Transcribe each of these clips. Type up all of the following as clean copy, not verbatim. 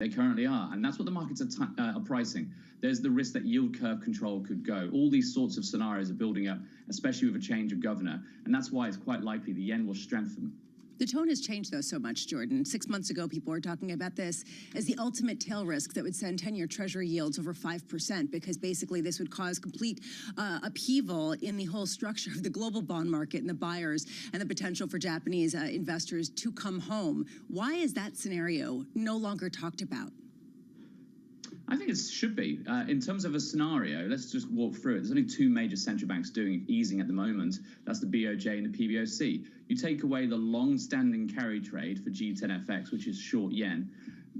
They currently are, and that's what the markets are pricing. There's the risk that yield curve control could go. All these sorts of scenarios are building up, especially with a change of governor, and that's why it's quite likely the yen will strengthen. The tone has changed, though, so much, Jordan. 6 months ago, people were talking about this as the ultimate tail risk that would send 10-year Treasury yields over 5%, because basically this would cause complete upheaval in the whole structure of the global bond market and the buyers and the potential for Japanese investors to come home. Why is that scenario no longer talked about? I think it should be. In terms of a scenario, let's just walk through it. There's only two major central banks doing easing at the moment. That's the BOJ and the PBOC. You take away the long-standing carry trade for G10FX, which is short yen,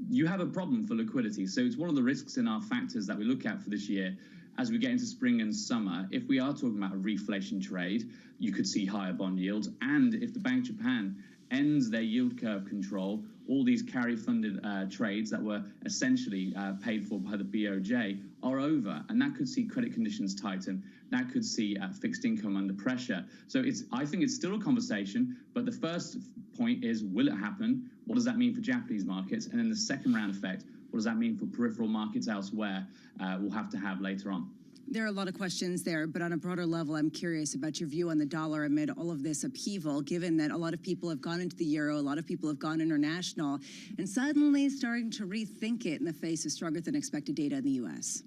you have a problem for liquidity. So it's one of the risks in our factors that we look at for this year. As we get into spring and summer, if we are talking about a reflation trade, you could see higher bond yields. And if the Bank of Japan ends their yield curve control, all these carry-funded trades that were essentially paid for by the BOJ are over, and that could see credit conditions tighten. That could see fixed income under pressure. So I think it's still a conversation, but the first point is, will it happen? What does that mean for Japanese markets? And then the second round effect, what does that mean for peripheral markets elsewhere? We'll have to have later on. There are a lot of questions there, but on a broader level, I'm curious about your view on the dollar amid all of this upheaval, given that a lot of people have gone into the euro, a lot of people have gone international, and suddenly starting to rethink it in the face of stronger than expected data in the U.S.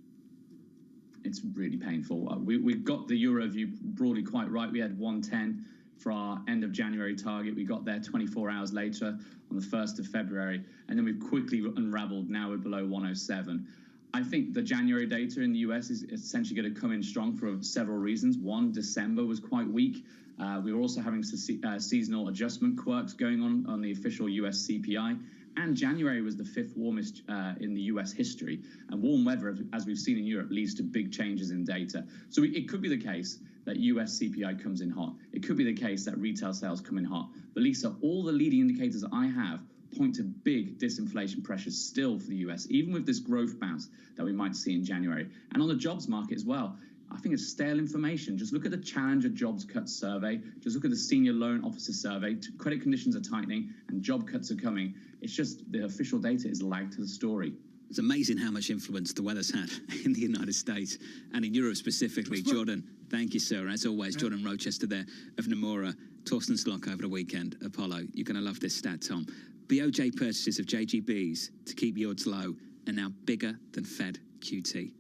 It's really painful. We've got the euro view broadly quite right. We had 110 for our end of January target. We got there 24 hours later on the 1st of February, and then we've quickly unraveled. Now we're below 107. I think the January data in the US is essentially going to come in strong for several reasons. One, December was quite weak. We were also having seasonal adjustment quirks going on the official US CPI. And January was the 5th warmest in the US history. And warm weather, as we've seen in Europe, leads to big changes in data. So it could be the case that US CPI comes in hot. It could be the case that retail sales come in hot. But Lisa, all the leading indicators I have point to big disinflation pressures still for the US, even with this growth bounce that we might see in January. And on the jobs market as well, I think it's stale information. Just look at the Challenger Jobs Cuts survey. Just look at the Senior Loan Officer survey. Credit conditions are tightening and job cuts are coming. It's just the official data is lagged to the story. It's amazing how much influence the weather's had in the United States and in Europe specifically. Jordan, thank you, sir. As always, Jordan Rochester there of Nomura, Torsten Slock over the weekend. Apollo, you're going to love this stat, Tom. BOJ purchases of JGBs to keep yields low are now bigger than Fed QT.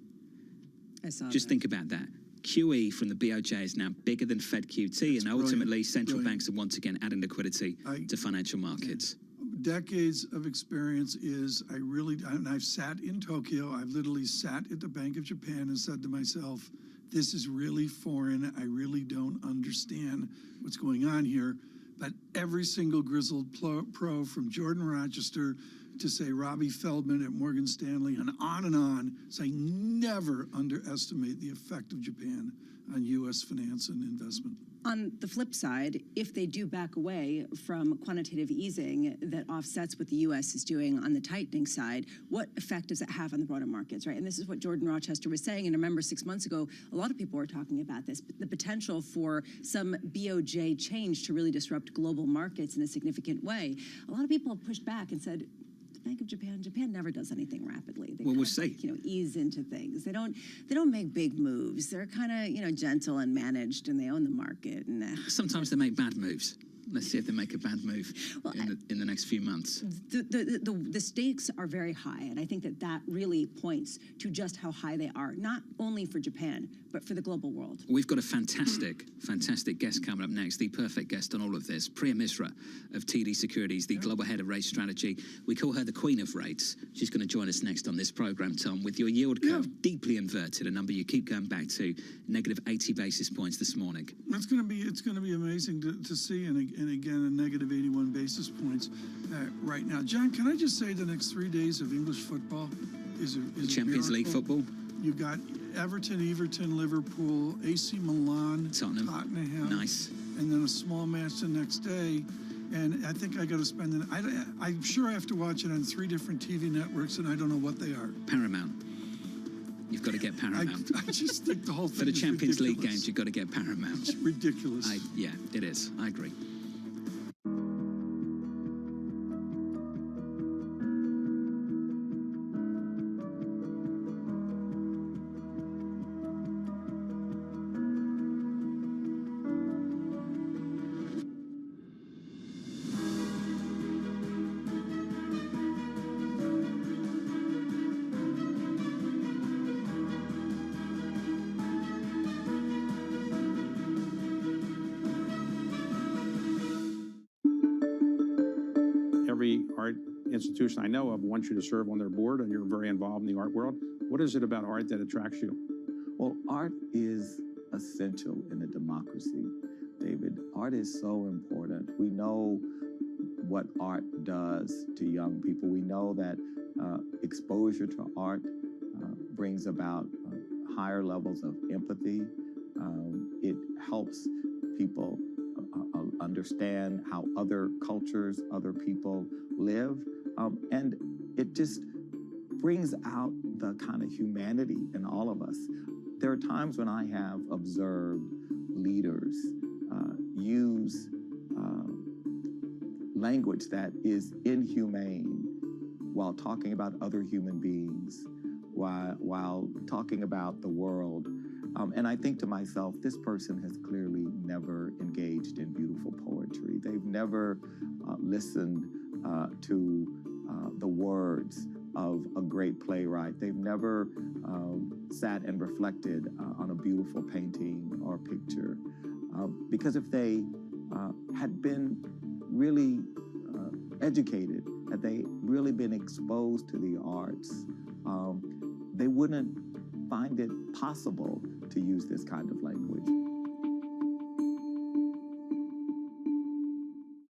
Just think about that. QE from the BOJ is now bigger than Fed QT, and ultimately central banks are once again adding liquidity to financial markets. Decades of experience is, and I've sat in Tokyo, I've literally sat at the Bank of Japan and said to myself, this is really foreign, I really don't understand what's going on here. But every single grizzled pro from Jordan Rochester to say Robbie Feldman at Morgan Stanley and on, saying never underestimate the effect of Japan on U.S. finance and investment. On the flip side, if they do back away from quantitative easing that offsets what the U.S. is doing on the tightening side, what effect does it have on the broader markets, right? And this is what Jordan Rochester was saying. And remember, 6 months ago, a lot of people were talking about this, the potential for some BOJ change to really disrupt global markets in a significant way. A lot of people have pushed back and said, Bank of Japan never does anything rapidly. They we'll see. Ease into things. They don't make big moves. They're kind of, gentle and managed, and they own the market. And sometimes they make bad moves. Let's see if they make a bad move in the next few months. The stakes are very high, and I think that really points to just how high they are, not only for Japan, but for the global world. We've got a fantastic guest coming up next, the perfect guest on all of this, Priya Misra of TD Securities, the global head of rates strategy. We call her the queen of rates. She's going to join us next on this program, Tom, with your yield curve deeply inverted, a number you keep going back to, negative 80 basis points this morning. It's going to be amazing to see, and again, a negative 81 basis points right now. John, can I just say the next 3 days of English football is Champions League football? You've got Everton, Liverpool, AC Milan, Tottenham. Nice. And then a small match the next day. And I think I got to spend I'm sure I have to watch it on 3 different TV networks, and I don't know what they are. Paramount. You've got to get Paramount. I just think the whole thing for the Champions League games, you've got to get Paramount. It's ridiculous. Yeah, it is. I agree. institution I know of wants you to serve on their board, and you're very involved in the art world. What is it about art that attracts you? Well, art is essential in a democracy, David. Art is so important. We know what art does to young people. We know that exposure to art brings about higher levels of empathy. It helps people understand how other cultures, other people live, and it just brings out the kind of humanity in all of us. There are times when I have observed leaders use language that is inhumane while talking about other human beings, while talking about the world. And I think to myself, this person has clearly never engaged in beautiful poetry. They've never listened to the words of a great playwright. They've never sat and reflected on a beautiful painting or picture. Because if they had been really educated, had they really been exposed to the arts, they wouldn't find it possible to use this kind of language.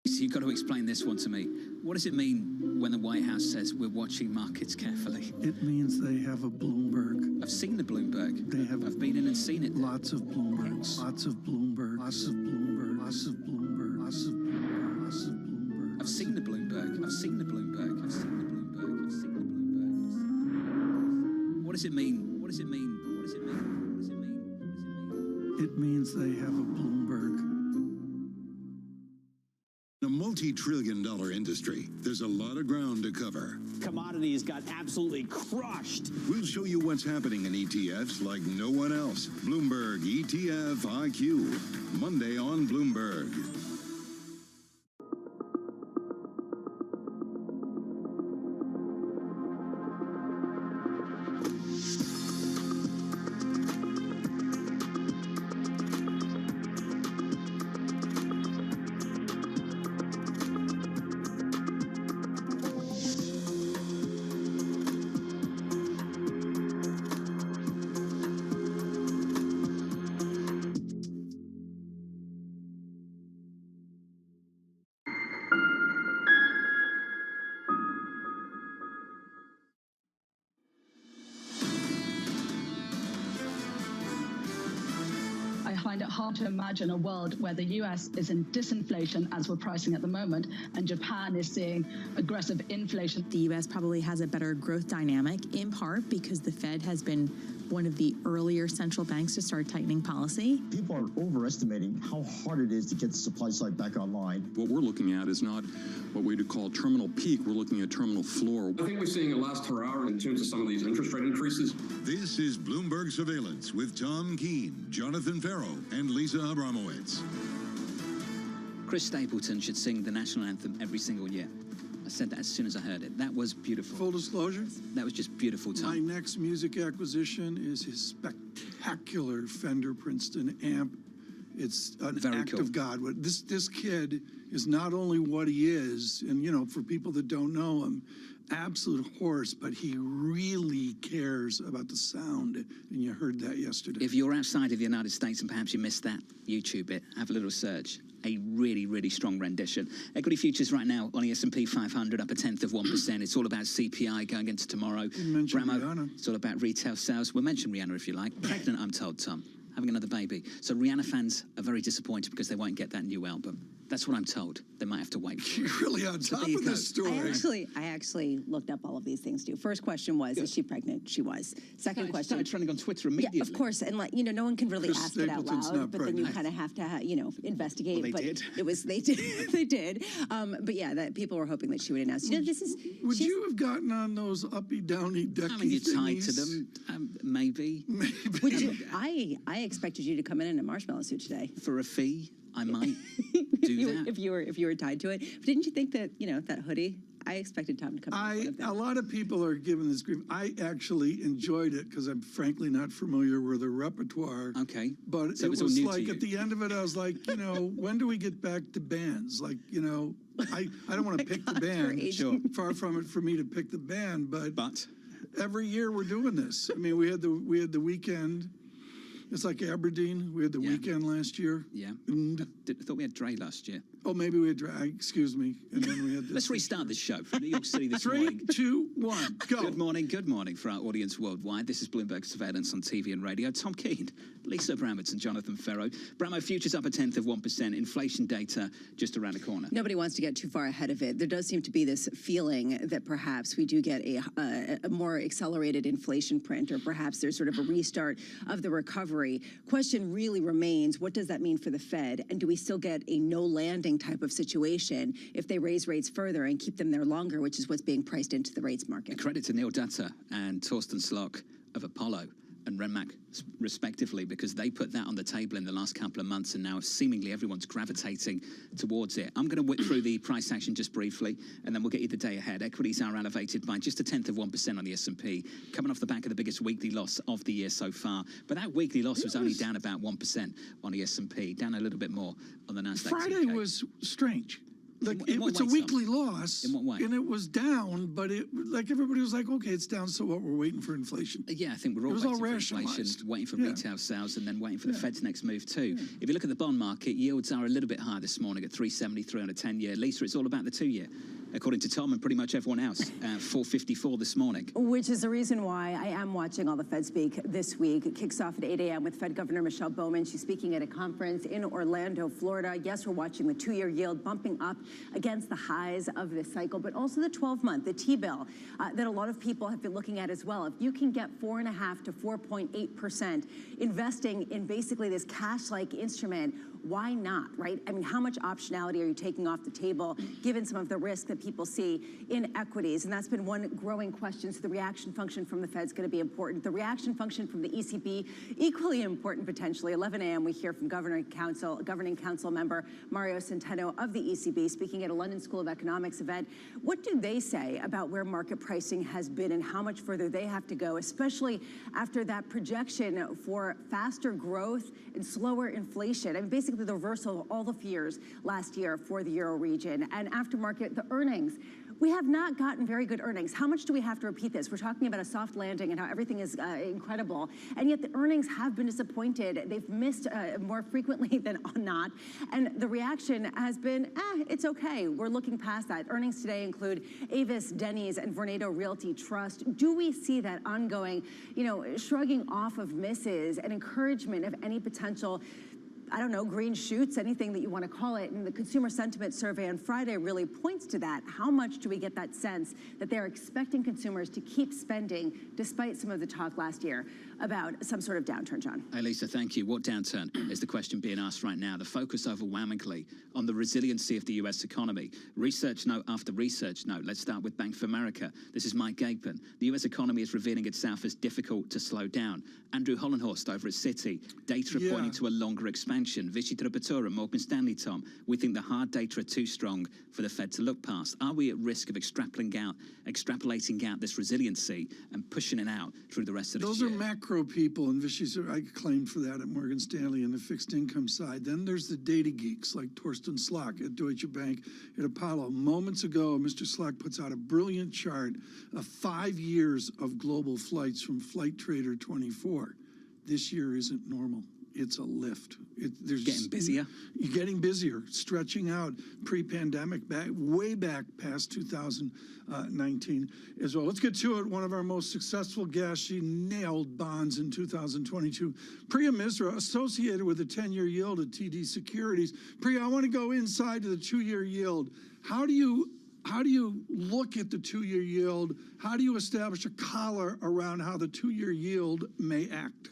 So you've got to explain this one to me. What does it mean when the White House says we're watching markets carefully? It means they have a Bloomberg. I've seen the Bloomberg. They have I've been in and seen it. lots of Bloombergs. Lots of Bloomberg. Lots of Bloomberg. Lots of Bloomberg. Lots of Bloomberg. Lots of Bloomberg. I've seen the Bloomberg. I've seen the Bloomberg. I've seen the Bloomberg. I've seen the Bloomberg. What does it mean? What does it mean? What does it mean? What does it mean? What does it mean? It means they have a Bloomberg. In a multi-trillion-dollar industry, there's a lot of ground to cover. Commodities got absolutely crushed. We'll show you what's happening in ETFs like no one else. Bloomberg ETF IQ, Monday on Bloomberg. I find it hard to imagine a world where the US is in disinflation, as we're pricing at the moment, and Japan is seeing aggressive inflation. The US probably has a better growth dynamic, in part because the Fed has been one of the earlier central banks to start tightening policy. People are overestimating how hard it is to get the supply side back online. What we're looking at is not what we'd call terminal peak, we're looking at terminal floor. I think we're seeing a last hurrah in terms of some of these interest rate increases. This is Bloomberg Surveillance with Tom Keene, Jonathan Farrow, and Lisa Abramowitz. Chris Stapleton should sing the national anthem every single year. I said that as soon as I heard it. That was beautiful. Full disclosure? That was just beautiful, Tom. My next music acquisition is his spectacular Fender Princeton amp. It's an act of God. This kid is not only what he is, and, you know, for people that don't know him, absolute horse, but he really cares about the sound, and you heard that yesterday. If you're outside of the United States and perhaps you missed that, YouTube it, have a little search. A really, really strong rendition. Equity futures right now on the S&P 500 up 0.1%. It's all about CPI going into tomorrow. Rihanna. It's all about retail sales. We'll mention Rihanna if you like. Pregnant, I'm told, Tom. Having another baby. So Rihanna fans are very disappointed because they won't get that new album. That's what I'm told. They might have to wait. You're really on top of this story. I actually looked up all of these things too. First question was, is she pregnant? She was. Second question. Started trending on Twitter immediately. Yeah, of course. And no one can really ask it out loud, but then you kind of have to, investigate. Well, they did. They did. They did. But yeah, that people were hoping that she would announce. Would you have gotten on those uppy, downy, ducky I mean, you're tied to them, maybe. Would you? I expected you to come in a marshmallow suit today. For a fee, I might do that. If you were tied to it. But didn't you think that, that hoodie? I expected Tom to come up with one of them. A lot of people are giving this grief. I actually enjoyed it because I'm frankly not familiar with the repertoire. Okay. But So it it was all was new to like you. at the end of it, I was like, when do we get back to bands? Like, I don't want to pick the band. Sure. Far from it for me to pick the band, but every year we're doing this. I mean, we had the weekend. It's like Aberdeen. We had the weekend last year. Yeah. And, I thought we had Dre last year. oh, maybe we had, excuse me. And then we had this. Let's restart this show from New York City this 3, morning. 2, 1, go. Good morning for our audience worldwide. This is Bloomberg Surveillance on TV and radio. Tom Keene, Lisa Bramett and Jonathan Ferro. Bramo, futures up 0.1%. Inflation data just around the corner. Nobody wants to get too far ahead of it. There does seem to be this feeling that perhaps we do get a more accelerated inflation print, or perhaps there's sort of a restart of the recovery. Question really remains, what does that mean for the Fed? And do we still get a no landing type of situation if they raise rates further and keep them there longer, which is what's being priced into the rates market? Credit to Neil Dutta and Torsten Slok of Apollo and Renmac, respectively, because they put that on the table in the last couple of months, and now seemingly everyone's gravitating towards it. I'm going to whip through the price action just briefly, and then we'll get you the day ahead. Equities are elevated by just 0.1% on the S&P, coming off the back of the biggest weekly loss of the year so far. But that weekly loss was only down about 1% on the S&P, down a little bit more on the Nasdaq. Friday was strange. Like it's a weekly loss. In what way? And it was down, but everybody was like, okay, it's down. So what? We're waiting for inflation. Yeah, I think we're all waiting for inflation, waiting for retail sales, and then waiting for the Fed's next move too. If you look at the bond market, yields are a little bit higher this morning at 373 on a 10-year. Lisa, it's all about the 2-year. According to Tom and pretty much everyone else, 454 this morning. Which is the reason why I am watching all the Fed speak this week. It kicks off at 8 a.m. with Fed Governor Michelle Bowman. She's speaking at a conference in Orlando, Florida. Yes, we're watching the 2-year yield bumping up against the highs of this cycle, but also the 12-month, the T-bill, that a lot of people have been looking at as well. If you can get 4.5% to 4.8% investing in basically this cash-like instrument, why not, right? I mean, how much optionality are you taking off the table given some of the risk that people see in equities? And that's been one growing question. So the reaction function from the Fed is going to be important. The reaction function from the ECB, equally important potentially. 11 a.m. we hear from Governing Council member Mario Centeno of the ECB speaking at a London School of Economics event. What do they say about where market pricing has been and how much further they have to go, especially after that projection for faster growth and slower inflation? I mean, basically the reversal of all the fears last year for the Euro region. And aftermarket, the earnings. We have not gotten very good earnings. How much do we have to repeat this? We're talking about a soft landing and how everything is incredible. And yet the earnings have been disappointed. They've missed more frequently than not. And the reaction has been, it's okay. We're looking past that. Earnings today include Avis, Denny's, and Vornado Realty Trust. Do we see that ongoing, shrugging off of misses and encouragement of any potential, I don't know, green shoots, anything that you want to call it? And the consumer sentiment survey on Friday really points to that. How much do we get that sense that they're expecting consumers to keep spending despite some of the talk last year about some sort of downturn, John? Hey, Lisa, thank you. What downturn is the question being asked right now? The focus overwhelmingly on the resiliency of the U.S. economy. Research note after research note. Let's start with Bank of America. This is Mike Gapin. The U.S. economy is revealing itself as difficult to slow down. Andrew Hollenhorst over at Citi. Data are pointing to a longer expansion. Vishy Tripatura, Morgan Stanley, Tom. We think the hard data are too strong for the Fed to look past. Are we at risk of extrapolating out this resiliency and pushing it out through the rest of the year? Those are macro people, and Vishy's, I claimed for that at Morgan Stanley on the fixed income side. Then there's the data geeks like Torsten Slok at Deutsche Bank, at Apollo. Moments ago, Mr. Slok puts out a brilliant chart of 5 years of global flights from Flight Trader 24. This year isn't normal. It's a lift. There's getting busier. You're getting busier, stretching out pre-pandemic, way back past 2019 as well. Let's get to it. One of our most successful guests, she nailed bonds in 2022. Priya Misra, associated with the 10-year yield at TD Securities. Priya, I want to go inside to the 2-year yield. How do you look at the 2-year yield? How do you establish a collar around how the 2-year yield may act?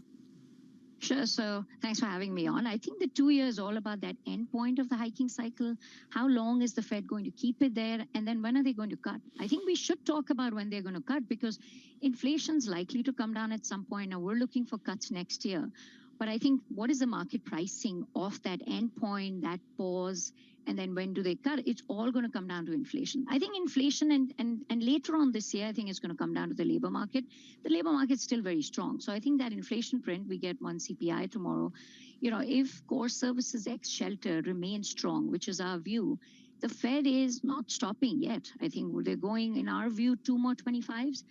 Sure. So thanks for having me on. I think the 2 years is all about that end point of the hiking cycle. How long is the Fed going to keep it there? And then when are they going to cut? I think we should talk about when they're going to cut because inflation's likely to come down at some point. Now we're looking for cuts next year. But I think what is the market pricing off that end point, that pause? And then when do they cut? It's all going to come down to inflation. I think inflation and later on this year, I think it's going to come down to the labor market. The labor market's still very strong. So I think that inflation print, we get one CPI tomorrow. If core services ex shelter remains strong, which is our view, the Fed is not stopping yet. I think they're going, in our view, 2 more 25s.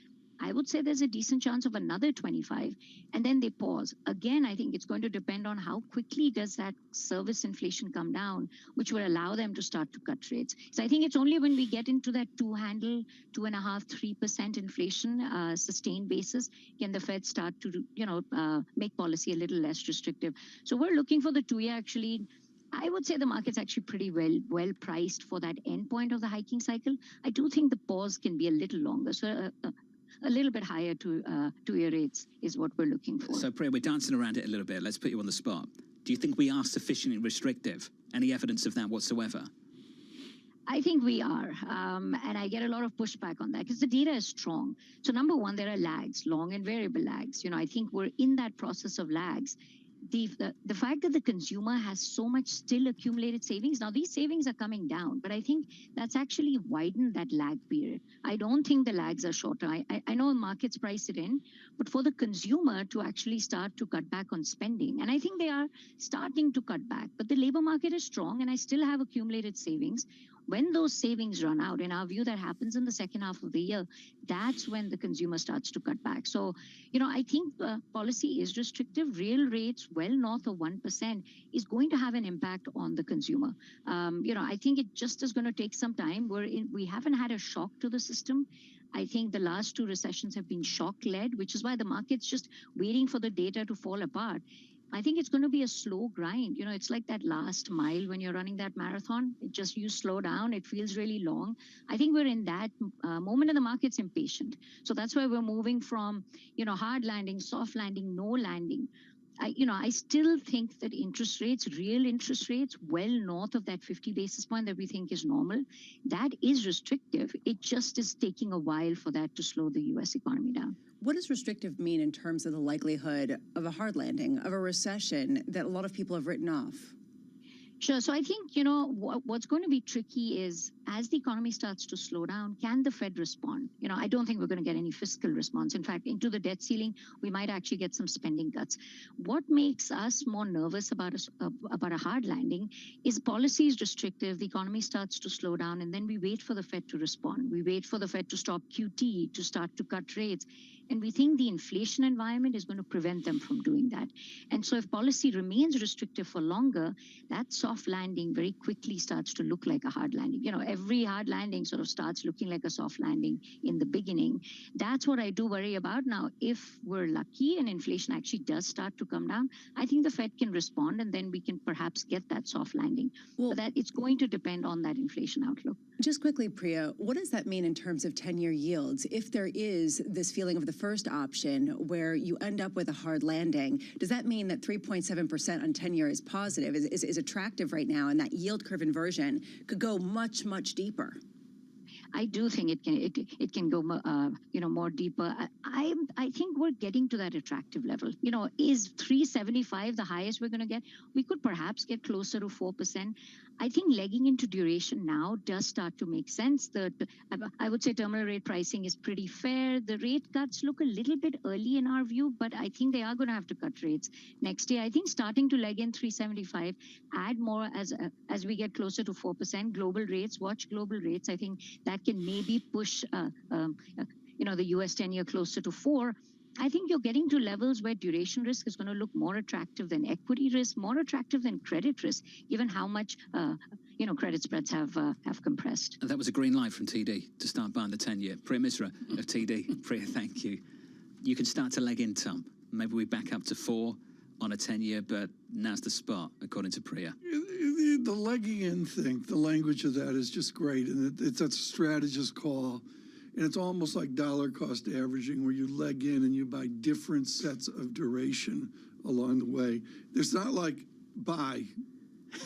I would say there's a decent chance of another 25, and then they pause. Again, I think it's going to depend on how quickly does that service inflation come down, which will allow them to start to cut rates. So I think it's only when we get into that 2-handle, 2.5%, 3% inflation sustained basis, can the Fed start to, make policy a little less restrictive. So we're looking for the 2-year actually. I would say the market's actually pretty well priced for that end point of the hiking cycle. I do think the pause can be a little longer. So a little bit higher to 2-year rates is what we're looking for. So, Priya, we're dancing around it a little bit. Let's put you on the spot. Do you think we are sufficiently restrictive? Any evidence of that whatsoever? I think we are, and I get a lot of pushback on that because the data is strong. So number one, there are lags, long and variable lags. I think we're in that process of lags. The fact that the consumer has so much still accumulated savings, now these savings are coming down, but I think that's actually widened that lag period. I don't think the lags are shorter. I know markets price it in, but for the consumer to actually start to cut back on spending, and I think they are starting to cut back, but the labor market is strong and I still have accumulated savings. When those savings run out, in our view, that happens in the second half of the year, that's when the consumer starts to cut back. So, I think policy is restrictive. Real rates well north of 1% is going to have an impact on the consumer. I think it just is going to take some time. We haven't had a shock to the system. I think the last 2 recessions have been shock-led, which is why the market's just waiting for the data to fall apart. I think it's going to be a slow grind. It's like that last mile when you're running that marathon. You slow down. It feels really long. I think we're in that moment and the market's impatient. So that's why we're moving from, hard landing, soft landing, no landing. I still think that real interest rates, well north of that 50 basis point that we think is normal, that is restrictive. It just is taking a while for that to slow the U.S. economy down. What does restrictive mean in terms of the likelihood of a hard landing, of a recession that a lot of people have written off? Sure. So I think, what's going to be tricky is as the economy starts to slow down, can the Fed respond? I don't think we're going to get any fiscal response. In fact, into the debt ceiling, we might actually get some spending cuts. What makes us more nervous about a hard landing is policy is restrictive, the economy starts to slow down, and then we wait for the Fed to respond. We wait for the Fed to stop QT, to start to cut rates. And we think the inflation environment is going to prevent them from doing that. And so if policy remains restrictive for longer, that soft landing very quickly starts to look like a hard landing. Every hard landing sort of starts looking like a soft landing in the beginning. That's what I do worry about. Now, if we're lucky and inflation actually does start to come down, I think the Fed can respond and then we can perhaps get that soft landing. But that it's going to depend on that inflation outlook. Just quickly, Priya, what does that mean in terms of 10-year yields? If there is this feeling of the first option where you end up with a hard landing, does that mean that 3.7% on 10-year is positive, is attractive right now, and that yield curve inversion could go much, much deeper? I do think it can go more deeper. I think we're getting to that attractive level. Is 375 the highest we're going to get? We could perhaps get closer to 4%. I think legging into duration now does start to make sense. I would say terminal rate pricing is pretty fair. The rate cuts look a little bit early in our view, but I think they are going to have to cut rates next year. I think starting to leg in 375, add more as we get closer to 4%. Global rates, watch global rates. I think that can maybe push the U.S. 10-year closer to 4. I think you're getting to levels where duration risk is going to look more attractive than equity risk, more attractive than credit risk, given how much credit spreads have compressed. And that was a green light from TD to start buying the 10-year. Priya Misra of TD. Priya, thank you. You can start to leg in, Tom. Maybe we back up to 4 on a 10-year, but now's the spot, according to Priya. The legging in thing, the language of that is just great, and that's a strategist call. And it's almost like dollar cost averaging, where you leg in and you buy different sets of duration along the way. There's not like buy,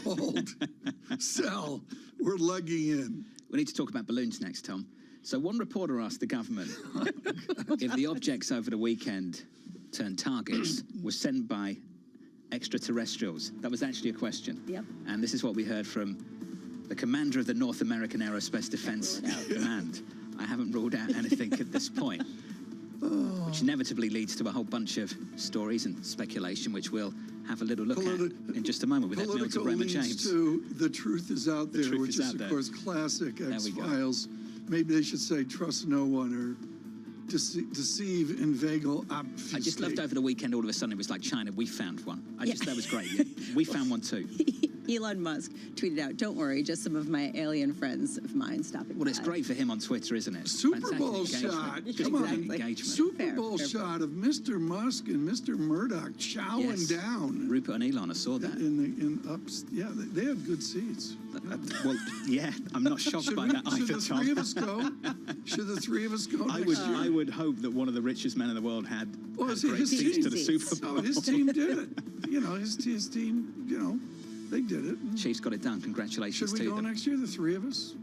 hold, sell. We're legging in. We need to talk about balloons next, Tom. So one reporter asked the government if the objects over the weekend turned targets were sent by extraterrestrials. That was actually a question. Yep. And this is what we heard from the commander of the North American Aerospace Defense Command. I haven't ruled out anything at this point, which inevitably leads to a whole bunch of stories and speculation, which we'll have a little look at in just a moment with Ed Mills and Raymond James. To The Truth Is Out There, which is, of course, classic X-Files. Maybe they should say trust no one or deceive, inveigle, obfuscate. I just loved over the weekend, all of a sudden it was like China, we found one. That was great. We found one too. Elon Musk tweeted out, "Don't worry, just some of my alien friends of mine stopping Well, by." it's great for him on Twitter, isn't it? Super Bowl shot. Come on. Super Bowl shot of Mr. Musk and Mr. Murdoch chowing down. Rupert and Elon, I saw that. They have good seats. Well, yeah, I'm not shocked by that either, Should the three of us go? Should the three of us go next year? I would hope that one of the richest men in the world had great seats to the Super Bowl. Oh, his team did it. His team, they did it. Chiefs got it done. Congratulations to them. Should we go next year, the three of us?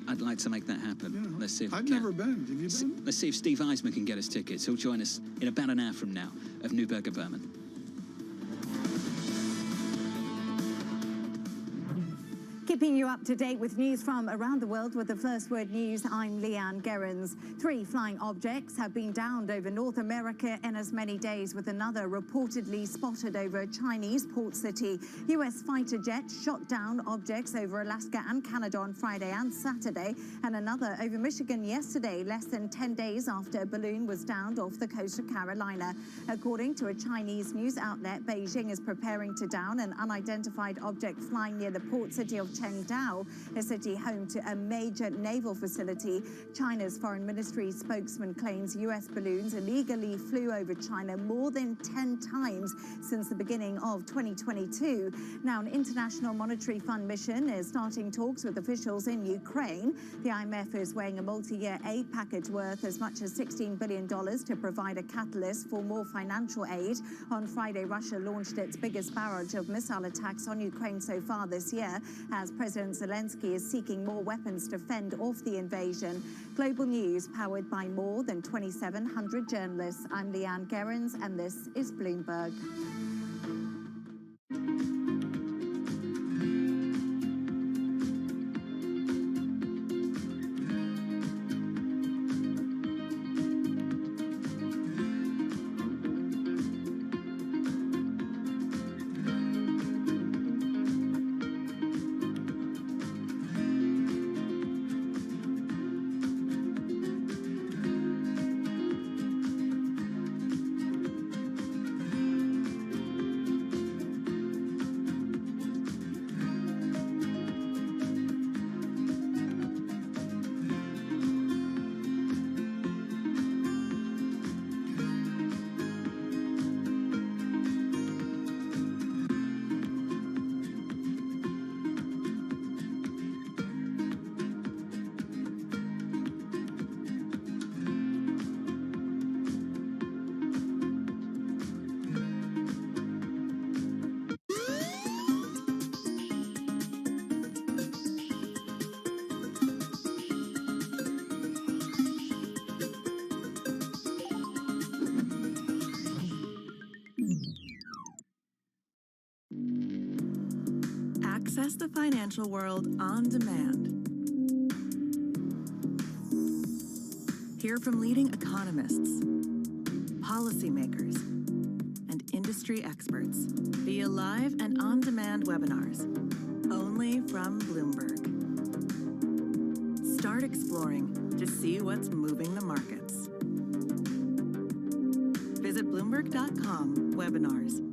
I'd like to make that happen. Let's see if I've never been. Have you been? Let's see if Steve Eisman can get us tickets. He'll join us in about an hour from now of Neuberger Berman. Keeping you up to date with news from around the world with the First Word News, I'm Leanne Gerrans. 3 flying objects have been downed over North America in as many days, with another reportedly spotted over a Chinese port city. U.S. fighter jets shot down objects over Alaska and Canada on Friday and Saturday, and another over Michigan yesterday, less than 10 days after a balloon was downed off the coast of Carolina. According to a Chinese news outlet, Beijing is preparing to down an unidentified object flying near the port city of Chengdao, a city home to a major naval facility. China's foreign ministry spokesman claims U.S. balloons illegally flew over China more than 10 times since the beginning of 2022. Now, an International Monetary Fund mission is starting talks with officials in Ukraine. The IMF is weighing a multi-year aid package worth as much as $16 billion to provide a catalyst for more financial aid. On Friday, Russia launched its biggest barrage of missile attacks on Ukraine so far this year, as President Zelensky is seeking more weapons to fend off the invasion. Global news powered by more than 2,700 journalists. I'm Leanne Gerrans, and this is Bloomberg. Access the financial world on demand. Hear from leading economists, policymakers, and industry experts via live and on-demand webinars, only from Bloomberg. Start exploring to see what's moving the markets. Visit Bloomberg.com/webinars.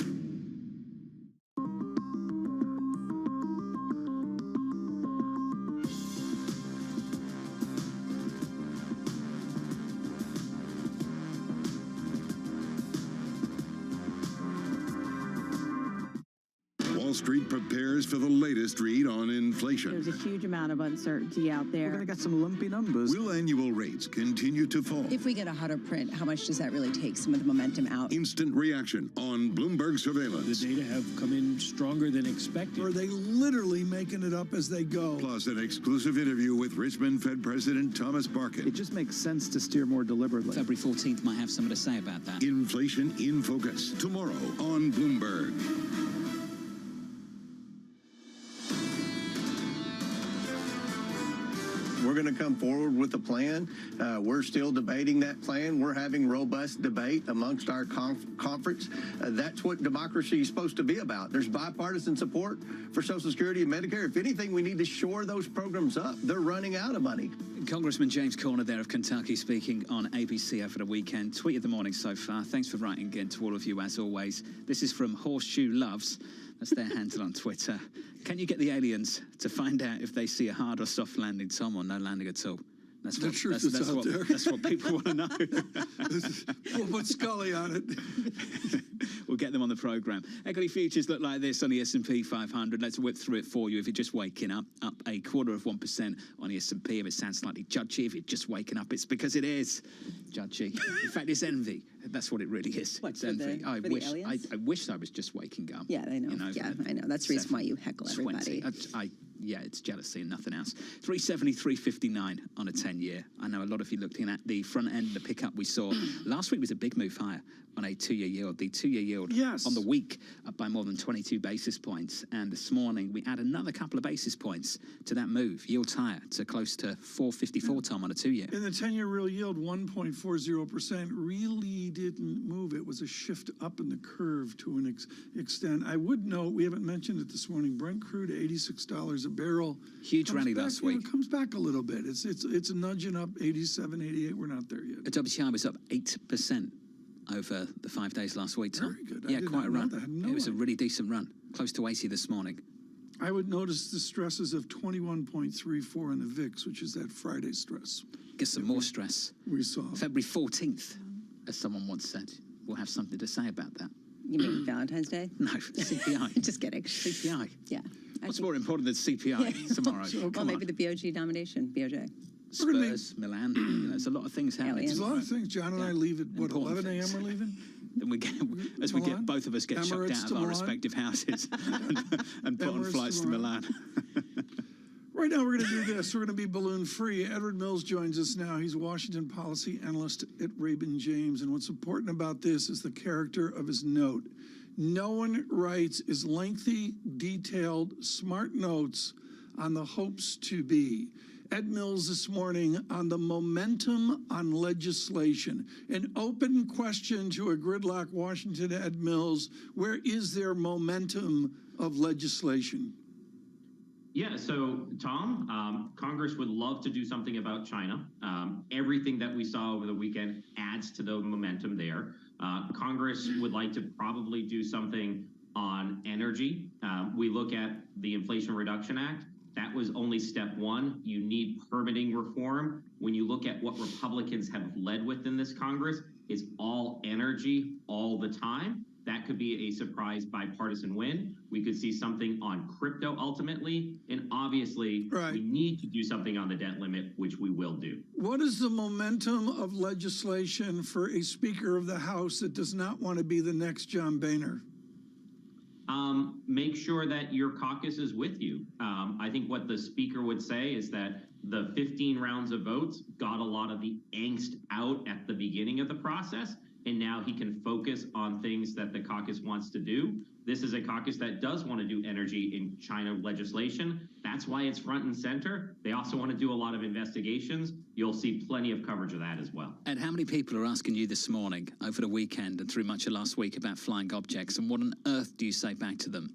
Wall Street prepares for the latest read on inflation. There's a huge amount of uncertainty out there. We're going to get some lumpy numbers. Will annual rates continue to fall? If we get a hotter print, how much does that really take some of the momentum out? Instant reaction on Bloomberg Surveillance. The data have come in stronger than expected. Or are they literally making it up as they go? Plus an exclusive interview with Richmond Fed President Thomas Barkin. It just makes sense to steer more deliberately. February 14th might have something to say about that. Inflation in Focus, tomorrow on Bloomberg. we're going to come forward with a plan. We're still debating that plan. We're having robust debate amongst our conference. That's what democracy is supposed to be about. There's bipartisan support for Social Security and Medicare. If anything, we need to shore those programs up. They're running out of money. Congressman James Corner there of Kentucky speaking on ABC over the weekend. Tweet of the morning so far. Thanks for writing again to all of you as always. This is from Horseshoe Loves. That's their handle on Twitter. Can you get the aliens to find out if they see a hard or soft landing, Tom, or no landing at all? That's what, that's what people want to know. We'll put Scully on it. We'll get them on the programme. Equity futures look like this on the S&P 500. Let's whip through it for you. If you're just waking up 0.25% on the S&P. If it sounds slightly judgy, if you're just waking up, it's because it is judgy. In fact, it's envy. That's what it really is. What, it's for envy. the aliens? I wish I was just waking up. Yeah, I know. You know, yeah, I know. That's the reason why you heckle everybody. Yeah, it's jealousy and nothing else. 370, 359 on a 10-year. I know a lot of you looking at the front end, the pickup we saw. Last week was a big move higher on a 2-year yield. The 2-year yield on the week up by more than 22 basis points. And this morning, we add another couple of basis points to that move. Yields higher to close to 454, Tom, on a 2-year. And the 10-year real yield, 1.40%, really didn't move. It was a shift up in the curve to an extent. I would note, we haven't mentioned it this morning, Brent crude, $86 a barril. Huge rally last week. It comes back a little bit. It's nudging up 87, 88. We're not there yet. The WTI was up 8% over the 5 days last week, Tom. Very good. Yeah, quite a run. It was a really decent run, close to 80 this morning. I would notice the stresses of 21.34 in the VIX, which is that Friday stress. Get some more stress. We saw. February 14th, as someone once said. We'll have something to say about that. You mean Valentine's Day? No, CPI. Just kidding. CPI. Yeah. What's more important than CPI tomorrow? Well, maybe the BOJ nomination, BOJ. Spurs, Milan. You know, there's a lot of things happening. There's a lot of things. John and I leave at, what, 11 a.m. we're leaving? Then we get, both of us get chucked out of our respective houses and put on flights to Milan. Right now, we're going to do this. We're going to be balloon free. Edward Mills joins us now. He's a Washington policy analyst at Raymond James. And what's important about this is the character of his note. No one writes as lengthy, detailed, smart notes on the hopes to be. Ed Mills this morning on the momentum on legislation. An open question to a gridlock Washington Ed Mills. Where is there momentum of legislation? Yeah, so Tom, Congress would love to do something about China. Everything that we saw over the weekend adds to the momentum there. Congress would like to probably do something on energy. We look at the Inflation Reduction Act. That was only step one. You need permitting reform. When you look at what Republicans have led with in this Congress, it's all energy all the time. That could be a surprise bipartisan win. We could see something on crypto ultimately. And obviously, we need to do something on the debt limit, which we will do. What is the momentum of legislation for a Speaker of the House that does not want to be the next John Boehner? Make sure that your caucus is with you. I think what the Speaker would say is that the 15 rounds of votes got a lot of the angst out at the beginning of the process. And now he can focus on things that the caucus wants to do. This is a caucus that does want to do energy in China legislation. That's why it's front and center. They also want to do a lot of investigations. You'll see plenty of coverage of that as well. And how many people are asking you this morning, over the weekend and through much of last week, about flying objects? And what on earth do you say back to them?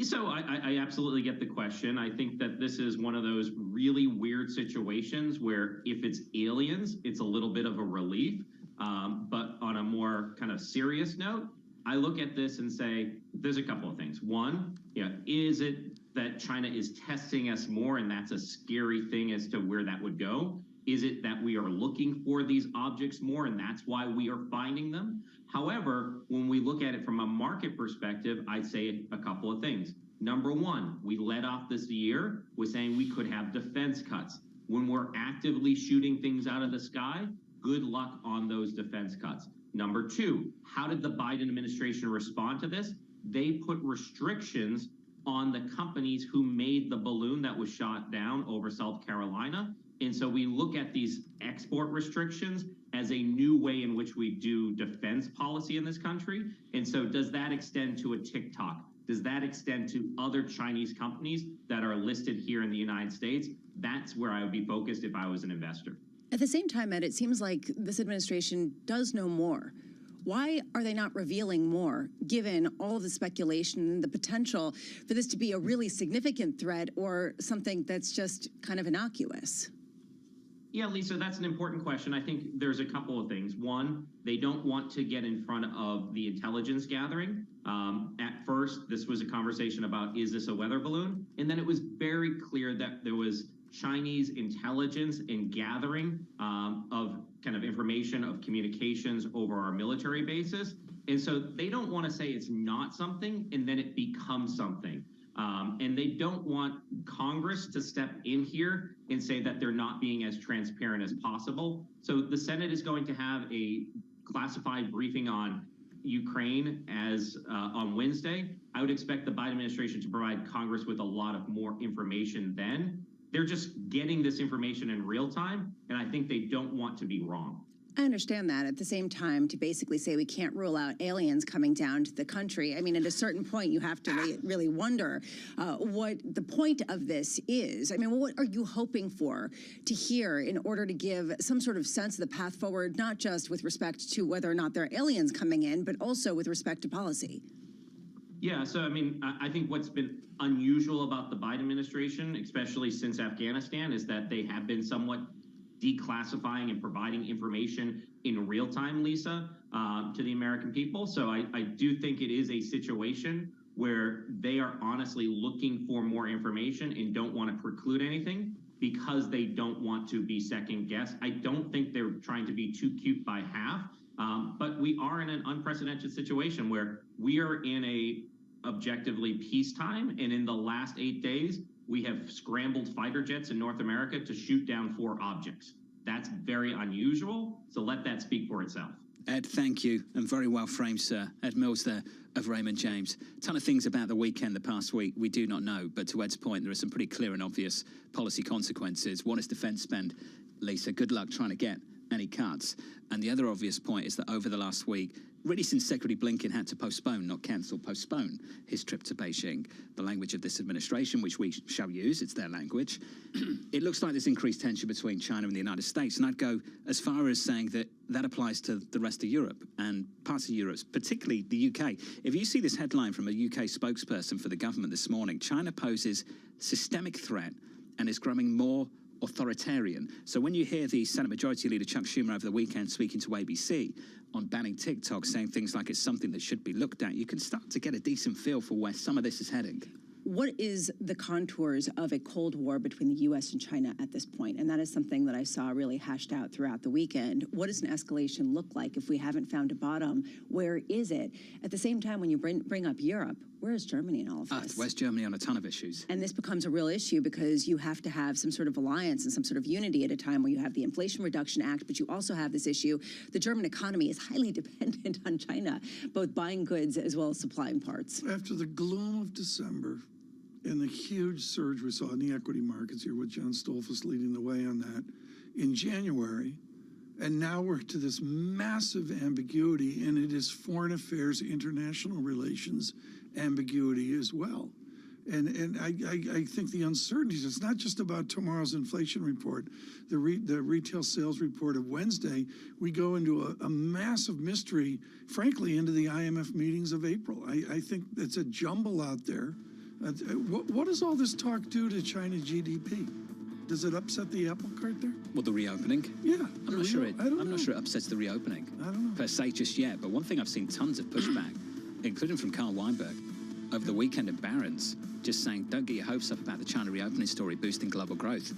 So I absolutely get the question. I think that this is one of those really weird situations where if it's aliens, it's a little bit of a relief. But on a more kind of serious note, I look at this and say, there's a couple of things. One, is it that China is testing us more and that's a scary thing as to where that would go? Is it that we are looking for these objects more and that's why we are finding them? However, when we look at it from a market perspective, I'd say a couple of things. Number one, we led off this year with saying we could have defense cuts. When we're actively shooting things out of the sky, good luck on those defense cuts. Number two, how did the Biden administration respond to this? They put restrictions on the companies who made the balloon that was shot down over South Carolina. And so we look at these export restrictions as a new way in which we do defense policy in this country. And so does that extend to a TikTok? Does that extend to other Chinese companies that are listed here in the United States? That's where I would be focused if I was an investor. At the same time, Ed, it seems like this administration does know more. Why are they not revealing more, given all of the speculation and the potential for this to be a really significant threat or something that's just kind of innocuous? Yeah, Lisa, that's an important question. I think there's a couple of things. One, they don't want to get in front of the intelligence gathering. At first, this was a conversation about, is this a weather balloon? And then it was very clear that there was Chinese intelligence and gathering of kind of information, of communications over our military bases. And so they don't want to say it's not something and then it becomes something. And they don't want Congress to step in here and say that they're not being as transparent as possible. So the Senate is going to have a classified briefing on Ukraine as on Wednesday. I would expect the Biden administration to provide Congress with a lot of more information then. They're just getting this information in real time, and I think they don't want to be wrong. I understand that. At the same time, to basically say we can't rule out aliens coming down to the country, I mean, at a certain point, you have to really wonder what the point of this is. I mean, what are you hoping for to hear in order to give some sort of sense of the path forward, not just with respect to whether or not there are aliens coming in, but also with respect to policy? Yeah, so I mean, I think what's been unusual about the Biden administration, especially since Afghanistan, is that they have been somewhat declassifying and providing information in real time, Lisa, to the American people. So I do think it is a situation where they are honestly looking for more information and don't want to preclude anything because they don't want to be second guessed. I don't think they're trying to be too cute by half, but we are in an unprecedented situation where we are in a objectively peacetime, and in the last 8 days, we have scrambled fighter jets in North America to shoot down 4 objects. That's very unusual, so let that speak for itself. Ed, thank you, and very well framed, sir. Ed Mills there of Raymond James. A ton of things about the weekend, the past week, we do not know, but to Ed's point, there are some pretty clear and obvious policy consequences. One is defense spend. Lisa, good luck trying to get any cuts. And the other obvious point is that over the last week, really since Secretary Blinken had to postpone, not cancel, postpone his trip to Beijing, the language of this administration, which we shall use, it's their language, it looks like there's increased tension between China and the United States. And I'd go as far as saying that that applies to the rest of Europe and parts of Europe, particularly the UK. If you see this headline from a UK spokesperson for the government this morning, China poses systemic threat and is growing more authoritarian. So when you hear the Senate Majority Leader Chuck Schumer over the weekend speaking to ABC on banning TikTok, saying things like it's something that should be looked at, you can start to get a decent feel for where some of this is heading. What is the contours of a Cold War between the U.S. and China at this point? And that is something that I saw really hashed out throughout the weekend. What does an escalation look like if we haven't found a bottom? Where is it? At the same time, when you bring up Europe, where is Germany in all of this? Where's Germany on a ton of issues? And this becomes a real issue because you have to have some sort of alliance and some sort of unity at a time where you have the Inflation Reduction Act, but you also have this issue. The German economy is highly dependent on China, both buying goods as well as supplying parts. After the gloom of December and the huge surge we saw in the equity markets here with John Stolfus leading the way on that in January, and now we're to this massive ambiguity, and it is foreign affairs, international relations ambiguity as well. And I think the uncertainties, it's not just about tomorrow's inflation report, the retail sales report of Wednesday. We go into a massive mystery, frankly, into the IMF meetings of April. I think it's a jumble out there. What does all this talk do to China GDP? Does it upset the apple cart there? Well, the reopening? Yeah. I'm not sure it upsets the reopening per se just yet. But one thing I've seen tons of pushback, including from Carl Weinberg, over the weekend at Barron's, just saying, don't get your hopes up about the China reopening story boosting global growth.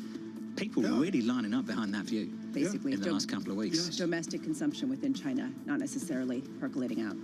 People really lining up behind that view basically in the last couple of weeks. Domestic consumption within China, not necessarily percolating out.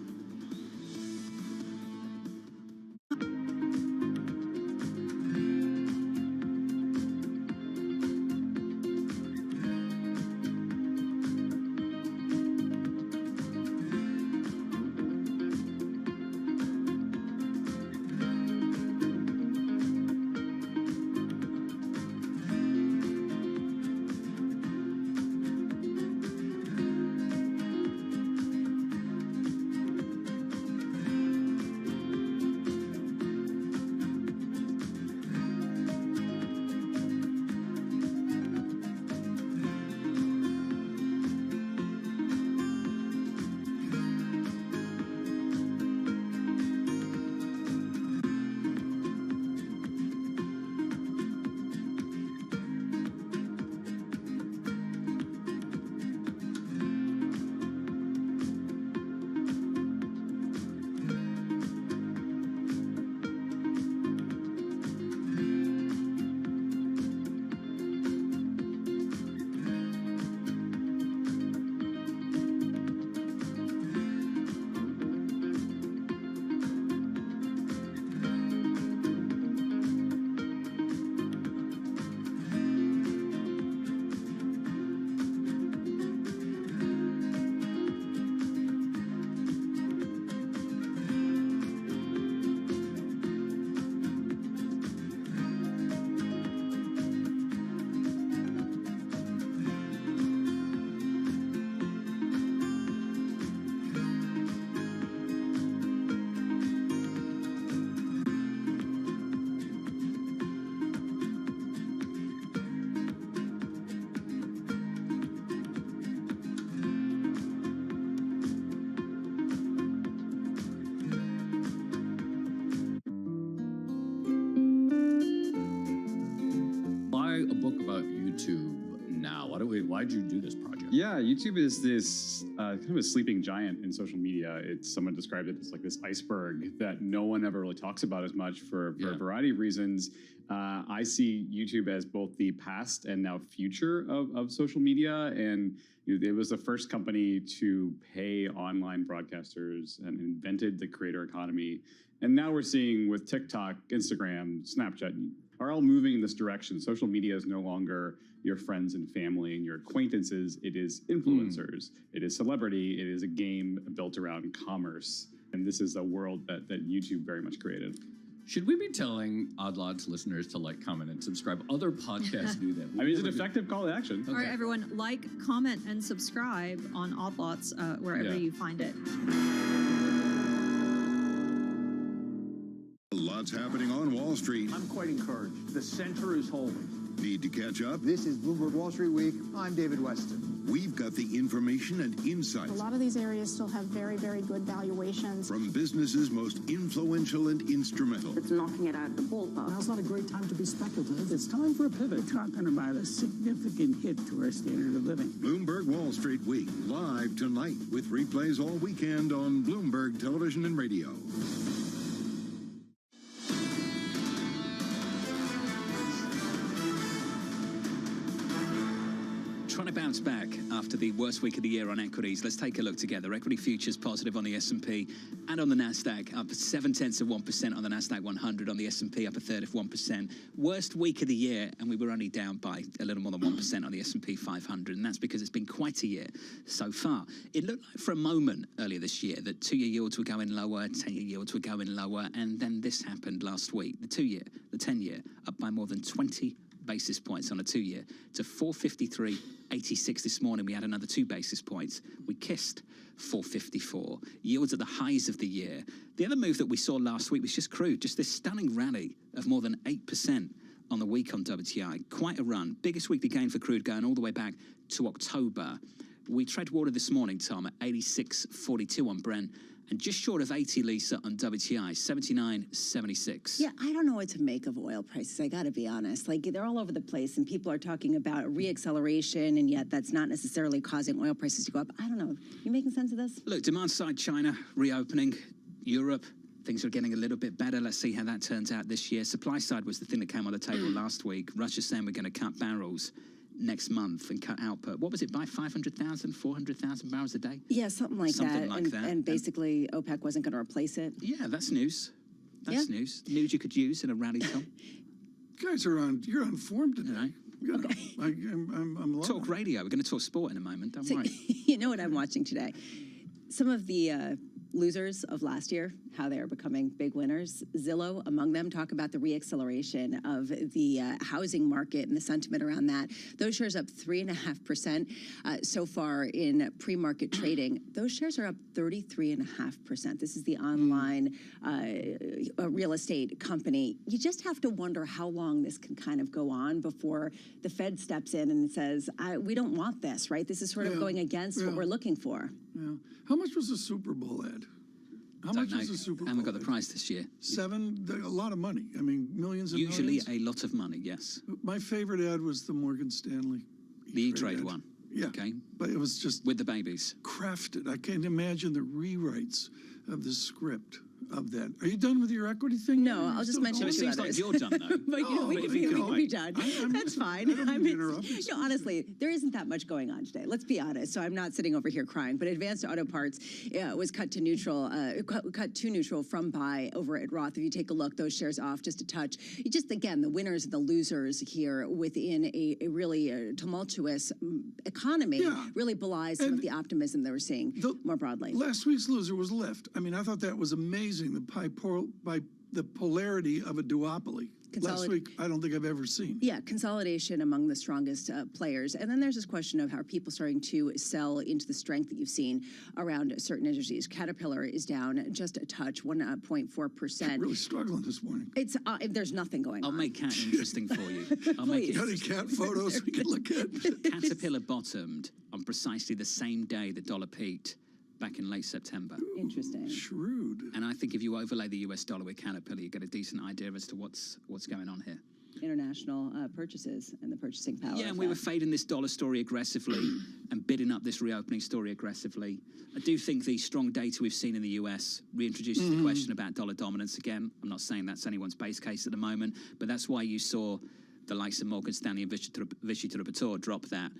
Why'd you do this project? Yeah, YouTube is this kind of a sleeping giant in social media. Someone described it as like this iceberg that no one ever really talks about as much for a variety of reasons. I see YouTube as both the past and now future of social media, and it was the first company to pay online broadcasters and invented the creator economy. And now we're seeing with TikTok, Instagram, Snapchat, are all moving in this direction. Social media is no longer your friends and family and your acquaintances. It is influencers. It is celebrity. It is a game built around commerce. And this is a world that YouTube very much created. Should we be telling Odd Lots listeners to like, comment, and subscribe? Other podcasts do that. I mean, it's an effective call to action. All right, everyone, like, comment, and subscribe on Odd Lots wherever you find it. Lots happening on Wall Street. I'm quite encouraged. The center is holding. Need to catch up? This is Bloomberg Wall Street Week. I'm David Weston. We've got the information and insights. A lot of these areas still have very, very good valuations. From businesses most influential and instrumental. It's knocking it out of the ballpark. Now's not a great time to be speculative. It's time for a pivot. We're talking about a significant hit to our standard of living. Bloomberg Wall Street Week, live tonight with replays all weekend on Bloomberg Television and Radio. Trying to bounce back after the worst week of the year on equities. Let's take a look together. Equity futures positive on the S&P and on the Nasdaq, up 0.7% on the Nasdaq 100, on the S&P up 1/3 of 1%. Worst week of the year, and we were only down by a little more than 1% on the S&P 500, and that's because it's been quite a year so far. It looked like for a moment earlier this year that 2-year yields were going lower, 10-year yields were going lower, and then this happened last week. The 2-year, the 10-year, up by more than 20 basis points on a 2-year to 453.86 this morning. We had another 2 basis points. We kissed 454. Yields at the highs of the year. The other move that we saw last week was just crude, just this stunning rally of more than 8% on the week on WTI. Quite a run. Biggest weekly gain for crude going all the way back to October. We trade water this morning, Tom, at 86.42 on Brent. And just short of 80, Lisa, on WTI, 79.76. Yeah, I don't know what to make of oil prices. I got to be honest. Like, they're all over the place, and people are talking about reacceleration, and yet that's not necessarily causing oil prices to go up. I don't know. You making sense of this? Look, demand side, China reopening. Europe, things are getting a little bit better. Let's see how that turns out this year. Supply side was the thing that came on the table last week. Russia saying we're going to cut barrels next month and cut output. What was it, by 500,000, 400,000 barrels a day? Yeah, something like that. And basically, OPEC wasn't going to replace it. Yeah, that's news. That's news. News you could use in a rally, Tom. Guys you're on form today. Okay. I'm talk radio. We're going to talk sport in a moment. Don't worry. You know what I'm watching today? Some of the losers of last year, how they are becoming big winners. Zillow, among them, talk about the reacceleration of the housing market and the sentiment around that. Those shares up 3.5% so far in pre-market trading. Those shares are up 33.5%. This is the online real estate company. You just have to wonder how long this can kind of go on before the Fed steps in and says, we don't want this, right? This is sort of going against what we're looking for. Yeah. How much was the Super Bowl ad? How much was the Super Bowl? I haven't got the price this year. A lot of money. I mean, millions and Usually millions. a lot of money, yes. My favorite ad was the Morgan Stanley. The E-Trade one. Yeah. Okay. But it was just... with the babies. Crafted. I can't imagine the rewrites of the script of that. Are you done with your equity thing? No, I'll just mention it seems like you're done, though. But we can be done. That's fine. Honestly, there isn't that much going on today. Let's be honest. So I'm not sitting over here crying. But Advanced Auto Parts was cut to neutral from buy over at Roth. If you take a look, those shares off just a touch. Just again, the winners and the losers here within a really tumultuous economy really belies some of the optimism that we're seeing more broadly. Last week's loser was Lyft. I mean, I thought that was amazing. The polarity of a duopoly. Last week, I don't think I've ever seen. Yeah, consolidation among the strongest players. And then there's this question of how people starting to sell into the strength that you've seen around certain industries. Caterpillar is down just a touch, 1.4%. Really struggling this morning. It's there's nothing going on. I'll make cat interesting for you. I'll make any cat photos we can look at. Caterpillar bottomed on precisely the same day the dollar peaked back in late September. Interesting. Shrewd. And I think if you overlay the US dollar with Caterpillar, you get a decent idea as to what's going on here. international purchases and the purchasing power. Yeah, and we were fading this dollar story aggressively and bidding up this reopening story aggressively. I do think the strong data we've seen in the US reintroduces the question about dollar dominance again. I'm not saying that's anyone's base case at the moment, but that's why you saw the likes of Morgan Stanley and Vichy Repertoire drop that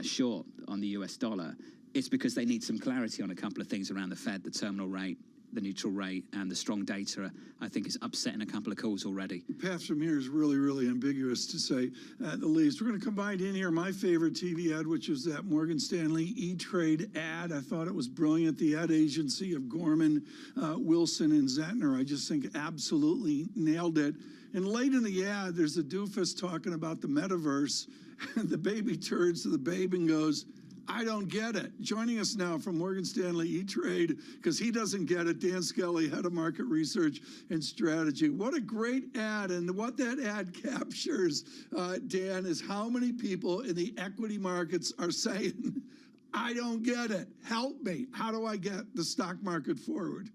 short on the US dollar. It's because they need some clarity on a couple of things around the Fed, the terminal rate, the neutral rate, and the strong data, I think, is upsetting a couple of calls already. The path from here is really, really ambiguous, to say the least. We're going to combine in here my favorite TV ad, which is that Morgan Stanley E-Trade ad. I thought it was brilliant. The ad agency of Gorman, Wilson, and Zentner, I just think absolutely nailed it. And late in the ad, there's a doofus talking about the metaverse, and the baby turns to the babe and goes, I don't get it. Joining us now from Morgan Stanley E-Trade, because he doesn't get it, Dan Skelly, head of market research and strategy. What a great ad. And what that ad captures, Dan, is how many people in the equity markets are saying, I don't get it. Help me. How do I get the stock market forward?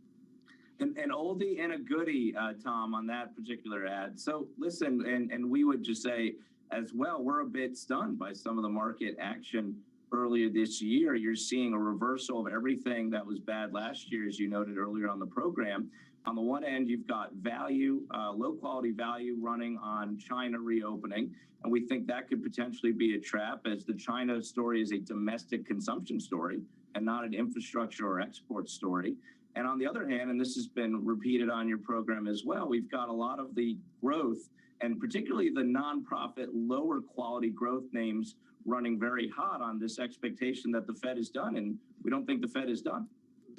An oldie and a goodie, Tom, on that particular ad. So listen, and we would just say as well, we're a bit stunned by some of the market action earlier this year. You're seeing a reversal of everything that was bad last year, as you noted earlier on the program. On the one end, you've got value, low quality value running on China reopening. And we think that could potentially be a trap, as the China story is a domestic consumption story and not an infrastructure or export story. And on the other hand, and this has been repeated on your program as well, we've got a lot of the growth, and particularly the nonprofit, lower quality growth names running very hot on this expectation that the Fed is done, and we don't think the Fed is done.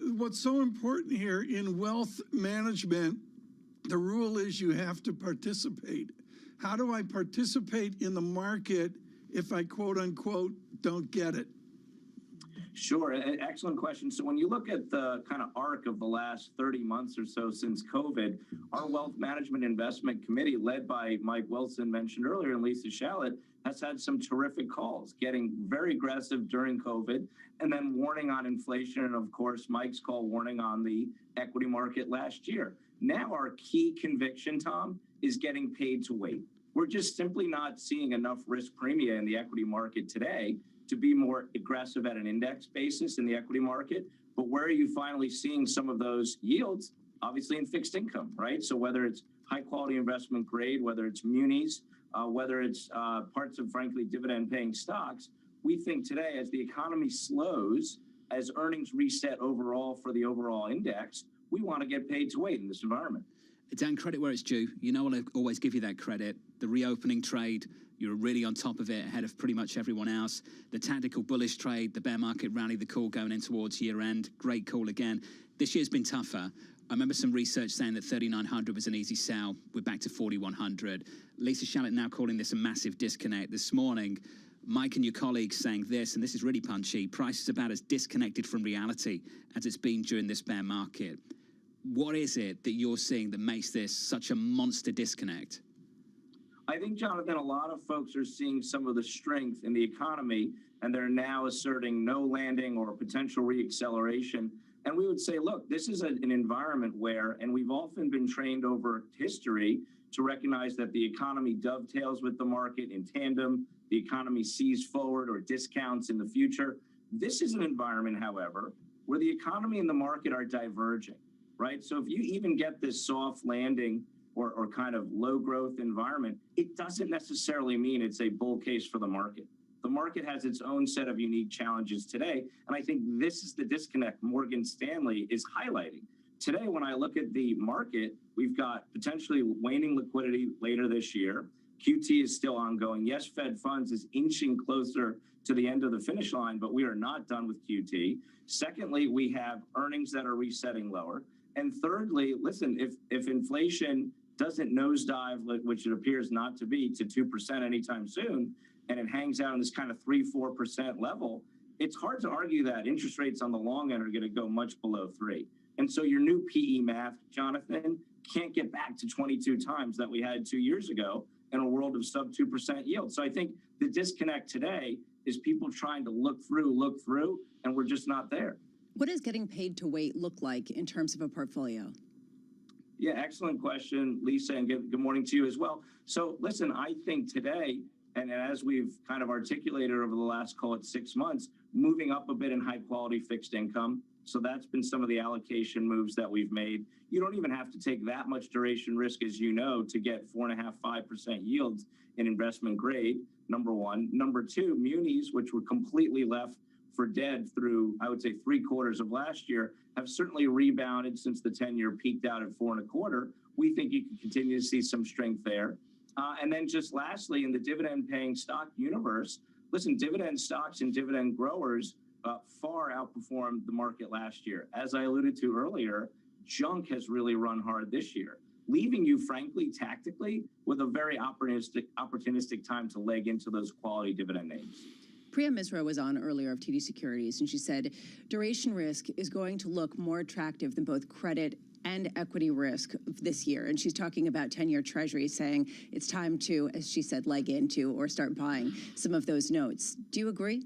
What's so important here in wealth management, the rule is you have to participate. How do I participate in the market if I, quote unquote, don't get it? Sure, excellent question. So when you look at the kind of arc of the last 30 months or so since COVID, our Wealth Management Investment Committee, led by Mike Wilson, mentioned earlier, and Lisa Shallett, has had some terrific calls, getting very aggressive during COVID, and then warning on inflation, and of course, Mike's call warning on the equity market last year. Now our key conviction, Tom, is getting paid to wait. We're just simply not seeing enough risk premia in the equity market today to be more aggressive at an index basis in the equity market. But where are you finally seeing some of those yields? Obviously in fixed income, right? So whether it's high quality investment grade, whether it's munis, whether it's parts of, frankly, dividend paying stocks, we think today as the economy slows, as earnings reset overall for the overall index, we want to get paid to wait in this environment. Dan, credit where it's due. You know I'll always give you that credit. The reopening trade, you're really on top of it, ahead of pretty much everyone else. The tactical bullish trade, the bear market rally, the call going in towards year end, great call again. This year's been tougher. I remember some research saying that 3,900 was an easy sell. We're back to 4,100. Lisa Shallett now calling this a massive disconnect. This morning, Mike and your colleagues saying this, and this is really punchy, price is about as disconnected from reality as it's been during this bear market. What is it that you're seeing that makes this such a monster disconnect? I think, Jonathan, a lot of folks are seeing some of the strength in the economy, and they're now asserting no landing or potential reacceleration. And we would say, look, this is an environment where, and we've often been trained over history to recognize that the economy dovetails with the market in tandem, the economy sees forward or discounts in the future. This is an environment, however, where the economy and the market are diverging, right? So if you even get this soft landing or kind of low growth environment, it doesn't necessarily mean it's a bull case for the market. The market has its own set of unique challenges today. And I think this is the disconnect Morgan Stanley is highlighting. Today, when I look at the market, we've got potentially waning liquidity later this year. QT is still ongoing. Yes, Fed funds is inching closer to the end of the finish line, but we are not done with QT. Secondly, we have earnings that are resetting lower. And thirdly, listen, if inflation doesn't nosedive, which it appears not to be, to 2% anytime soon, and it hangs out in this kind of 3-4% level, it's hard to argue that interest rates on the long end are going to go much below 3. And so your new PE math, Jonathan, can't get back to 22 times that we had 2 years ago in a world of sub 2% yield. So I think the disconnect today is people trying to look through, and we're just not there. What does getting paid to wait look like in terms of a portfolio? Yeah, excellent question, Lisa, and good morning to you as well. So listen, I think today, and as we've kind of articulated over the last, call it 6 months, moving up a bit in high quality fixed income. So that's been some of the allocation moves that we've made. You don't even have to take that much duration risk, as you know, to get 4.5%, 5% yields in investment grade, number one. Number two, munis, which were completely left for dead through, I would say, 3/4 of last year, have certainly rebounded since the 10-year peaked out at 4.25. We think you can continue to see some strength there. And then just lastly, in the dividend paying stock universe, listen, dividend stocks and dividend growers far outperformed the market last year. As I alluded to earlier, junk has really run hard this year, leaving you, frankly, tactically, with a very opportunistic time to leg into those quality dividend names. Priya Misra was on earlier of TD Securities, and she said duration risk is going to look more attractive than both credit and equity risk this year. And she's talking about 10-year treasuries, saying it's time to, as she said, leg into or start buying some of those notes. Do you agree?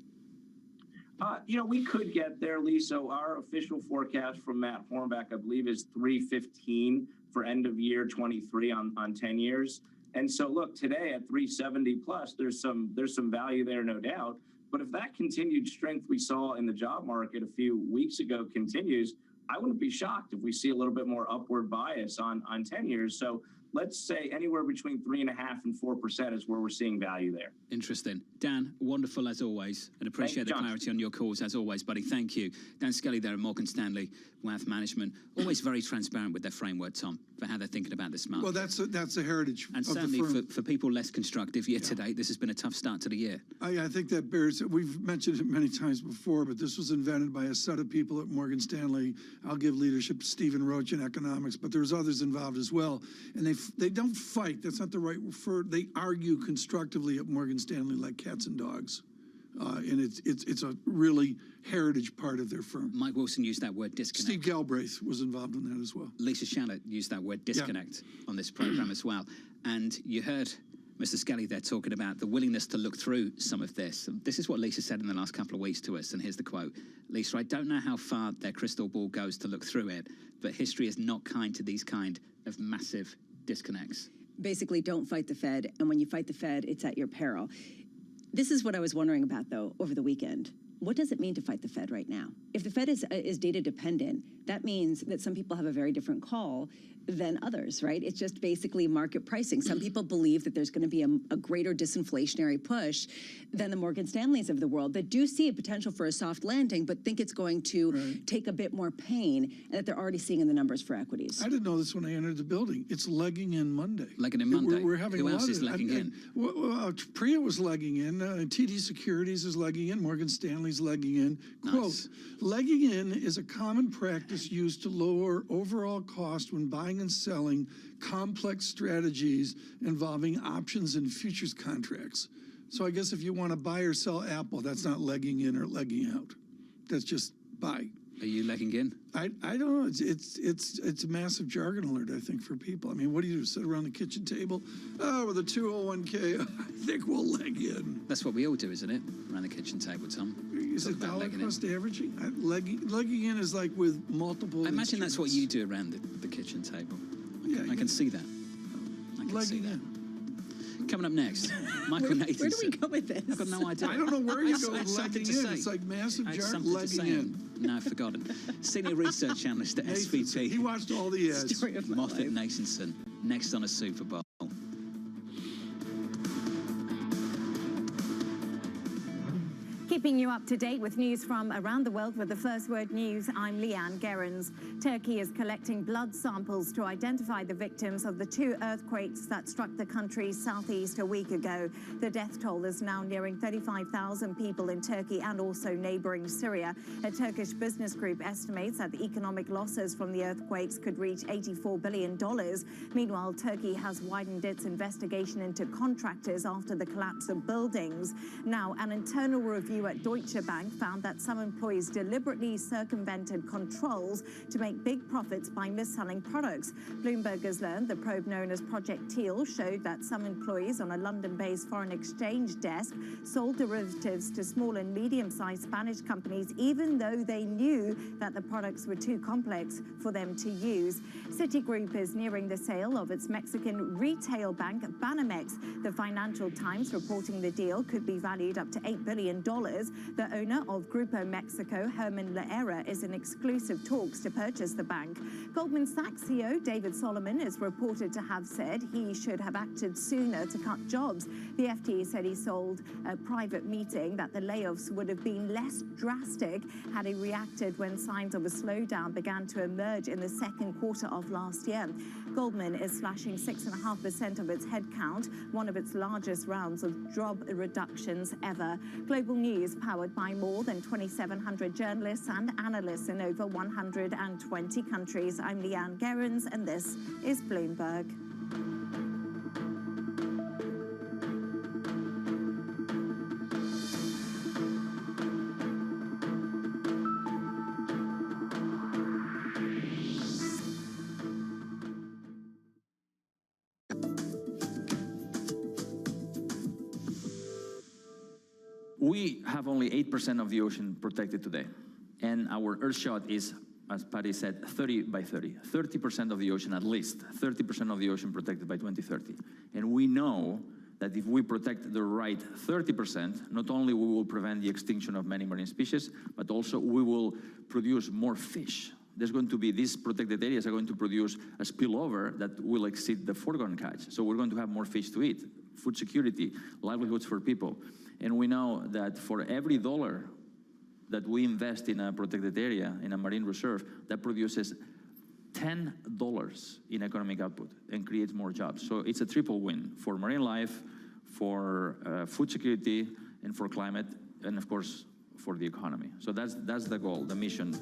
We could get there, Lisa. Our official forecast from Matt Hornback, I believe, is 315 for end of year 23 on 10 years. And so, look, today at 370 plus, there's some value there, no doubt. But if that continued strength we saw in the job market a few weeks ago continues, I wouldn't be shocked if we see a little bit more upward bias on 10 years. So let's say anywhere between 3.5% and 4% is where we're seeing value there. Interesting. Dan, wonderful as always, and appreciate the clarity on your calls as always, buddy. Thank you. Dan Scully there at Morgan Stanley Wealth Management. Always very transparent with their framework, Tom, for how they're thinking about this market. Well, that's a heritage and of certainly the firm. for people less constructive year to date, this has been a tough start to the year. I think that bears, we've mentioned it many times before, but this was invented by a set of people at Morgan Stanley. I'll give leadership to Stephen Roach in economics, but there's others involved as well. And they don't fight. That's not the right word. They argue constructively at Morgan Stanley like cats and dogs. And it's a really heritage part of their firm. Mike Wilson used that word disconnect. Steve Galbraith was involved in that as well. Lisa Shallett used that word disconnect on this program as well. And you heard Mr. Scully there talking about the willingness to look through some of this. This is what Lisa said in the last couple of weeks to us, and here's the quote. Lisa, I don't know how far their crystal ball goes to look through it, but history is not kind to these kind of massive disconnects. Basically, don't fight the Fed, and when you fight the Fed, it's at your peril. This is what I was wondering about, though, over the weekend. What does it mean to fight the Fed right now? If the Fed is data dependent, that means that some people have a very different call than others, right? It's just basically market pricing. Some people believe that there's going to be a greater disinflationary push than the Morgan Stanleys of the world that do see a potential for a soft landing, but think it's going to take a bit more pain, and that they're already seeing in the numbers for equities. I didn't know this when I entered the building. It's legging in Monday. Legging in Monday? We're having Who a lot else is of it. legging in? Priya was legging in. TD Securities is legging in. Morgan Stanley's legging in. Nice. Quote, legging in is a common practice used to lower overall cost when buying and selling complex strategies involving options and futures contracts. So I guess if you want to buy or sell Apple, that's not legging in or legging out. That's just buy. Are you legging in? I don't know. It's a massive jargon alert, I think, for people. I mean, what do you do? Sit around the kitchen table? Oh, with a 201k, I think we'll leg in. That's what we all do, isn't it? Around the kitchen table, Tom. Is it dollar cost averaging? Legging in is like with multiple. I imagine that's what you do around the kitchen table. I can see that. I can see that. Coming up next, Michael Nathanson. Where do we go with this? I've got no idea. I don't know where you go with legging in. It's like massive jargon. Legging in. No, I've forgotten. Senior research analyst at SVP. He watched all the ads. Moffat Nathanson. Next on a Super Bowl. Keeping you up to date with news from around the world with the First Word News, I'm Leanne Gerrans. Turkey is collecting blood samples to identify the victims of the 2 earthquakes that struck the country's southeast a week ago. The death toll is now nearing 35,000 people in Turkey and also neighboring Syria. A Turkish business group estimates that the economic losses from the earthquakes could reach $84 billion. Meanwhile, Turkey has widened its investigation into contractors after the collapse of buildings. Now, an internal review at Deutsche Bank found that some employees deliberately circumvented controls to make big profits by mis-selling products. Bloomberg has learned the probe known as Project Teal showed that some employees on a London-based foreign exchange desk sold derivatives to small and medium-sized Spanish companies, even though they knew that the products were too complex for them to use. Citigroup is nearing the sale of its Mexican retail bank, Banamex. The Financial Times reporting the deal could be valued up to $8 billion. The owner of Grupo Mexico, Herman Loera, is in exclusive talks to purchase the bank. Goldman Sachs CEO David Solomon is reported to have said he should have acted sooner to cut jobs. The FT said he sold a private meeting that the layoffs would have been less drastic had he reacted when signs of a slowdown began to emerge in the second quarter of last year. Goldman is slashing 6.5% of its headcount, one of its largest rounds of job reductions ever. Global news powered by more than 2,700 journalists and analysts in over 120 countries. I'm Leanne Gerrans, and this is Bloomberg. We have only 8% of the ocean protected today, and our Earthshot is, as Patty said, 30 by 30. 30% of the ocean, at least 30% of the ocean protected by 2030. And we know that if we protect the right 30%, not only we will prevent the extinction of many marine species, but also we will produce more fish. There's going to be, these protected areas are going to produce a spillover that will exceed the foregone catch. So we're going to have more fish to eat, food security, livelihoods for people. And we know that for every dollar that we invest in a protected area, in a marine reserve, that produces $10 in economic output and creates more jobs. So it's a triple win for marine life, for food security, and for climate, and of course, for the economy. So that's the goal, the mission.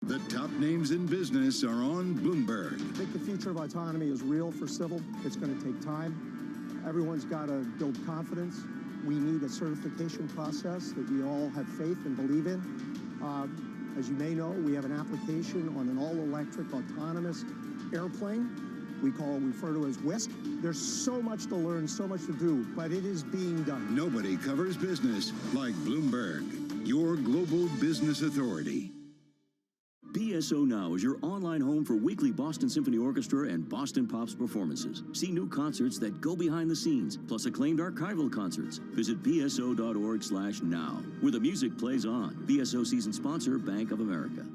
The top names in business are on Bloomberg. I think the future of autonomy is real for civil. It's going to take time. Everyone's got to build confidence. We need a certification process that we all have faith and believe in. As you may know, we have an application on an all-electric autonomous airplane we refer to as WISC. There's so much to learn, so much to do, but it is being done. Nobody covers business like Bloomberg, your global business authority. BSO Now is your online home for weekly Boston Symphony Orchestra and Boston Pops performances. See new concerts that go behind the scenes, plus acclaimed archival concerts. Visit bso.org/now, where the music plays on. BSO season sponsor, Bank of America.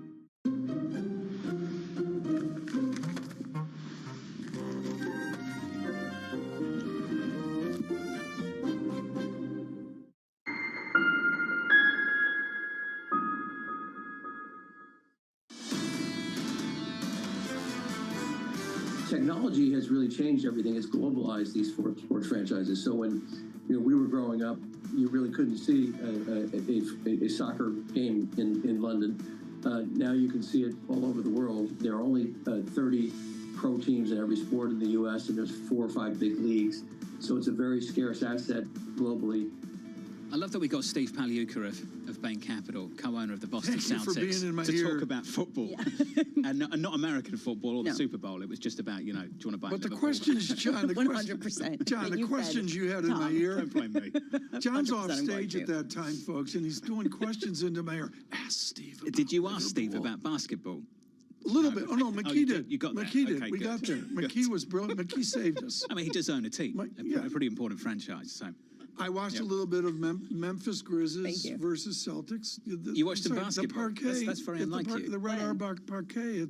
Technology has really changed everything. It's globalized these sports franchises. So when we were growing up, you really couldn't see a soccer game in London. Now you can see it all over the world. There are only 30 pro teams in every sport in the U.S., and there's 4 or 5 big leagues. So it's a very scarce asset globally. I love that we got Steve Paliuka of Bain Capital, co-owner of the Boston Celtics, to talk about football and not American football or the Super Bowl. It was just about, do you want to buy? But the questions, John, 100%. John, the questions you had in my ear. Don't blame me. John's off stage at that time, folks, and he's doing questions into my ear. Ask Steve. Did you ask Steve about basketball? A little bit. Oh no, McKee did. You got that. McKee did. Okay, we good. got there. McKee was brilliant. McKee saved us. I mean, he does own a team, a pretty important franchise. So. I watched a little bit of Memphis Grizzlies versus Celtics. You watched the basketball. The parquet. That's very unlike you. The Red Auerbach parquet.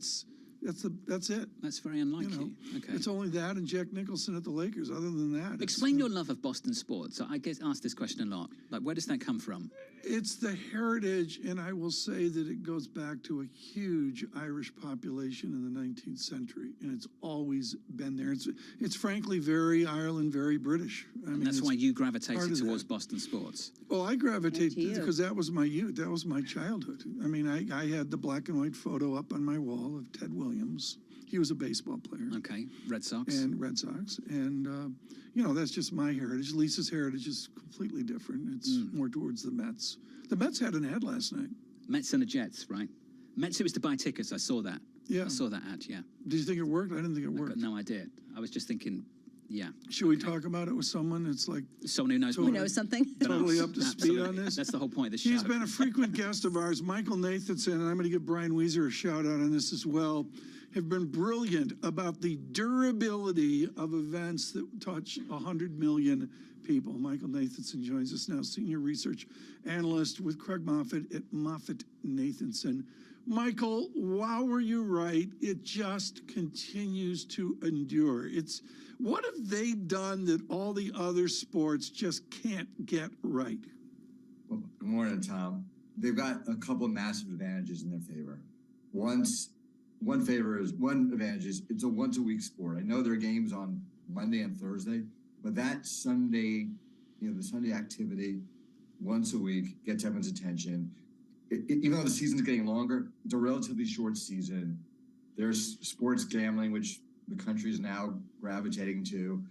That's it. That's very unlike you. Okay. It's only that and Jack Nicholson at the Lakers. Other than that, explain your love of Boston sports. I get asked this question a lot. Like, where does that come from? It's the heritage, and I will say that it goes back to a huge Irish population in the 19th century, and it's always been there. It's frankly very Ireland, very British. I mean, that's why you gravitated towards Boston sports. Well, I gravitated because that was my youth. That was my childhood. I mean, I had the black and white photo up on my wall of Ted Williams. He was a baseball player. Okay, Red Sox. And Red Sox. And, that's just my heritage. Lisa's heritage is completely different. It's more towards the Mets. The Mets had an ad last night. Mets and the Jets, right? Mets, it was to buy tickets. I saw that. Yeah. I saw that ad, yeah. Did you think it worked? I didn't think it worked. No, I did. I was just thinking, yeah. Should we talk about it with someone that's like... Someone who knows more. Who knows something? Totally up to speed on this? That's the whole point of the show. He's been a frequent guest of ours, Michael Nathanson, and I'm going to give Brian Weezer a shout out on this as well, have been brilliant about the durability of events that touch 100 million people. Michael Nathanson joins us now, senior research analyst with Craig Moffett at Moffett-Nathanson. Michael, wow, were you right? It just continues to endure. What have they done that all the other sports just can't get right? Well, good morning, Tom. They've got a couple of massive advantages in their favor. One advantage is it's a once-a-week sport. I know there are games on Monday and Thursday, but that Sunday, the Sunday activity, once a week, gets everyone's attention. Even though the season's getting longer, it's a relatively short season. There's sports gambling, which the country is now gravitating to.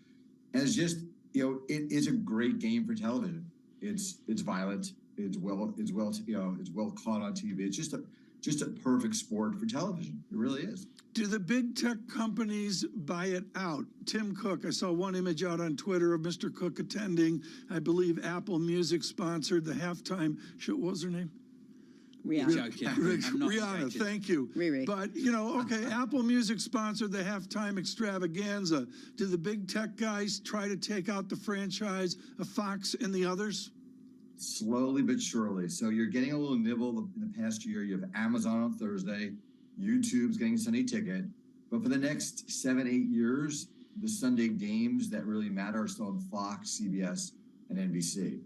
And it's just, it is a great game for television. It's violent. It's well caught on TV. It's just a perfect sport for television. It really is. Do the big tech companies buy it out? Tim Cook, I saw one image out on Twitter of Mr. Cook attending. I believe Apple Music sponsored the halftime show. What was her name? Rihanna. Rihanna, thank you. Riri. But, okay, Apple Music sponsored the halftime extravaganza. Do the big tech guys try to take out the franchise of Fox and the others? Slowly but surely. So you're getting a little nibble in the past year. You have Amazon on Thursday. YouTube's getting Sunday Ticket. But for the next 7-8 years, the Sunday games that really matter are still on Fox, CBS, and NBC.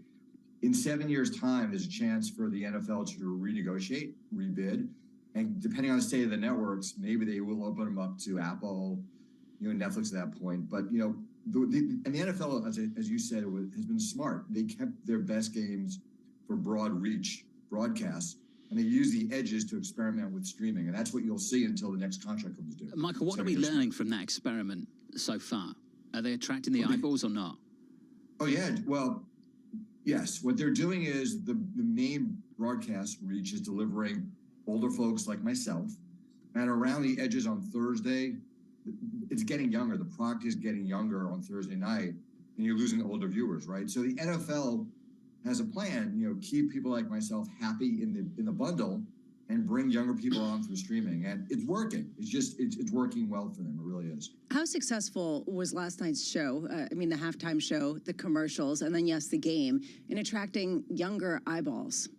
In 7 years' time, there's a chance for the NFL to renegotiate, rebid, and depending on the state of the networks, maybe they will open them up to Apple, Netflix at that point. But and the NFL, as you said, has been smart. They kept their best games for broad reach broadcasts, and they use the edges to experiment with streaming, and that's what you'll see until the next contract comes due. Michael, what are we learning from that experiment so far? Are they attracting the eyeballs or not? Oh yeah, well. Yes, what they're doing is the main broadcast reach is delivering older folks like myself. And around the edges on Thursday, it's getting younger. The product is getting younger on Thursday night, and you're losing older viewers, right? So the NFL has a plan, keep people like myself happy in the bundle and bring younger people on through streaming. And it's working. It's working well for them. It really is. How successful was last night's show? The halftime show, the commercials, and then, yes, the game, in attracting younger eyeballs?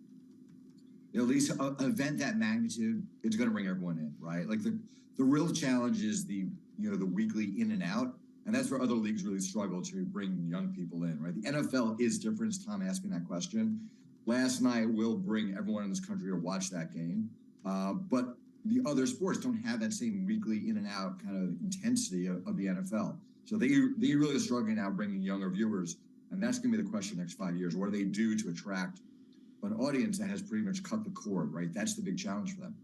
At least an event that magnitude, it's going to bring everyone in, right? Like the real challenge is the weekly in and out. And that's where other leagues really struggle to bring young people in, right? The NFL is different. Tom asked me that question. Last night will bring everyone in this country to watch that game. But the other sports don't have that same weekly in and out kind of intensity of the NFL. So they really are struggling now bringing younger viewers. And that's going to be the question next 5 years. What do they do to attract an audience that has pretty much cut the cord, right? That's the big challenge for them.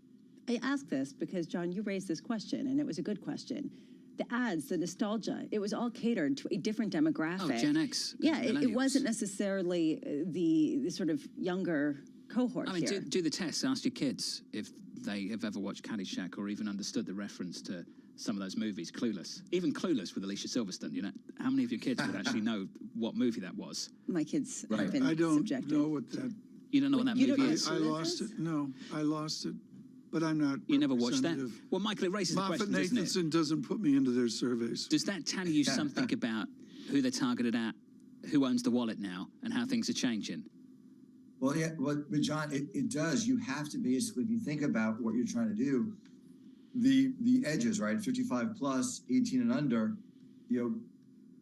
I ask this because, John, you raised this question, and it was a good question. The ads, the nostalgia, it was all catered to a different demographic. Oh, Gen X. Yeah, it wasn't necessarily the sort of younger cohort here. Do the test. Ask your kids if they have ever watched Caddyshack or even understood the reference to some of those movies. Clueless. Even Clueless with Alicia Silverstone. How many of your kids would actually know what movie that was? My kids have been I don't subjected. know what that... You don't know what that movie is? I lost it. No, I lost it. But I'm not. You never watched that? Well, Michael, it raises the question, doesn't it? Moffett-Nathanson doesn't put me into their surveys. Does that tell you something about who they're targeted at, who owns the wallet now, and how things are changing? Well, yeah, but John, it does. You have to basically, if you think about what you're trying to do, the edges, right? 55 plus, 18 and under,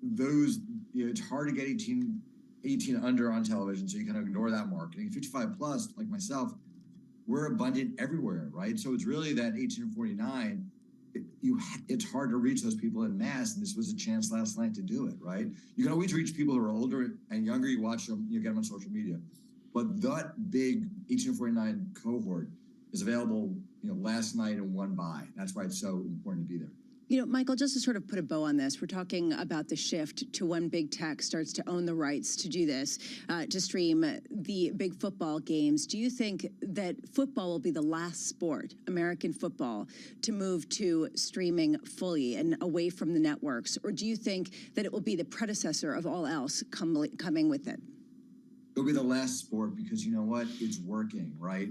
those, it's hard to get 18 and under on television, so you kind of ignore that marketing. 55 plus, like myself, we're abundant everywhere, right? So it's really that 18 to 49, it's hard to reach those people in mass, and this was a chance last night to do it, right? You can always reach people who are older and younger. You watch them, you get them on social media. But that big 18 to 49 cohort is available, last night in one buy. That's why it's so important to be there. You know, Michael, just to sort of put a bow on this, we're talking about the shift to when big tech starts to own the rights to do this, to stream the big football games. Do you think that football will be the last sport, American football, to move to streaming fully and away from the networks? Or do you think that it will be the predecessor of all else coming with it? It'll be the last sport because you know what? It's working, right?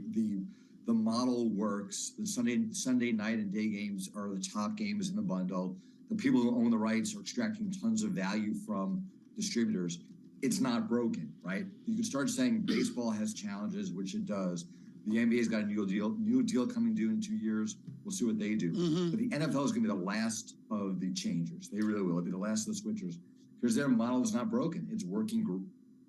The model works. The Sunday night and day games are the top games in the bundle. The people who own the rights are extracting tons of value from distributors. It's not broken, right? You can start saying baseball has challenges, which it does. The NBA's got a new deal coming due in 2 years. We'll see what they do. But the NFL is going to be the last of the changers. They really will. It'll be the last of the switchers because their model is not broken. It's working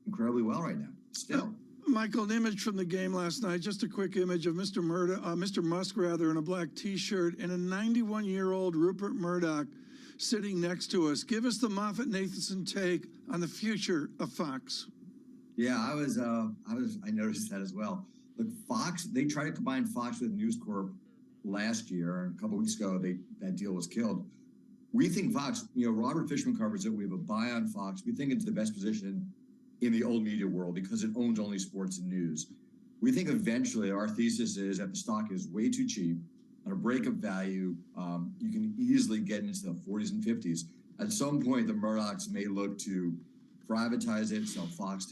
incredibly well right now. Still. Michael, an image from the game last night, just a quick image of Mr. Musk in a black T-shirt and a 91-year-old Rupert Murdoch sitting next to us. Give us the Moffett-Nathanson take on the future of Fox. Yeah, I noticed that as well. Look, Fox, they tried to combine Fox with News Corp last year, and a couple weeks ago, that deal was killed. We think Fox, Robert Fishman covers it. We have a buy on Fox. We think it's the best position in the old media world because it owns only sports and news. We think eventually our thesis is that the stock is way too cheap. On a breakup value, you can easily get into the 40s and 50s. At some point, the Murdochs may look to privatize it, sell Fox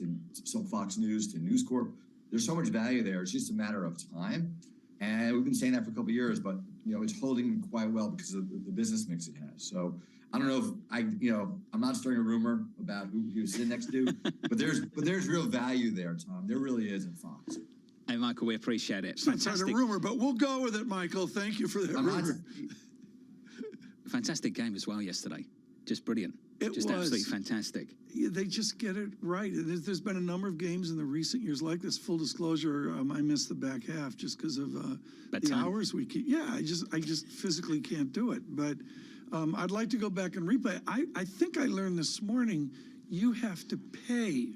News to News Corp. There's so much value there. It's just a matter of time. And we've been saying that for a couple of years, but it's holding quite well because of the business mix it has. So I don't know if I'm not starting a rumor about who he was sitting next to, but there's real value there, Tom. There really is in Fox. Hey, Michael, we appreciate it. It's not a rumor, but we'll go with it, Michael. Thank you for that rumor. Fantastic game as well yesterday. Just brilliant. It just was absolutely fantastic. Yeah, they just get it right. And there's been a number of games in the recent years like this. Full disclosure, I missed the back half just because of the hours we keep. Yeah, I just physically can't do it. But I'd like to go back and replay. I think I learned this morning you have to pay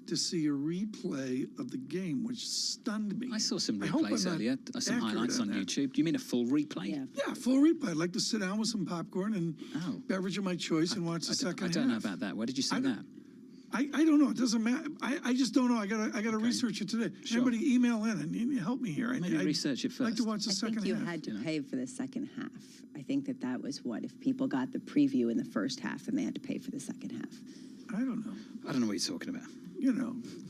to see a replay of the game, which stunned me. I saw some replays earlier, some highlights on YouTube. Do you mean a full replay? Yeah, full replay. I'd like to sit down with some popcorn and beverage of my choice and watch the second half. I don't know about that. Where did you see that? I don't know. It doesn't matter. I just don't know. I gotta research it today. Sure. Everybody email in and help me here. Maybe research it first. I'd like to watch the second half. I think you had to pay for the second half. I think that was what, if people got the preview in the first half and they had to pay for the second half. I don't know. I don't know what you're talking about.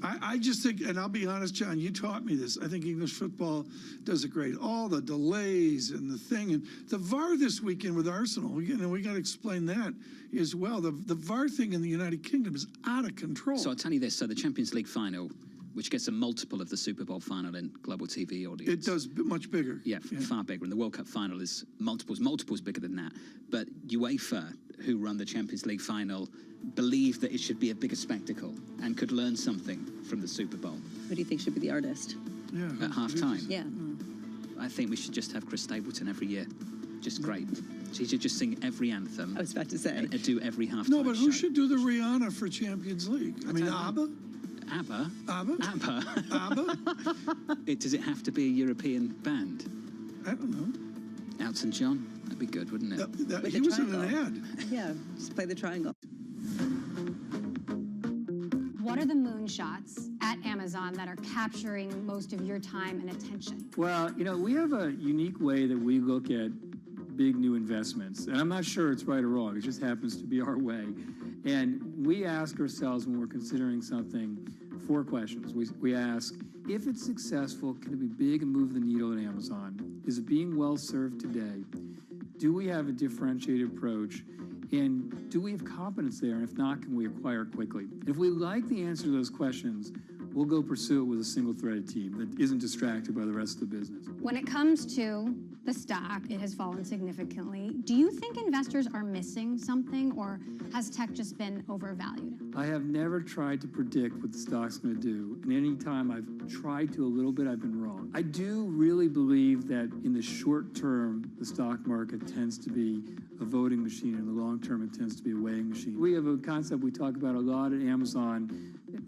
I just think, and I'll be honest, John, you taught me this. I think English football does it great. All the delays and the thing. And the VAR this weekend with Arsenal, we got to explain that as well. The VAR thing in the United Kingdom is out of control. So I'll tell you this. So the Champions League final, which gets a multiple of the Super Bowl final in global TV audience. It does much bigger. Yeah, far bigger. And the World Cup final is multiples bigger than that. But UEFA, who run the Champions League final, believe that it should be a bigger spectacle and could learn something from the Super Bowl. Who do you think should be the artist? Yeah. At half-time? Yeah. I think we should just have Chris Stapleton every year. Just great. She should just sing every anthem. I was about to say. And do every half-time No, but who show. should do the Rihanna for Champions League? I mean, ABBA? ABBA? ABBA? ABBA? ABBA? Does it have to be a European band? I don't know. Elton John? That'd be good, wouldn't it? He was in an ad. Yeah, just play the triangle. What are the moonshots at Amazon that are capturing most of your time and attention? Well, we have a unique way that we look at big new investments. And I'm not sure it's right or wrong. It just happens to be our way. And we ask ourselves when we're considering something 4 questions. We ask, if it's successful, can it be big and move the needle at Amazon? Is it being well served today? Do we have a differentiated approach? And do we have competence there? And if not, can we acquire quickly? If we like the answer to those questions, we'll go pursue it with a single-threaded team that isn't distracted by the rest of the business. When it comes to the stock, it has fallen significantly. Do you think investors are missing something, or has tech just been overvalued? I have never tried to predict what the stock's going to do. And any time I've tried to a little bit, I've been wrong. I do really believe that in the short term, the stock market tends to be a voting machine. In the long term, it tends to be a weighing machine. We have a concept we talk about a lot at Amazon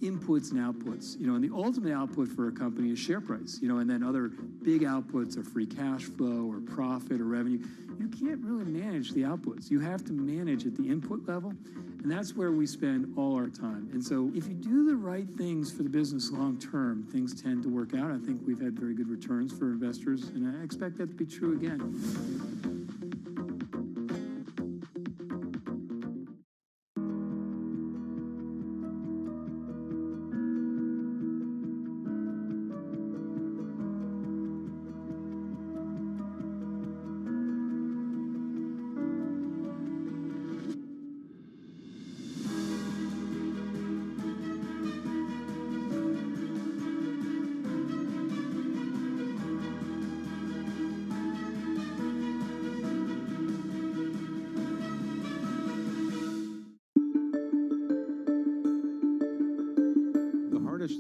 inputs and outputs, and the ultimate output for a company is share price, and then other big outputs are free cash flow or profit or revenue. You can't really manage the outputs. You have to manage at the input level, and that's where we spend all our time. And so if you do the right things for the business long term, things tend to work out. I think we've had very good returns for investors, and I expect that to be true again.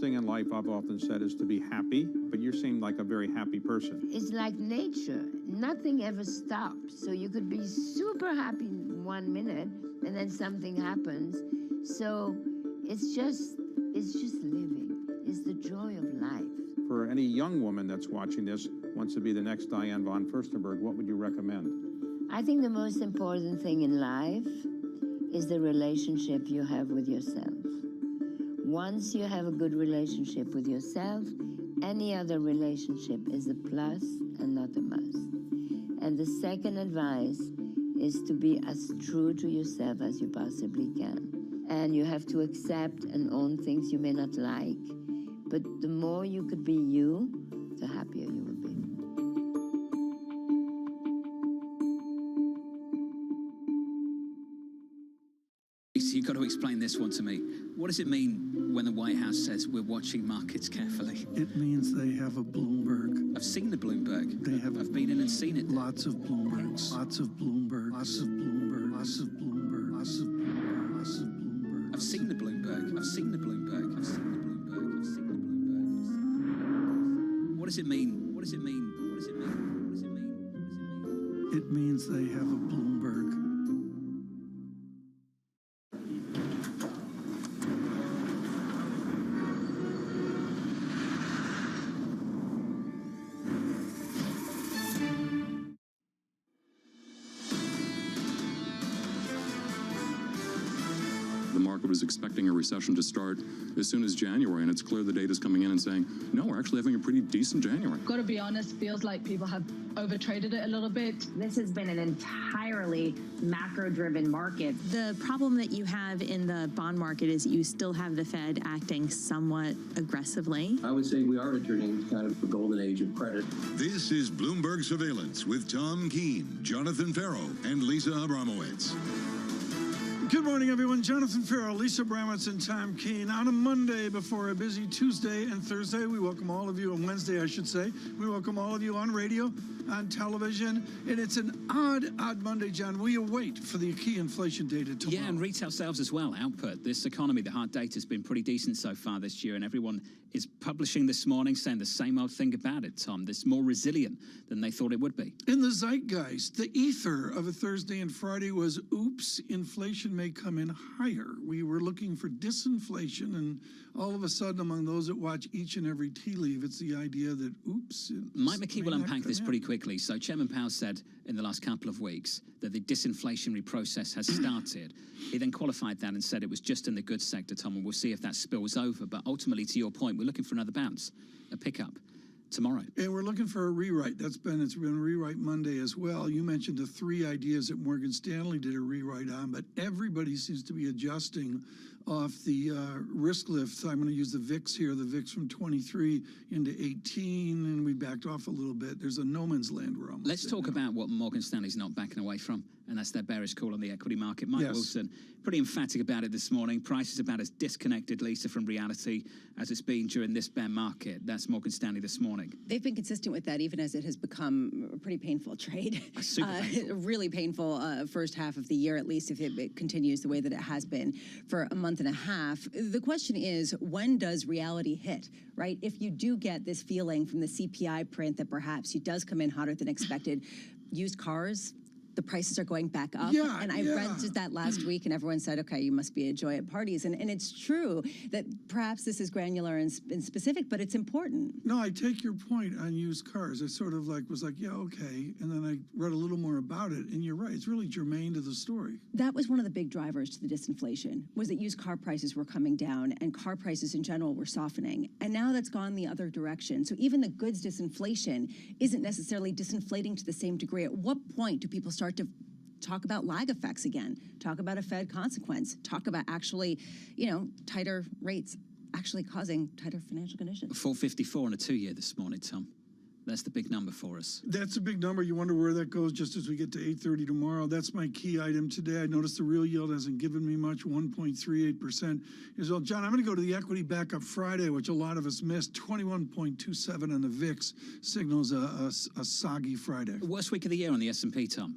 Thing in life I've often said is to be happy, but you seem like a very happy person. It's like nature. Nothing ever stops. So you could be super happy 1 minute and then something happens. So it's just living. It's the joy of life. For any young woman that's watching this, wants to be the next Diane von Furstenberg, what would you recommend? I think the most important thing in life is the relationship you have with yourself. Once you have a good relationship with yourself, any other relationship is a plus and not a must. And the second advice is to be as true to yourself as you possibly can. And you have to accept and own things you may not like, but the more you could be you, the happier you will be. So you've got to explain this one to me. What does it mean when the White House says we're watching markets carefully? It means they have a Bloomberg. I've seen the Bloomberg. They have. I've been in and seen it. Lots of Bloombergs. Lots of Bloomberg. Lots of Bloomberg. Lots of Bloomberg. Lots of Bloomberg. Lots of Bloomberg. I've seen the Bloomberg. I've seen the Bloomberg. I've seen the Bloomberg. I've seen the Bloomberg. What does it mean? What does it mean? What does it mean? What does it mean? What does it mean? It means they have a Bloomberg. The market was expecting a recession to start as soon as January, and it's clear the data's coming in and saying, no, we're actually having a pretty decent January. Got to be honest, feels like people have overtraded it a little bit. This has been an entirely macro-driven market. The problem that you have in the bond market is you still have the Fed acting somewhat aggressively. I would say we are entering kind of the golden age of credit. This is Bloomberg Surveillance with Tom Keene, Jonathan Farrow, and Lisa Abramowitz. Good morning, everyone. Jonathan Farrow, Lisa Abramowitz, and Tom Keene. On a Monday before a busy Tuesday and Thursday, we welcome all of you, on Wednesday, I should say. We welcome all of you on radio, on television. And it's an odd Monday, John. We await for the key inflation data tomorrow. Yeah, and retail sales as well, output. This economy, the hard data has been pretty decent so far this year, and everyone is publishing this morning saying the same old thing about it, Tom. This more resilient than they thought it would be. In the zeitgeist, the ether of a Thursday and Friday was, oops, inflation may come in higher. We were looking for disinflation, and all of a sudden, among those that watch each and every tea leaf, it's the idea that, oops. Mike McKee will unpack this pretty quickly. So Chairman Powell said in the last couple of weeks that the disinflationary process has started. He then qualified that and said it was just in the goods sector, Tom, and we'll see if that spills over. But ultimately, to your point, we're looking for another bounce, a pickup tomorrow. And we're looking for a rewrite. It's been Rewrite Monday as well. You mentioned the three ideas that Morgan Stanley did a rewrite on, but everybody seems to be adjusting off the risk lift. I'm going to use the VIX here, the VIX from 23 into 18, and we backed off a little bit. There's a no man's land we're almost. Let's talk about what Morgan Stanley's not backing away from, and that's their bearish call on the equity market. Mike Wilson, pretty emphatic about it this morning. Price is about as disconnected, Lisa, from reality as it's been during this bear market. That's Morgan Stanley this morning. They've been consistent with that, even as it has become a pretty painful trade. Super painful. Really painful first half of the year, at least if it continues the way that it has been for a month and a half. The question is, when does reality hit, right? If you do get this feeling from the CPI print that perhaps it does come in hotter than expected, used cars, the prices are going back up. Yeah, and I read that last week, and everyone said, okay, you must be a joy at parties. And it's true that perhaps this is granular and specific, but it's important. No, I take your point on used cars. I sort of was like, yeah, okay. And then I read a little more about it, and you're right. It's really germane to the story. That was one of the big drivers to the disinflation, was that used car prices were coming down and car prices in general were softening. And now that's gone the other direction. So even the goods disinflation isn't necessarily disinflating to the same degree. At what point do people start to talk about lag effects again, talk about a Fed consequence, talk about actually, tighter rates actually causing tighter financial conditions? 454 on a 2-year this morning, Tom. That's the big number for us. That's a big number. You wonder where that goes just as we get to 8:30 tomorrow. That's my key item today. I noticed the real yield hasn't given me much, 1.38%. Well, John, I'm going to go to the equity backup Friday, which a lot of us missed. 21.27 on the VIX signals a soggy Friday. Worst week of the year on the S&P, Tom.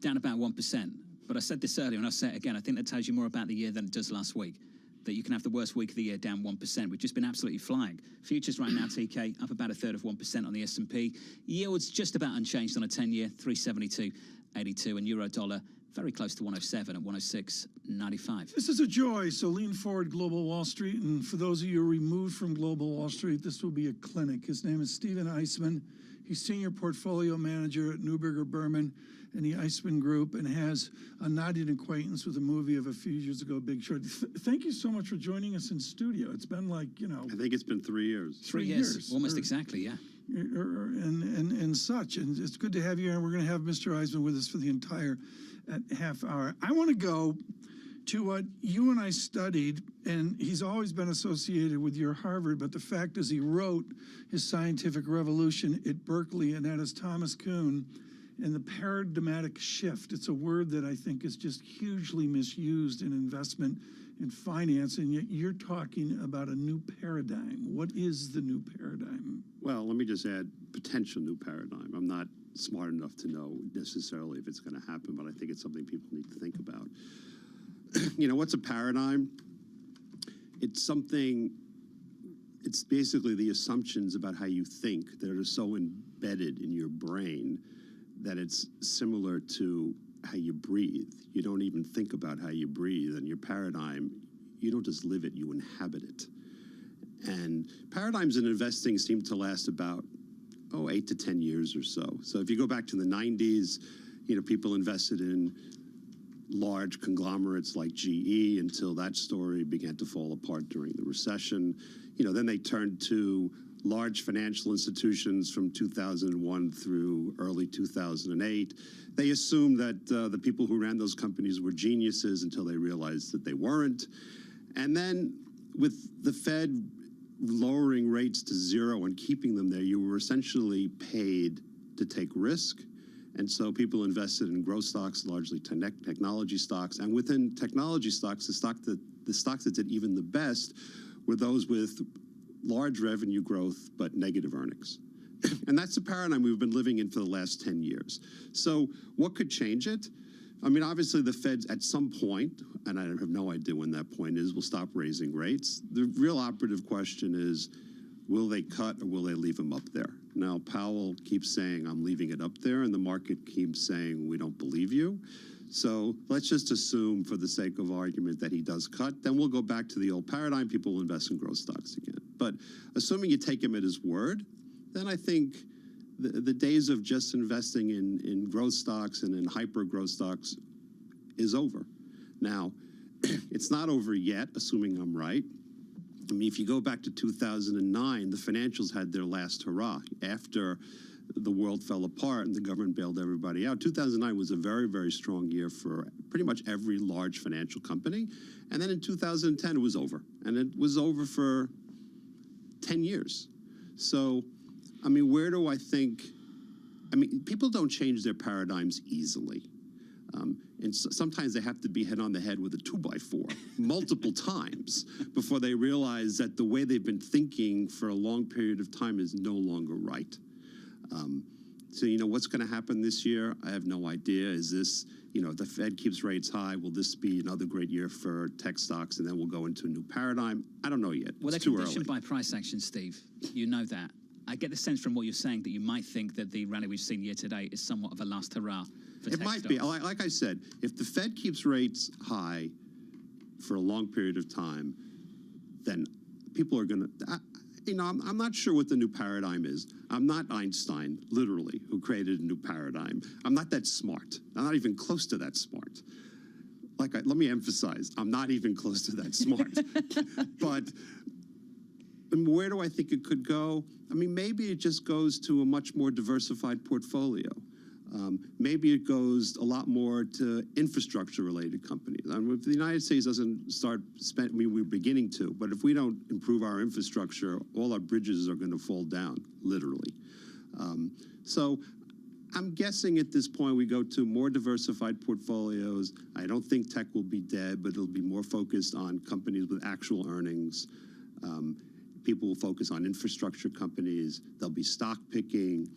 Down about 1%. But I said this earlier, and I'll say it again. I think that tells you more about the year than it does last week. That you can have the worst week of the year down 1%. We've just been absolutely flying. Futures right now, TK, up about 1/3 of 1% on the S&P. Yields just about unchanged on a 10-year, 372.82, and euro dollar very close to 107 at 106.95. This is a joy, so lean forward, Global Wall Street. And for those of you removed from Global Wall Street, this will be a clinic. His name is Stephen Eisman. He's Senior Portfolio Manager at Neuberger Berman and the Eisman Group, and has a nodding acquaintance with a movie of a few years ago, Big Short. Thank you so much for joining us in studio. It's been I think it's been 3 years. 3 years. Almost exactly, yeah. And such. And it's good to have you, and we're going to have Mr. Eisman with us for the entire half hour. I want to go to what you and I studied, and he's always been associated with your Harvard, but the fact is he wrote his scientific revolution at Berkeley, and that is Thomas Kuhn and the paradigmatic shift. It's a word that I think is just hugely misused in investment and finance, and yet you're talking about a new paradigm. What is the new paradigm? Well, let me just add potential new paradigm. I'm not smart enough to know necessarily if it's going to happen, but I think it's something people need to think about. What's a paradigm? It's basically the assumptions about how you think that are so embedded in your brain that it's similar to how you breathe. You don't even think about how you breathe, and your paradigm, you don't just live it, you inhabit it. And paradigms in investing seem to last about 8 to 10 years or so. So if you go back to the 90s, people invested in large conglomerates like GE until that story began to fall apart during the recession. Then they turned to large financial institutions from 2001 through early 2008. They assumed that the people who ran those companies were geniuses until they realized that they weren't. And then with the Fed lowering rates to zero and keeping them there, you were essentially paid to take risk. And so people invested in growth stocks, largely technology stocks. And within technology stocks, the stocks that did even the best were those with large revenue growth but negative earnings. And that's the paradigm we've been living in for the last 10 years. So what could change it? I mean, obviously the Feds at some point, and I have no idea when that point is, will stop raising rates. The real operative question is, will they cut or will they leave them up there? Now, Powell keeps saying, I'm leaving it up there, and the market keeps saying, we don't believe you. So let's just assume, for the sake of argument, that he does cut. Then we'll go back to the old paradigm. People will invest in growth stocks again. But assuming you take him at his word, then I think the days of just investing in growth stocks and in hyper growth stocks is over. Now, it's not over yet, assuming I'm right. I mean, if you go back to 2009, the financials had their last hurrah. After the world fell apart and the government bailed everybody out, 2009 was a very, very strong year for pretty much every large financial company. And then in 2010, it was over. And it was over for 10 years. So, I mean, where do I think, people don't change their paradigms easily. And sometimes they have to be hit on the head with a 2x4 multiple times before they realize that the way they've been thinking for a long period of time is no longer right. So, what's going to happen this year? I have no idea. Is this, if the Fed keeps rates high, will this be another great year for tech stocks, and then we'll go into a new paradigm? I don't know yet. Well, it's they're too conditioned early. by price action, Steve. You know that. I get the sense from what you're saying that you might think that the rally we've seen year to date is somewhat of a last hurrah for It tech might be. stocks. Like I said, if the Fed keeps rates high for a long period of time, then people are going to, I'm not sure what the new paradigm is. I'm not Einstein, literally, who created a new paradigm. I'm not that smart. I'm not even close to that smart. Let me emphasize, I'm not even close to that smart. But where do I think it could go? I mean, maybe it just goes to a much more diversified portfolio. Maybe it goes a lot more to infrastructure-related companies. I mean, if the United States doesn't start spending, we're beginning to, but if we don't improve our infrastructure, all our bridges are going to fall down, literally. So I'm guessing at this point we go to more diversified portfolios. I don't think tech will be dead, but it'll be more focused on companies with actual earnings. People will focus on infrastructure companies. There'll be stock picking.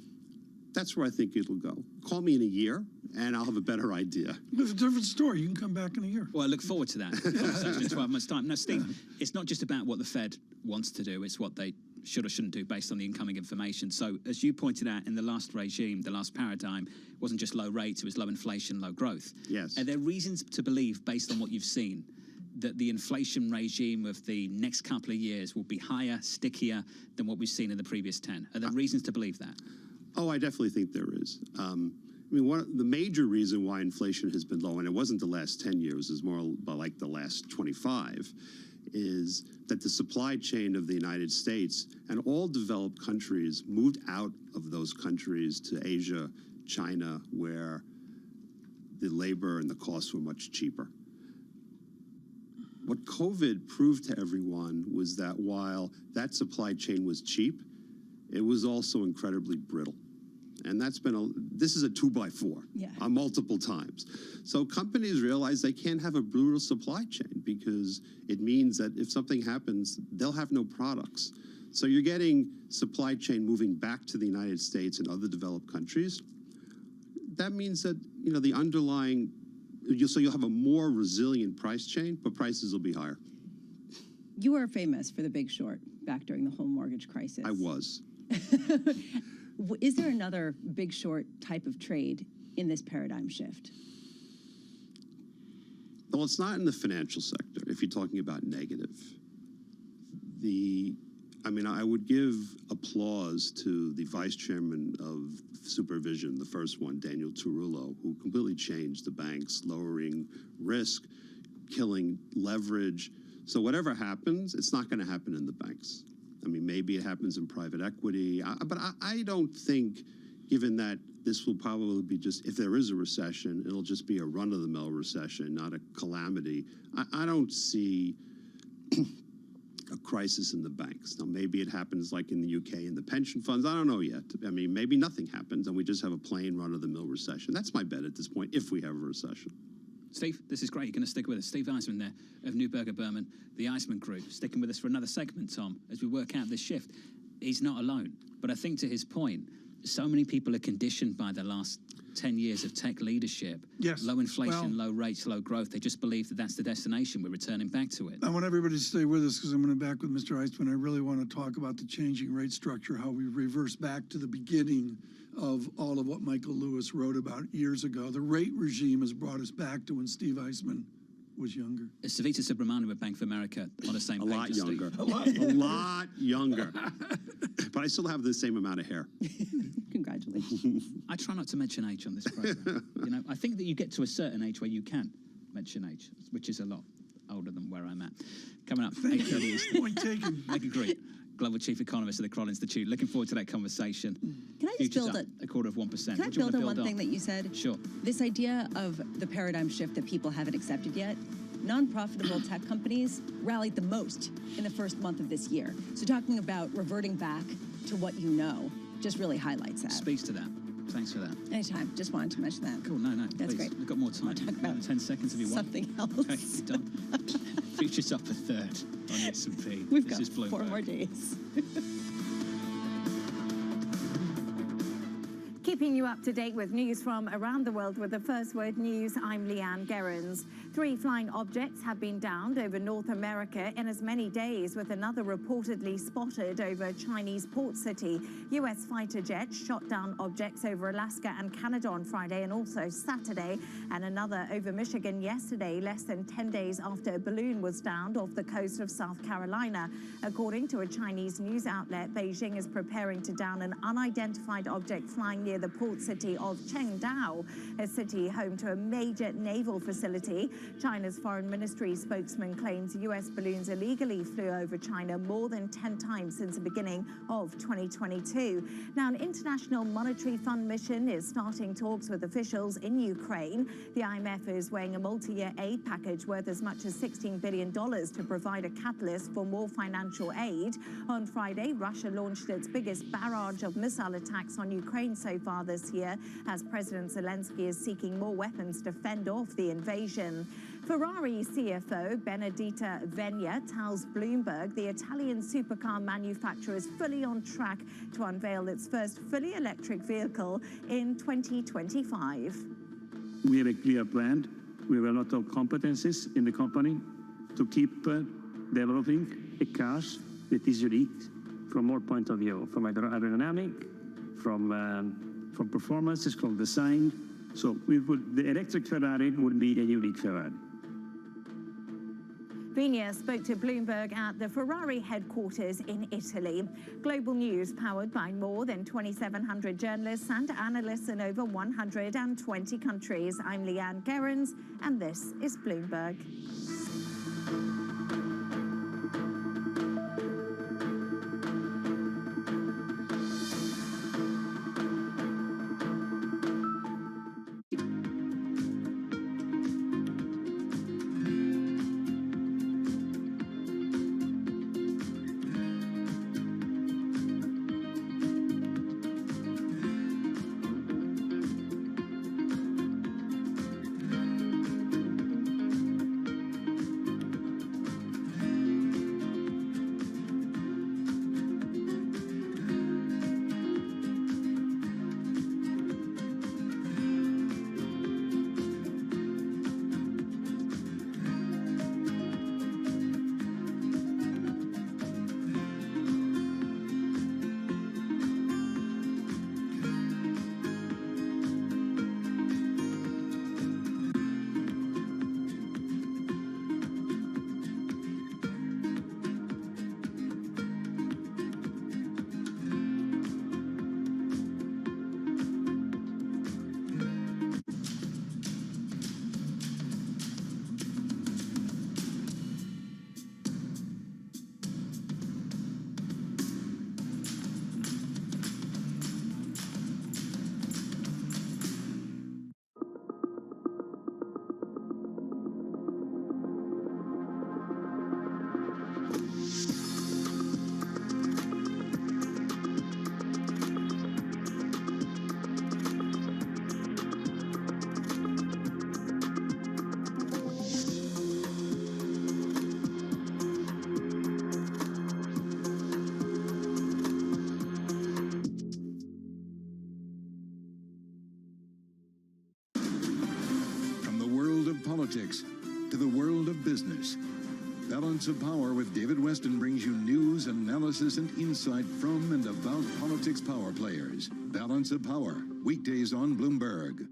That's where I think it'll go. Call me in a year, and I'll have a better idea. It's a different story. You can come back in a year. Well, I look forward to that conversation in 12 months' time. Now, Steve, it's not just about what the Fed wants to do, it's what they should or shouldn't do based on the incoming information. So, as you pointed out, in the last regime, the last paradigm, it wasn't just low rates, it was low inflation, low growth. Yes. Are there reasons to believe, based on what you've seen, that the inflation regime of the next couple of years will be higher, stickier than what we've seen in the previous 10? Are there reasons to believe that? Oh, I definitely think there is. I mean, the major reason why inflation has been low, and it wasn't the last 10 years, it's more like the last 25, is that the supply chain of the United States and all developed countries moved out of those countries to Asia, China, where the labor and the costs were much cheaper. What COVID proved to everyone was that while that supply chain was cheap, it was also incredibly brittle. And this is a 2x4 on multiple times. So companies realize they can't have a brutal supply chain because it means that if something happens, they'll have no products. So you're getting supply chain moving back to the United States and other developed countries. That means that, the underlying, so you'll have a more resilient price chain, but prices will be higher. You are famous for The Big Short back during the home mortgage crisis. I was. Is there another Big Short type of trade in this paradigm shift? Well, it's not in the financial sector, if you're talking about negative. I would give applause to the vice chairman of supervision, the first one, Daniel Tarullo, who completely changed the banks, lowering risk, killing leverage. So whatever happens, it's not going to happen in the banks. I mean, maybe it happens in private equity, but I don't think, given that this will probably be just, if there is a recession, it'll just be a run-of-the-mill recession, not a calamity. I don't see a crisis in the banks. Now, maybe it happens like in the UK in the pension funds. I don't know yet. I mean, maybe nothing happens and we just have a plain run-of-the-mill recession. That's my bet at this point, if we have a recession. Steve, this is great. You're going to stick with us. Steve Eisman there of Neuberger Berman, the Eisman Group, sticking with us for another segment, Tom, as we work out this shift. He's not alone. But I think to his point, so many people are conditioned by the last 10 years of tech leadership. Yes. Low inflation, low rates, low growth. They just believe that that's the destination. We're returning back to it. I want everybody to stay with us because I'm going to back with Mr. Eisman. I really want to talk about the changing rate structure, how we reverse back to the beginning of all of what Michael Lewis wrote about years ago. The rate regime has brought us back to when Steve Eisman was younger. Savita Subramanian of Bank of America on the same A page lot as Steve. younger. A lot younger. But I still have the same amount of hair. Congratulations. I try not to mention age on this program. I think that you get to a certain age where you can mention age, which is a lot older than where I'm at. Coming up, 8:30 Eastern. Point taken. Megan Green, Global Chief Economist of the Kroll Institute. Looking forward to that conversation. Can I just Futures build up a quarter of 1%. Can I What do you build wanna on one thing that you said? Sure. This idea of the paradigm shift that people haven't accepted yet. Non-profitable tech companies rallied the most in the first month of this year. So talking about reverting back to what you know just really highlights that. Speaks to that. Thanks for that. Anytime. Just wanted to mention that. Cool. No, That's please. great. We've got more time. Talk about 10 seconds if you want. something else. Okay, done. Futures up a third on S&P. We've This got is Bloomberg. 4 more days. Keep Keeping you up to date with news from around the world with the First Word News, I'm Leanne Gerrans. 3 flying objects have been downed over North America in as many days, with another reportedly spotted over Chinese port city. U.S. fighter jets shot down objects over Alaska and Canada on Friday and also Saturday, and another over Michigan yesterday, less than 10 days after a balloon was downed off the coast of South Carolina. According to a Chinese news outlet, Beijing is preparing to down an unidentified object flying near the port city of Qingdao, a city home to a major naval facility. China's foreign ministry spokesman claims U.S. balloons illegally flew over China more than 10 times since the beginning of 2022. Now, an International Monetary Fund mission is starting talks with officials in Ukraine. The IMF is weighing a multi-year aid package worth as much as $16 billion to provide a catalyst for more financial aid. On Friday, Russia launched its biggest barrage of missile attacks on Ukraine so far this year, as President Zelensky is seeking more weapons to fend off the invasion. Ferrari CFO Benedetta Venia tells Bloomberg the Italian supercar manufacturer is fully on track to unveil its first fully electric vehicle in 2025. We have a clear plan. We have a lot of competencies in the company to keep developing a car that is unique from all points of view, from aerodynamic, from performances, from design. So the electric Ferrari would be a unique Ferrari. Venia spoke to Bloomberg at the Ferrari headquarters in Italy. Global news powered by more than 2,700 journalists and analysts in over 120 countries. I'm Leanne Gerrans, and this is Bloomberg. Politics to the world of business. Balance of Power with David Weston brings you news, analysis, and insight from and about politics power players. Balance of Power, weekdays on Bloomberg.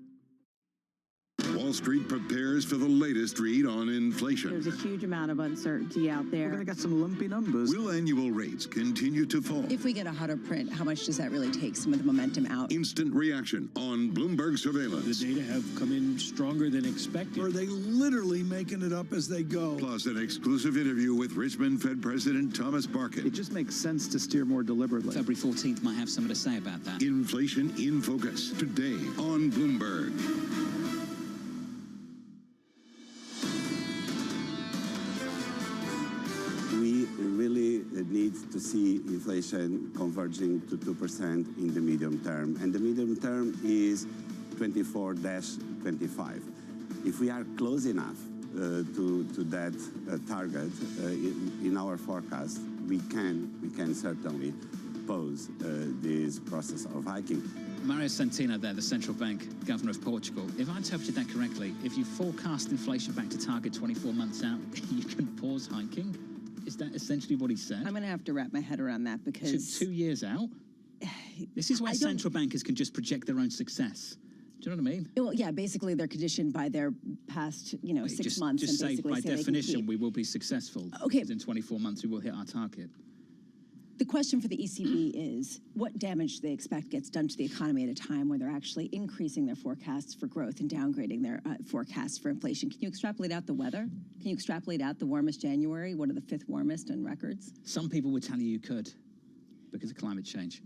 Wall Street prepares for the latest read on inflation. There's a huge amount of uncertainty out there. We're going to get some lumpy numbers. Will annual rates continue to fall? If we get a hotter print, how much does that really take some of the momentum out? Instant reaction on Bloomberg Surveillance. The data have come in stronger than expected. Are they literally making it up as they go? Plus an exclusive interview with Richmond Fed President Thomas Barkin. It just makes sense to steer more deliberately. February 14th might have something to say about that. Inflation in focus today on Bloomberg. Really need to see inflation converging to 2% in the medium term. And the medium term is 24-25. If we are close enough to that target in our forecast, we can certainly oppose this process of hiking. Mario Centeno there, the central bank governor of Portugal. If I interpreted that correctly, if you forecast inflation back to target 24 months out, you can pause hiking? Is that essentially what he said? I'm going to have to wrap my head around that because... 2 years out? This is where central bankers can just project their own success. Do you know what I mean? Well, yeah, basically they're conditioned by their past, 6 months. Just and say, basically by say definition, we will be successful. Okay. Within 24 months, we will hit our target. The question for the ECB is, what damage do they expect gets done to the economy at a time where they're actually increasing their forecasts for growth and downgrading their forecasts for inflation? Can you extrapolate out the weather? Can you extrapolate out the warmest January? What are the 5th warmest in records? Some people would tell you could because of climate change.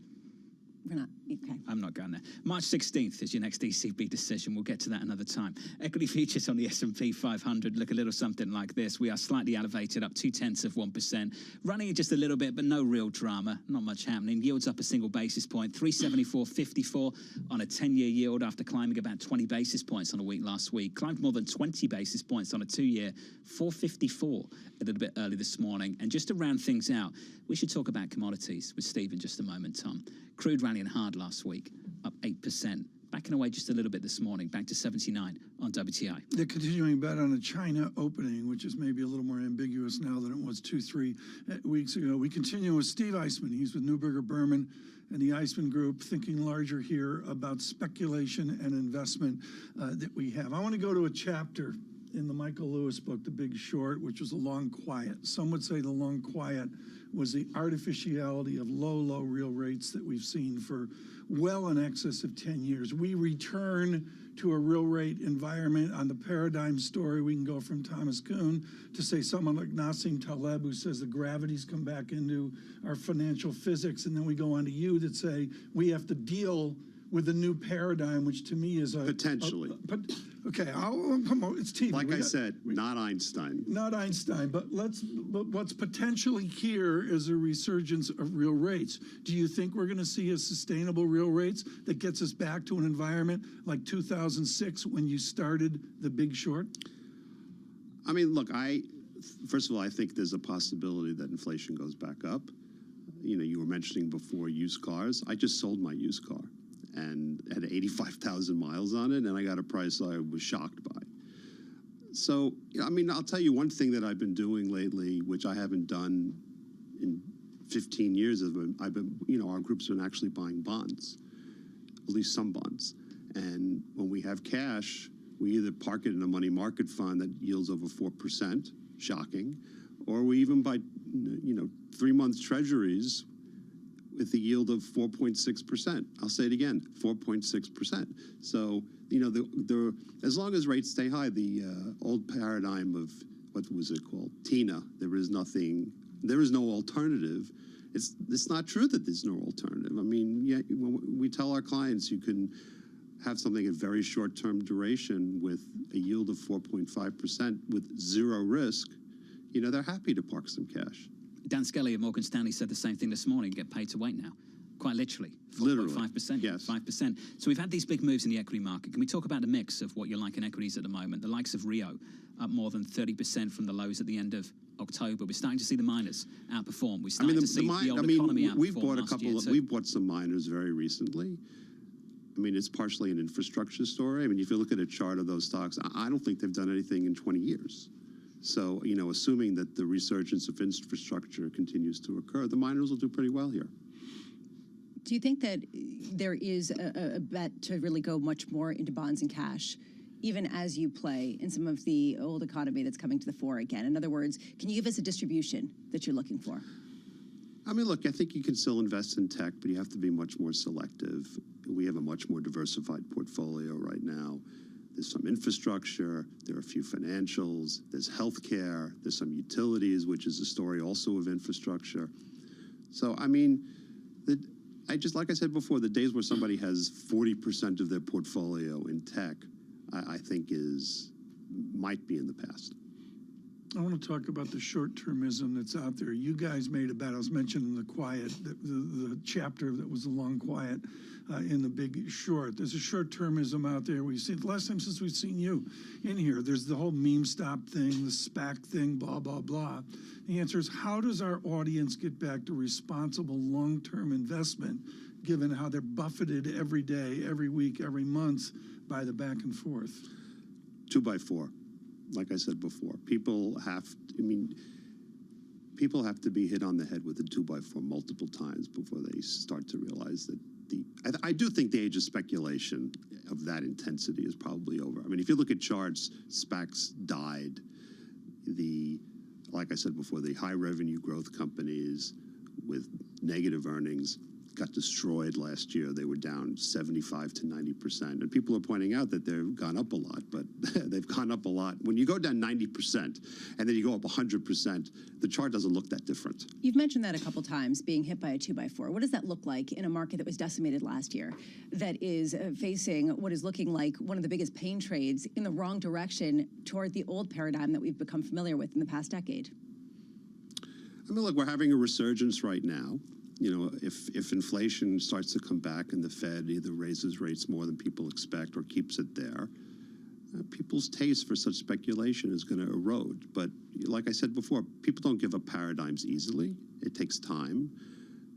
We're not, okay. I'm not going there. March 16th is your next ECB decision. We'll get to that another time. Equity futures on the S&P 500 look a little something like this. We are slightly elevated, up 0.2%, running in just a little bit, but no real drama. Not much happening. Yields up a single basis point, 374.54 on a 10-year yield after climbing about 20 basis points on a week last week. Climbed more than 20 basis points on a 2-year, 454 a little bit early this morning. And just to round things out, we should talk about commodities with Steve in just a moment, Tom. Crude rallying hard last week, up 8%. Backing away just a little bit this morning, back to 79 on WTI. The continuing bet on a China opening, which is maybe a little more ambiguous now than it was 2-3 weeks ago. We continue with Steve Eisman. He's with Neuberger Berman and the Eisman Group, thinking larger here about speculation and investment that we have. I want to go to a chapter in the Michael Lewis book, The Big Short, which was The Long Quiet. Some would say The Long Quiet was the artificiality of low real rates that we've seen for well in excess of 10 years. We return to a real rate environment. On the paradigm story, we can go from Thomas Kuhn to say someone like Nassim Taleb, who says the gravity's come back into our financial physics, and then we go on to you that say we have to deal with a new paradigm, which to me is a... Potentially. Okay, come on, it's TV. Like I said, not Einstein. Not Einstein, but what's potentially here is a resurgence of real rates. Do you think we're going to see a sustainable real rates that gets us back to an environment like 2006 when you started The Big Short? I mean, look, first of all, I think there's a possibility that inflation goes back up. You were mentioning before used cars. I just sold my used car and had 85,000 miles on it, and I got a price I was shocked by. So, I mean, I'll tell you one thing that I've been doing lately, which I haven't done in 15 years. Our group's been actually buying bonds, at least some bonds. And when we have cash, we either park it in a money market fund that yields over 4%, shocking, or we even buy, 3-month treasuries with the yield of 4.6%. I'll say it again, 4.6%. So, as long as rates stay high, the old paradigm of, what was it called? TINA, there is no alternative. It's not true that there's no alternative. I mean, when we tell our clients you can have something at very short-term duration with a yield of 4.5% with zero risk, they're happy to park some cash. Dan Skelly of Morgan Stanley said the same thing this morning. Get paid to wait now, quite literally. 5%. Yes. 5%. So we've had these big moves in the equity market. Can we talk about the mix of what you're like in equities at the moment? The likes of Rio up more than 30% from the lows at the end of October. We're starting to see the miners outperform. We're starting to see the old economy outperform. We've bought some miners very recently. I mean, it's partially an infrastructure story. I mean, if you look at a chart of those stocks, I don't think they've done anything in 20 years. So, assuming that the resurgence of infrastructure continues to occur, the miners will do pretty well here. Do you think that there is a bet to really go much more into bonds and cash, even as you play in some of the old economy that's coming to the fore again? In other words, can you give us a distribution that you're looking for? I mean, look, I think you can still invest in tech, but you have to be much more selective. We have a much more diversified portfolio right now. There's some infrastructure, there are a few financials, there's healthcare, there's some utilities, which is a story also of infrastructure. So, I mean, like I said before, the days where somebody has 40% of their portfolio in tech, I think might be in the past. I want to talk about the short-termism that's out there. You guys made a bet. I was mentioning the quiet, the chapter that was the long quiet in The Big Short. There's a short-termism out there. We've seen the last time since we've seen you in here. There's the whole meme stop thing, the SPAC thing, blah blah blah. The answer is, how does our audience get back to responsible long-term investment, given how they're buffeted every day, every week, every month by the back and forth? 2x4. Like I said before, people have to be hit on the head with a 2x4 multiple times before they start to realize that I do think the age of speculation of that intensity is probably over. I mean, if you look at charts, SPACs died. Like I said before, the high revenue growth companies with negative earnings got destroyed last year. They were down 75 to 90%. And people are pointing out that they've gone up a lot, but they've gone up a lot. When you go down 90% and then you go up 100%, the chart doesn't look that different. You've mentioned that a couple times, being hit by a 2x4. What does that look like in a market that was decimated last year, that is facing what is looking like one of the biggest pain trades in the wrong direction toward the old paradigm that we've become familiar with in the past decade? I mean, look, we're having a resurgence right now. You know, if inflation starts to come back and the Fed either raises rates more than people expect or keeps it there, people's taste for such speculation is going to erode. But like I said before, people don't give up paradigms easily. It takes time.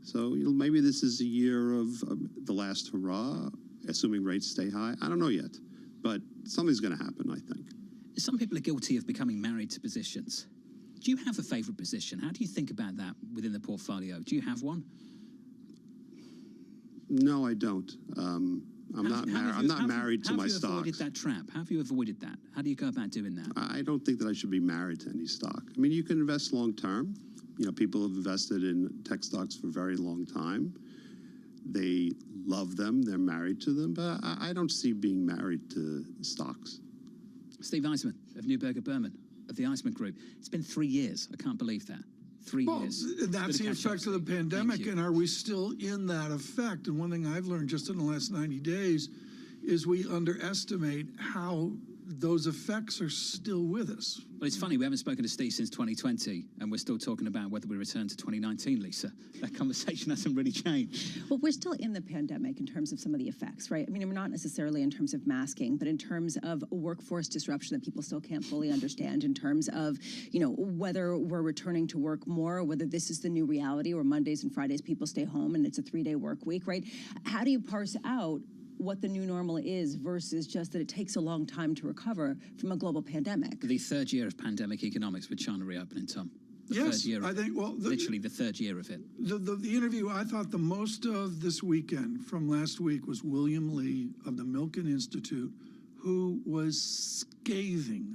So maybe this is a year of the last hurrah, assuming rates stay high. I don't know yet, but something's going to happen, I think. Some people are guilty of becoming married to positions. Do you have a favorite position? How do you think about that within the portfolio? Do you have one? No, I don't. I'm not married to my stocks. How have you avoided that trap? How have you avoided that? How do you go about doing that? I don't think that I should be married to any stock. I mean, you can invest long term. You know, people have invested in tech stocks for a very long time. They love them. They're married to them. But I don't see being married to stocks. Steve Eisman of Neuberger Berman, of the Eisman Group. It's been 3 years. I can't believe that. 3 years. That's the effect of the pandemic, and are we still in that effect? And one thing I've learned just in the last 90 days is we underestimate how those effects are still with us. Well, it's funny, we haven't spoken to Steve since 2020, and we're still talking about whether we return to 2019, Lisa. That conversation hasn't really changed. Well, we're still in the pandemic in terms of some of the effects, right? I mean, we're not necessarily in terms of masking, but in terms of workforce disruption that people still can't fully understand, in terms of, you know, whether we're returning to work more, whether this is the new reality, or Mondays and Fridays people stay home and it's a 3-day work week, right? How do you parse out what the new normal is versus just that it takes a long time to recover from a global pandemic? The third year of pandemic economics with China reopening, Tom. Yes, I think, well, literally the third year of it. The interview I thought the most of this weekend from last week was William Lee of the Milken Institute, who was scathing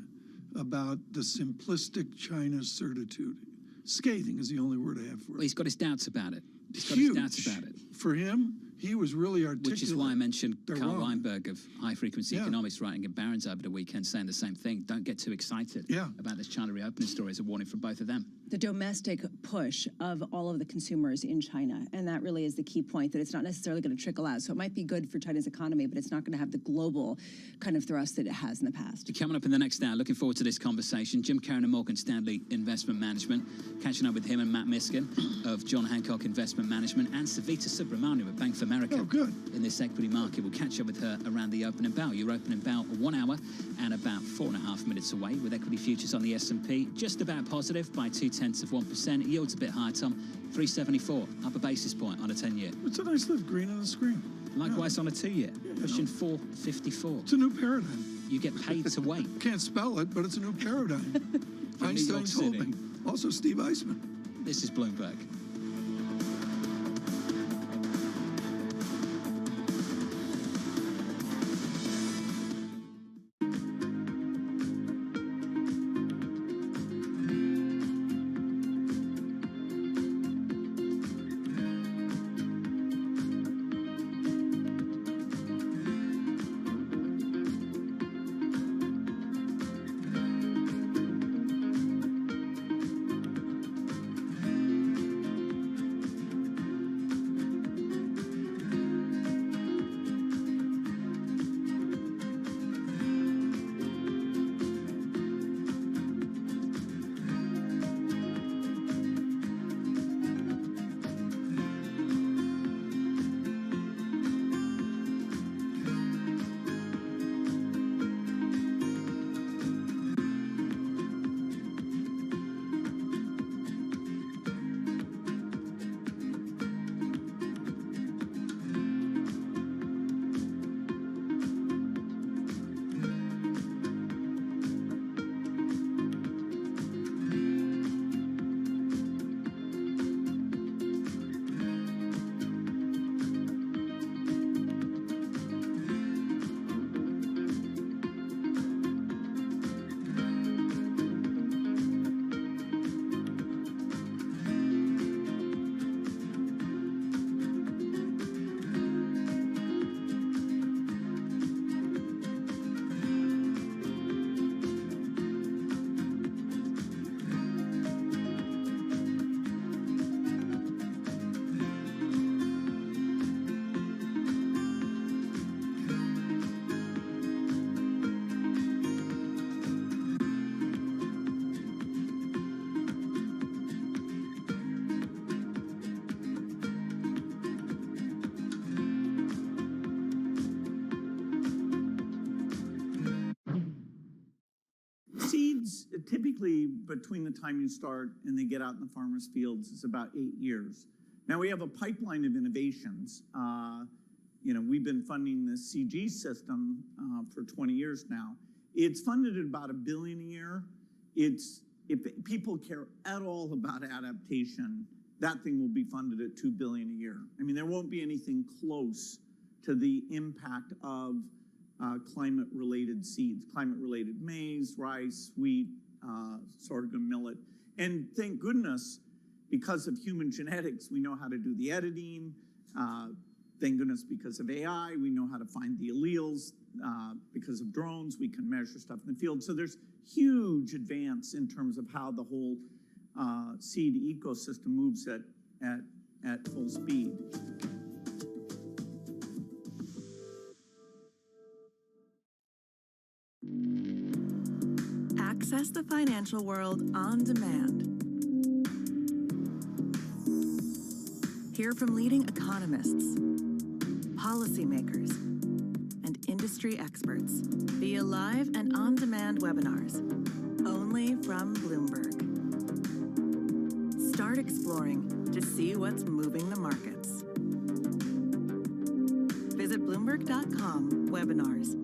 about the simplistic China certitude. Scathing is the only word I have for it. Well, he's got his doubts about it. He's got Huge. his doubts about it. For him, he was really articulate. Which is why I mentioned They're Carl wrong. Weinberg of High Frequency Economics writing in Barron's over the weekend saying the same thing. Don't get too excited about this China reopening story. It's a warning from both of them. The domestic push of all of the consumers in China. And that really is the key point, that it's not necessarily going to trickle out. So it might be good for China's economy, but it's not going to have the global kind of thrust that it has in the past. Coming up in the next hour, looking forward to this conversation. Jim Carron of Morgan Stanley Investment Management, catching up with him and Matt Miskin of John Hancock Investment Management, and Savita Subramanian of Bank of America. Oh, good. In this equity market. We'll catch up with her around the opening bell. Your opening bell, 1 hour and about 4.5 minutes away, with equity futures on the S&P just about positive by 0.2%. Yields a bit higher, Tom. 374, up a basis point on a 10-year. It's a nice little green on the screen. Likewise on a 2-year, pushing 454. It's a new paradigm. You get paid to wait. Can't spell it, but it's a new paradigm. Einstein's City. holding. Also Steve Eisman. This is Bloomberg. typically between the time you start and they get out in the farmers' fields is about 8 years. Now we have a pipeline of innovations. We've been funding the CG system for 20 years now. It's funded at about $1 billion a year. If people care at all about adaptation, that thing will be funded at $2 billion a year. I mean, there won't be anything close to the impact of climate-related seeds, climate-related maize, rice, wheat, sorghum, millet. And thank goodness, because of human genetics, we know how to do the editing. Thank goodness, because of AI, we know how to find the alleles. Because of drones, we can measure stuff in the field. So there's huge advance in terms of how the whole seed ecosystem moves at full speed. Access the financial world on demand. Hear from leading economists, policymakers, and industry experts via live and on-demand webinars, only from Bloomberg. Start exploring to see what's moving the markets. Visit Bloomberg.com/webinars.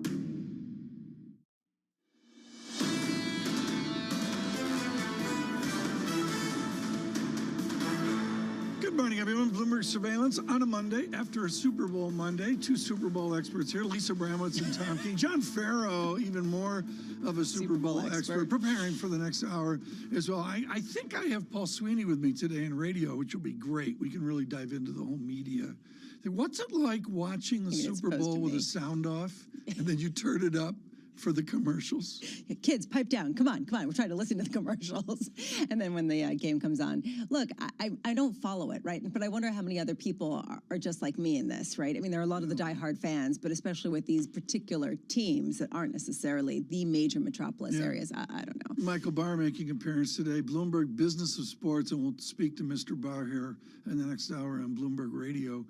Good morning, everyone. Bloomberg Surveillance on a Monday after a Super Bowl Monday. Two Super Bowl experts here, Lisa Abramowitz and Tom King. John Farrow, even more of a Super Bowl expert, preparing for the next hour as well. I think I have Paul Sweeney with me today in radio, which will be great. We can really dive into the whole media. What's it like watching the Super Bowl with the sound off and then you turn it up for the commercials? Kids, pipe down. Come on. We're trying to listen to the commercials. And then when the game comes on, look, I don't follow it, right? But I wonder how many other people are just like me in this, right? I mean, there are a lot of the diehard fans, but especially with these particular teams that aren't necessarily the major metropolis areas. I don't know. Michael Barr making appearance today, Bloomberg Business of Sports, and we'll speak to Mr. Barr here in the next hour on Bloomberg Radio.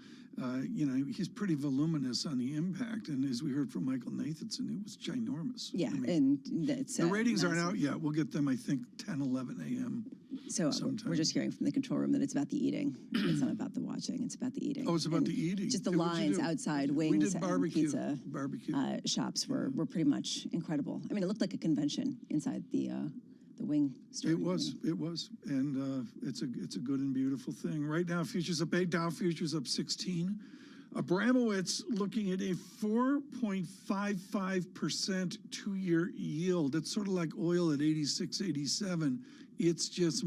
He's pretty voluminous on the impact, and as we heard from Michael Nathanson, it was ginormous. Yeah, and it's the ratings aren't out yet. We'll get them, I think, 10, 11 a.m. So we're just hearing from the control room that it's about the eating. It's not about the watching. It's about the eating. Oh, it's about the eating. Just the lines outside wings and pizza barbecue shops were pretty much incredible. I mean, it looked like a convention inside the wing store. It was, and it's a good and beautiful thing. Right now, futures up 8, Dow futures up 16. Abramowitz looking at a 4.55% 2-year yield. That's sort of like oil at 86, 87. It just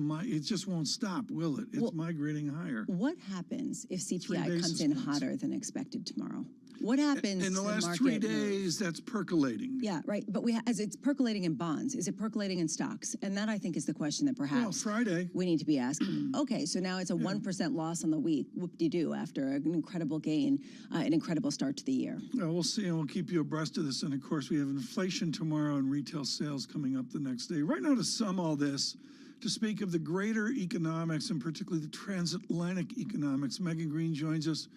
won't stop, will it? It's migrating higher. What happens if CPI comes in hotter than expected tomorrow? What happens in the last 3 days? That's percolating. Yeah, right. But as it's percolating in bonds, is it percolating in stocks? And that, I think, is the question that perhaps Friday we need to be asking. Okay, so now it's a 1% loss on the week. Whoop-de-doo, after an incredible gain, an incredible start to the year. We'll see, and we'll keep you abreast of this. And of course, we have inflation tomorrow and retail sales coming up the next day. Right now, to sum all this, to speak of the greater economics and particularly the transatlantic economics, Megan Green joins us,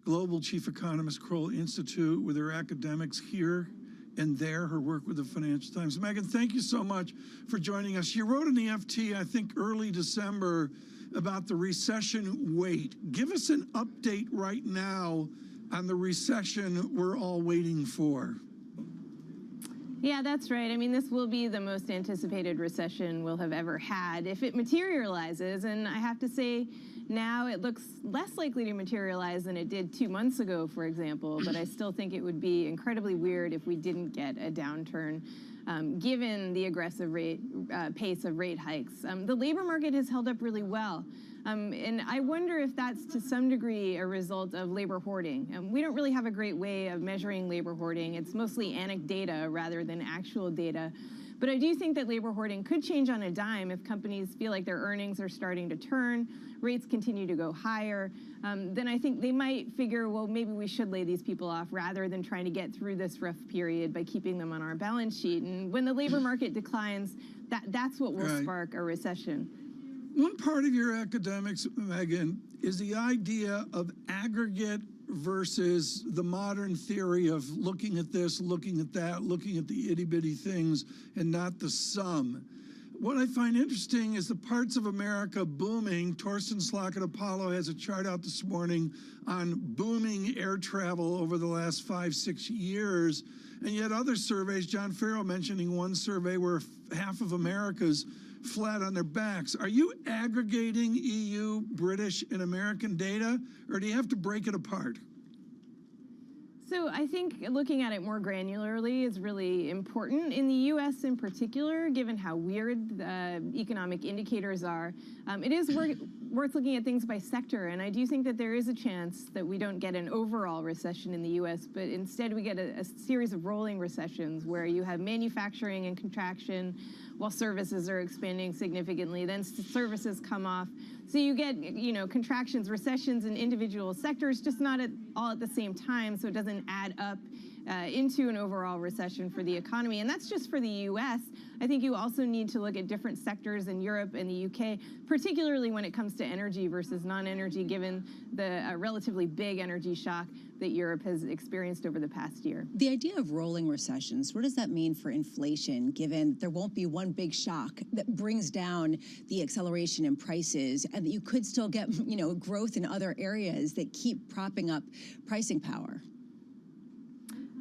Global Chief Economist, Kroll Institute, with her academics here and there, her work with the Financial Times. Megan, thank you so much for joining us. You wrote in the FT, I think early December, about the recession wait. Give us an update right now on the recession we're all waiting for. Yeah, that's right. I mean, this will be the most anticipated recession we'll have ever had if it materializes. And I have to say, now it looks less likely to materialize than it did 2 months ago, for example. But I still think it would be incredibly weird if we didn't get a downturn, given the aggressive pace of rate hikes. The labor market has held up really well. And I wonder if that's to some degree a result of labor hoarding. We don't really have a great way of measuring labor hoarding. It's mostly anecdata rather than actual data. But I do think that labor hoarding could change on a dime if companies feel like their earnings are starting to turn, rates continue to go higher. Then I think they might figure, well, maybe we should lay these people off rather than trying to get through this rough period by keeping them on our balance sheet. And when the labor market declines, that's what will spark a recession. One part of your academics, Megan, is the idea of aggregate versus the modern theory of looking at this, looking at that, looking at the itty-bitty things and not the sum. What I find interesting is the parts of America booming. Torsten Slok at Apollo has a chart out this morning on booming air travel over the last 5-6 years. And yet other surveys, John Farrell mentioning one survey where half of America's flat on their backs. Are you aggregating EU, British, and American data, or do you have to break it apart? So I think looking at it more granularly is really important. In the U.S. in particular, given how weird the economic indicators are, it is worth looking at things by sector. And I do think that there is a chance that we don't get an overall recession in the U.S., but instead we get a series of rolling recessions where you have manufacturing and contraction while services are expanding significantly. Then services come off. So you get, contractions, recessions in individual sectors, just not all at the same time, so it doesn't add up into an overall recession for the economy. And that's just for the U.S. I think you also need to look at different sectors in Europe and the U.K., particularly when it comes to energy versus non-energy, given the relatively big energy shock that Europe has experienced over the past year. The idea of rolling recessions, what does that mean for inflation, given there won't be one big shock that brings down the acceleration in prices and that you could still get, growth in other areas that keep propping up pricing power?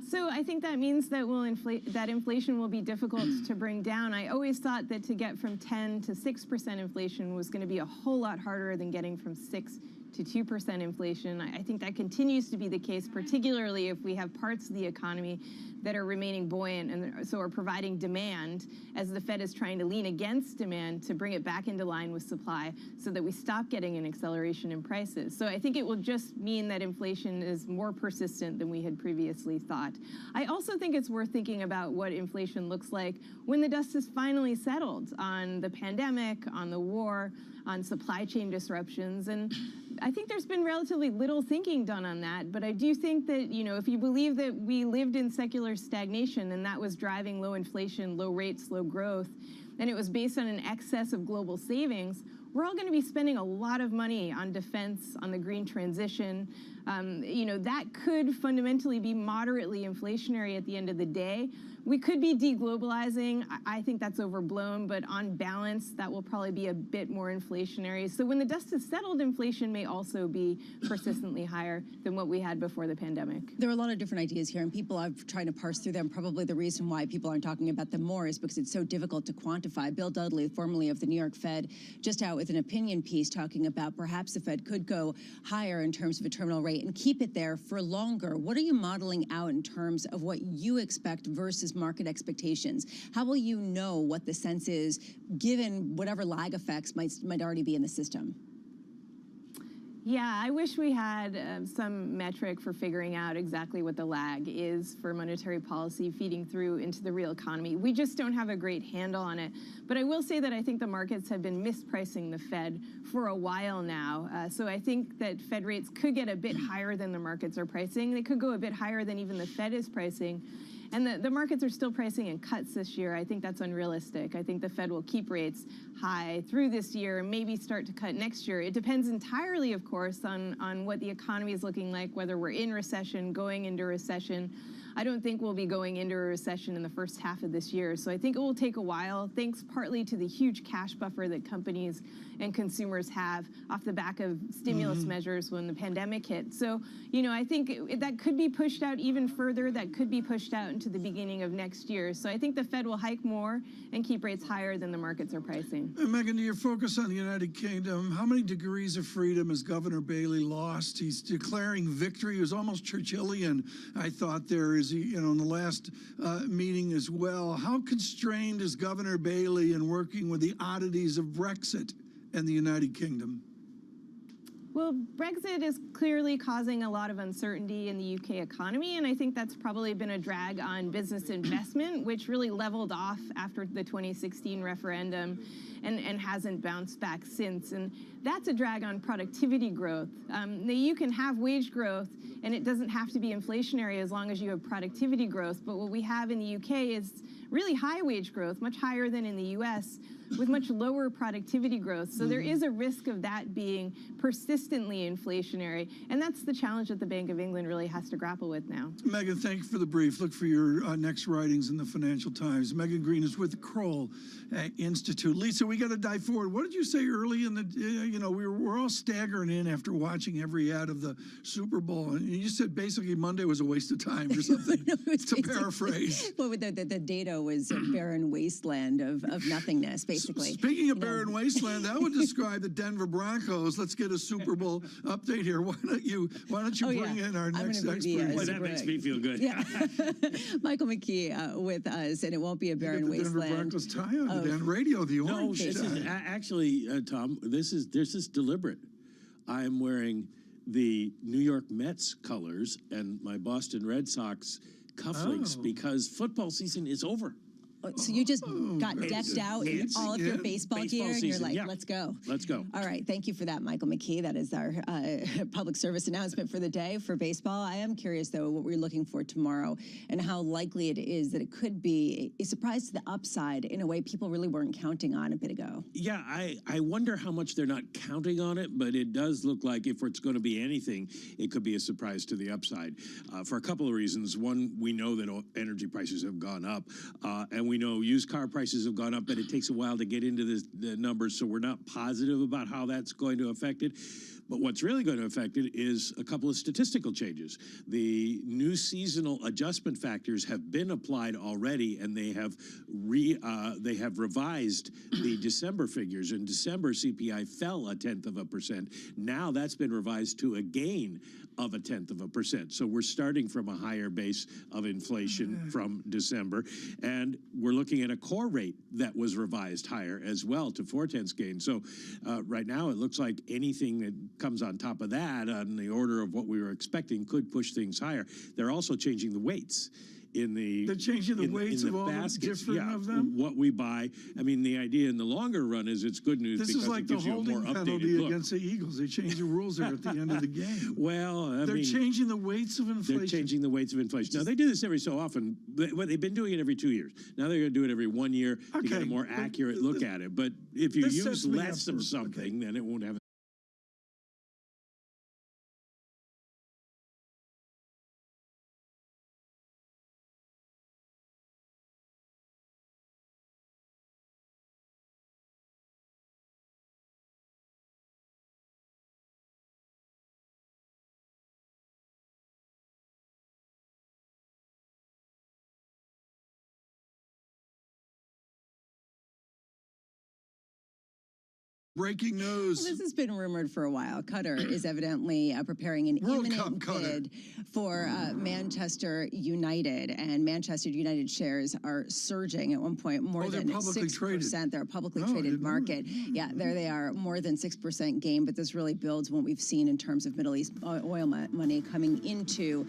So I think that means that inflation will be difficult to bring down. I always thought that to get from 10 to 6% inflation was going to be a whole lot harder than getting from 6 to 2% inflation. I think that continues to be the case, particularly if we have parts of the economy that are remaining buoyant and so are providing demand as the Fed is trying to lean against demand to bring it back into line with supply so that we stop getting an acceleration in prices. So I think it will just mean that inflation is more persistent than we had previously thought. I also think it's worth thinking about what inflation looks like when the dust is finally settled on the pandemic, on the war, on supply chain disruptions. And I think there's been relatively little thinking done on that, but I do think that, if you believe that we lived in secular stagnation and that was driving low inflation, low rates, low growth, and it was based on an excess of global savings, we're all going to be spending a lot of money on defense, on the green transition. That could fundamentally be moderately inflationary at the end of the day. We could be deglobalizing. I think that's overblown, but on balance, that will probably be a bit more inflationary. So when the dust is settled, inflation may also be persistently higher than what we had before the pandemic. There are a lot of different ideas here, and people are trying to parse through them. Probably the reason why people aren't talking about them more is because it's so difficult to quantify. Bill Dudley, formerly of the New York Fed, just out with an opinion piece talking about perhaps the Fed could go higher in terms of a terminal rate and keep it there for longer. What are you modeling out in terms of what you expect versus market expectations? How will you know what the sense is given whatever lag effects might already be in the system? Yeah, I wish we had some metric for figuring out exactly what the lag is for monetary policy feeding through into the real economy. We just don't have a great handle on it. But I will say that I think the markets have been mispricing the Fed for a while now. So I think that Fed rates could get a bit higher than the markets are pricing. They could go a bit higher than even the Fed is pricing. And the markets are still pricing in cuts this year. I think that's unrealistic. I think the Fed will keep rates high through this year, maybe start to cut next year. It depends entirely, of course, on what the economy is looking like, whether we're in recession, going into recession. I don't think we'll be going into a recession in the first half of this year. So I think it will take a while, thanks partly to the huge cash buffer that companies and consumers have off the back of stimulus measures when the pandemic hit. So, I think that could be pushed out even further. That could be pushed out into the beginning of next year. So I think the Fed will hike more and keep rates higher than the markets are pricing. Megan, to your focus on the United Kingdom, how many degrees of freedom has Governor Bailey lost? He's declaring victory. He was almost Churchillian, I thought, there is, in the last meeting as well. How constrained is Governor Bailey in working with the oddities of Brexit and the United Kingdom? Well, Brexit is clearly causing a lot of uncertainty in the UK economy, and I think that's probably been a drag on business investment, which really leveled off after the 2016 referendum and hasn't bounced back since. And that's a drag on productivity growth. You can have wage growth, and it doesn't have to be inflationary as long as you have productivity growth. But what we have in the UK is really high wage growth, much higher than in the US, with much lower productivity growth. So there is a risk of that being persistently inflationary. And that's the challenge that the Bank of England really has to grapple with now. Megan, thank you for the brief. Look for your next writings in the Financial Times. Megan Green is with the Kroll Institute. Lisa, we got to dive forward. What did you say early in the, we're all staggering in after watching every ad of the Super Bowl. And you said basically Monday was a waste of time or something, to paraphrase. Well, the data was a barren wasteland of nothingness, basically. Speaking of barren wasteland, that would describe the Denver Broncos. Let's get a Super Bowl update here. Why don't you bring in our next expert? Well, that makes me feel good. Yeah. Michael McKee with us, and it won't be a barren wasteland. Denver Broncos tie on the radio, the orange. No, this is actually, Tom, this is deliberate. I'm wearing the New York Mets colors and my Boston Red Sox cufflinks because football season is over. So you just got decked out in all of your baseball gear, and you're like, let's go. Let's go. All right. Thank you for that, Michael McKee. That is our public service announcement for the day for baseball. I am curious, though, what we're looking for tomorrow and how likely it is that it could be a surprise to the upside in a way people really weren't counting on a bit ago. Yeah, I wonder how much they're not counting on it, but it does look like if it's going to be anything, it could be a surprise to the upside for a couple of reasons. One, we know that energy prices have gone up, and we know used car prices have gone up, but it takes a while to get into the numbers, so we're not positive about how that's going to affect it. But what's really going to affect it is a couple of statistical changes. The new seasonal adjustment factors have been applied already, and they have revised the December figures. In December, CPI fell 0.1%. Now that's been revised to a gain of 0.1%. So we're starting from a higher base of inflation from December, and we're looking at a core rate that was revised higher as well to 0.4 gain. So right now it looks like anything that comes on top of that on the order of what we were expecting could push things higher. They're also changing the weights. They're changing the weights of all the different of them? What we buy. I mean, the idea in the longer run is it's good news because it gives you a more updated look. This is like the holding penalty against the Eagles. They change the rules there at the end of the game. Well, they're changing the weights of inflation. They're changing the weights of inflation. Now, they do this every so often. They've been doing it every 2 years. Now they're going to do it every 1 year to get a more accurate look at it. But if you use less of something, then it won't have breaking news. Well, this has been rumored for a while. Qatar is evidently preparing an imminent bid for Manchester United, and Manchester United shares are surging at one point more than 6%. They're a publicly traded market. Yeah, there they are, more than 6% gain, but this really builds what we've seen in terms of Middle East oil money coming into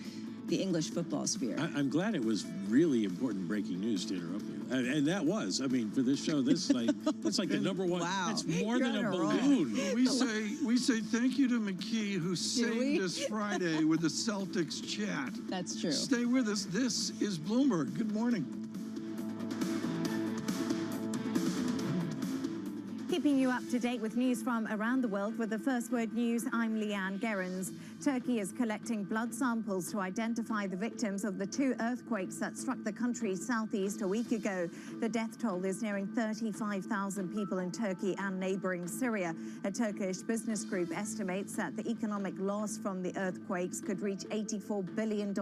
the English football sphere. I'm glad it was really important breaking news to interrupt you. And that was, I mean, for this show, that's like the number one. Wow. That's more than a balloon. We say thank you to McKee, who saved us Friday with the Celtics chat. That's true. Stay with us. This is Bloomberg. Good morning. Keeping you up to date with news from around the world with the First Word News, I'm Leanne Gerrans. Turkey is collecting blood samples to identify the victims of the 2 earthquakes that struck the country's southeast a week ago. The death toll is nearing 35,000 people in Turkey and neighboring Syria. A Turkish business group estimates that the economic loss from the earthquakes could reach $84 billion.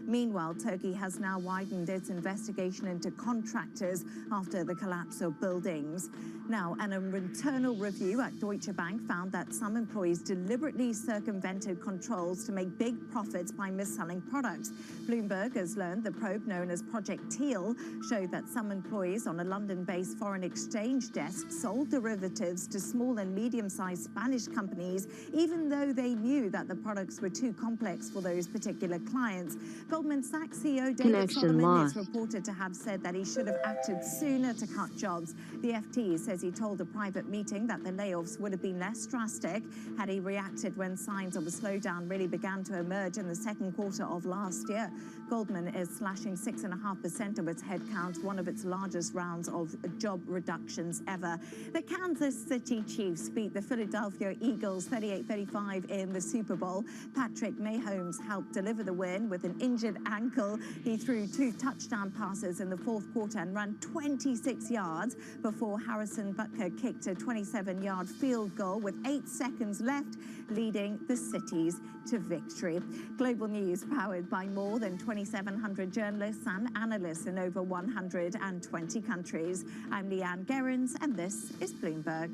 Meanwhile, Turkey has now widened its investigation into contractors after the collapse of buildings. Now, an internal review at Deutsche Bank found that some employees deliberately circumvented controls to make big profits by mis-selling products. Bloomberg has learned the probe, known as Project Teal, showed that some employees on a London-based foreign exchange desk sold derivatives to small and medium-sized Spanish companies, even though they knew that the products were too complex for those particular clients. Goldman Sachs CEO David Solomon is reported to have said that he should have acted sooner to cut jobs. The FT says he told a private meeting that the layoffs would have been less drastic had he reacted when signs of a slowdown slowdown really began to emerge in the second quarter of last year. Goldman is slashing 6.5% of its headcount, one of its largest rounds of job reductions ever. The Kansas City Chiefs beat the Philadelphia Eagles 38-35 in the Super Bowl. Patrick Mahomes helped deliver the win with an injured ankle. He threw 2 touchdown passes in the fourth quarter and ran 26 yards before Harrison Butker kicked a 27-yard field goal with 8 seconds left, leading the cities to victory. Global news powered by more than 2,700 journalists and analysts in over 120 countries. I'm Leanne Gerrans, and this is Bloomberg.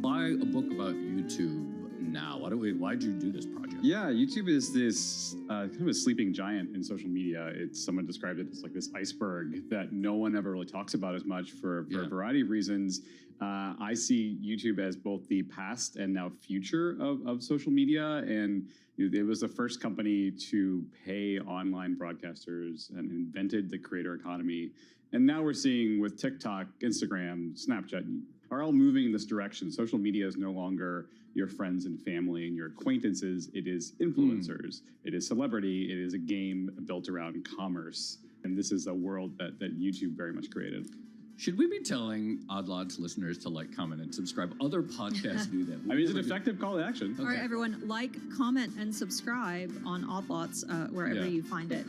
Why a book about YouTube now? Why'd you do this project? Yeah, YouTube is this kind of a sleeping giant in social media. Someone described it as like this iceberg that no one ever really talks about as much for a variety of reasons. I see YouTube as both the past and now future of social media, and it was the first company to pay online broadcasters and invented the creator economy. And now we're seeing with TikTok, Instagram, Snapchat, are all moving in this direction. Social media is no longer your friends and family and your acquaintances. It is influencers. It is celebrity. It is a game built around commerce. And this is a world that YouTube very much created. Should we be telling Odd Lots listeners to like, comment, and subscribe? Other podcasts do that. I mean, it's an effective call to action. All right, everyone, like, comment, and subscribe on Odd Lots wherever you find it.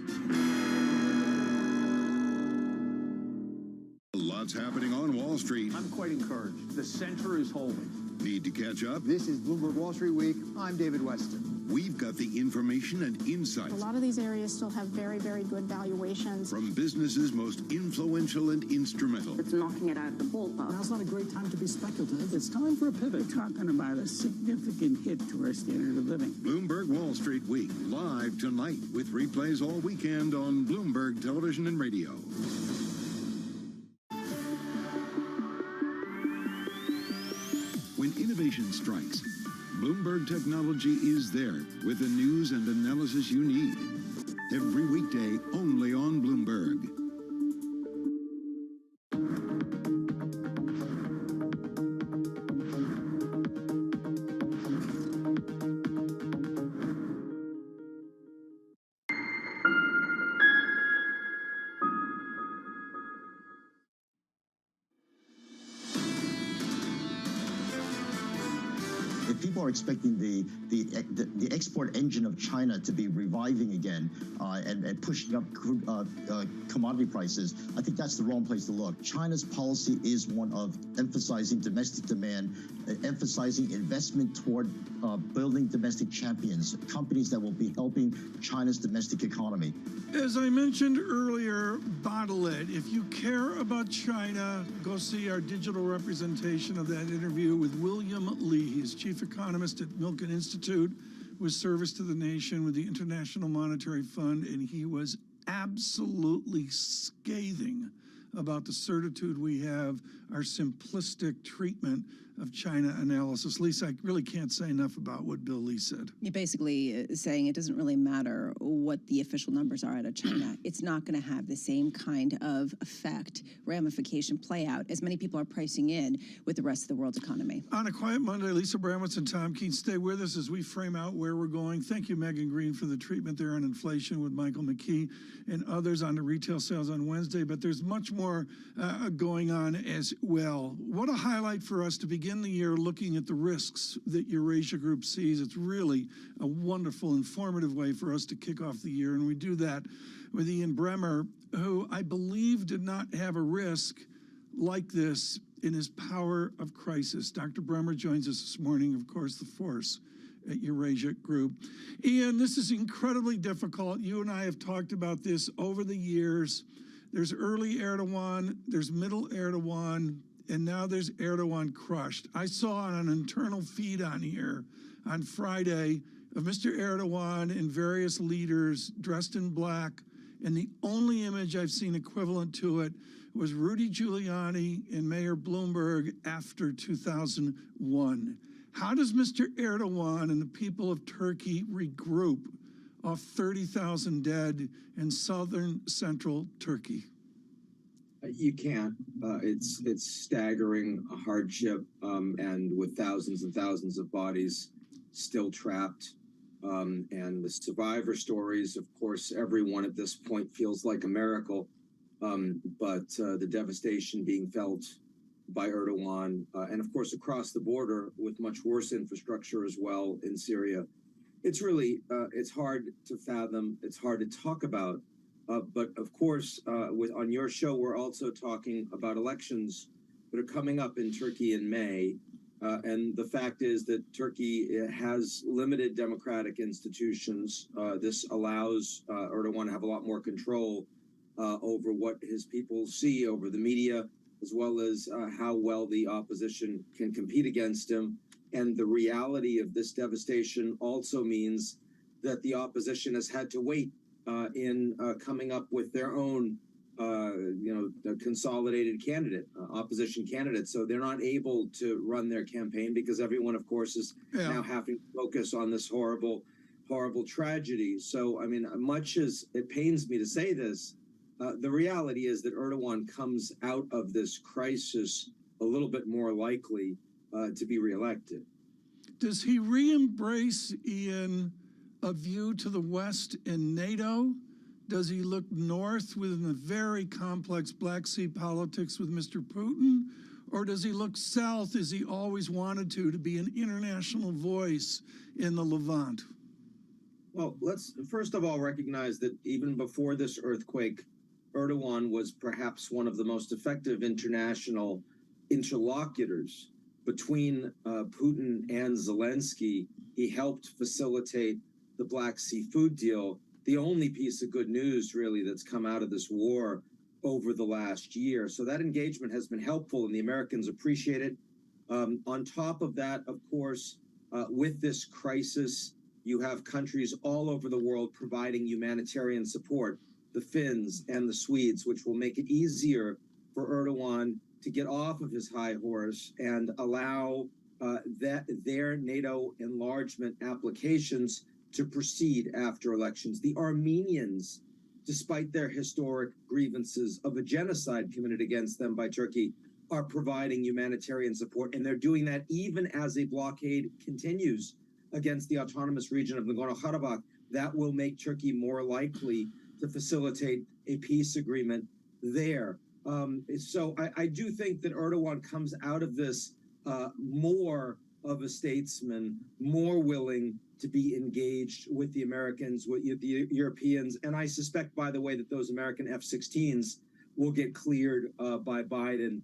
Lots happening on Wall Street. I'm quite encouraged. The center is holding. Need to catch up? This is Bloomberg Wall Street Week. I'm David Weston. We've got the information and insights. A lot of these areas still have very, very good valuations. From businesses most influential and instrumental. It's knocking it out of the ballpark. Now's not a great time to be speculative. It's time for a pivot. We're talking about a significant hit to our standard of living. Bloomberg Wall Street Week, live tonight with replays all weekend on Bloomberg Television and Radio. When innovation strikes, Bloomberg Technology is there with the news and analysis you need. Every weekday, only on Bloomberg. People are expecting the export engine of China to be reviving again and pushing up commodity prices. I think that's the wrong place to look. China's policy is one of emphasizing domestic demand, emphasizing investment toward building domestic champions, companies that will be helping China's domestic economy. As I mentioned earlier, bottle it. If you care about China, go see our digital representation of that interview with William Lee. He's chief economist at Milken Institute with service to the nation with the International Monetary Fund, and he was absolutely scathing about the certitude we have, our simplistic treatment of China analysis. Lisa, I really can't say enough about what Bill Lee said. You're basically saying it doesn't really matter what the official numbers are out of China. It's not going to have the same kind of effect, ramification, play out as many people are pricing in with the rest of the world's economy. On a quiet Monday, Lisa Bramwitz and Tom Keene stay with us as we frame out where we're going. Thank you, Megan Green, for the treatment there on inflation with Michael McKee and others on the retail sales on Wednesday. But there's much more going on as well. What a highlight for us to begin the year looking at the risks that Eurasia Group sees. It's really a wonderful, informative way for us to kick off the year. And we do that with Ian Bremmer, who I believe did not have a risk like this in his Power of Crisis. Dr. Bremmer joins us this morning, of course, the force at Eurasia Group. Ian, this is incredibly difficult. You and I have talked about this over the years. There's early Erdogan, there's middle Erdogan, and now there's Erdogan crushed. I saw on an internal feed on here on Friday of Mr. Erdogan and various leaders dressed in black, and the only image I've seen equivalent to it was Rudy Giuliani and Mayor Bloomberg after 2001. How does Mr. Erdogan and the people of Turkey regroup off 30,000 dead in southern central Turkey? You can't. It's staggering hardship, and with thousands and thousands of bodies still trapped. And the survivor stories, of course, everyone at this point feels like a miracle. But the devastation being felt by Erdogan, and of course across the border with much worse infrastructure as well in Syria. It's really, it's hard to fathom, it's hard to talk about. But of course, on your show, we're also talking about elections that are coming up in Turkey in May. And the fact is that Turkey has limited democratic institutions. This allows Erdogan to have a lot more control over what his people see over the media, as well as how well the opposition can compete against him. And the reality of this devastation also means that the opposition has had to wait in coming up with their own, the consolidated candidate, opposition candidate. So they're not able to run their campaign because everyone, of course, is now having to focus on this horrible, horrible tragedy. So, I mean, much as it pains me to say this, the reality is that Erdogan comes out of this crisis a little bit more likely to be reelected. Does he re-embrace, Ian, a view to the West and NATO? Does he look north within the very complex Black Sea politics with Mr. Putin? Or does he look south as he always wanted to be an international voice in the Levant? Well, let's first of all recognize that even before this earthquake, Erdogan was perhaps one of the most effective international interlocutors between Putin and Zelensky. He helped facilitate the Black Sea food deal, the only piece of good news really that's come out of this war over the last year. So that engagement has been helpful and the Americans appreciate it. On top of that, of course, with this crisis, you have countries all over the world providing humanitarian support, the Finns and the Swedes, which will make it easier for Erdogan to get off of his high horse and allow their NATO enlargement applications to proceed after elections. The Armenians, despite their historic grievances of a genocide committed against them by Turkey, are providing humanitarian support, and they're doing that even as a blockade continues against the autonomous region of Nagorno-Karabakh. That will make Turkey more likely to facilitate a peace agreement there. So I do think that Erdogan comes out of this more of a statesman, more willing to be engaged with the Americans, with the Europeans. And I suspect, by the way, that those American F-16s will get cleared by Biden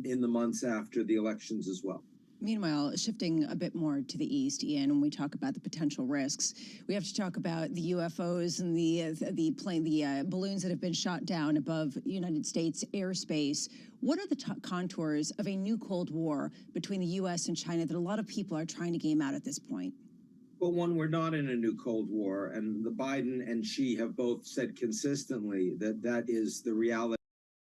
in the months after the elections as well. Meanwhile, shifting a bit more to the east, Ian, when we talk about the potential risks, we have to talk about the UFOs and the balloons that have been shot down above United States airspace. What are the contours of a new Cold War between the U.S. and China that a lot of people are trying to game out at this point? Well, one, we're not in a new Cold War, and the Biden and Xi have both said consistently that that is the reality.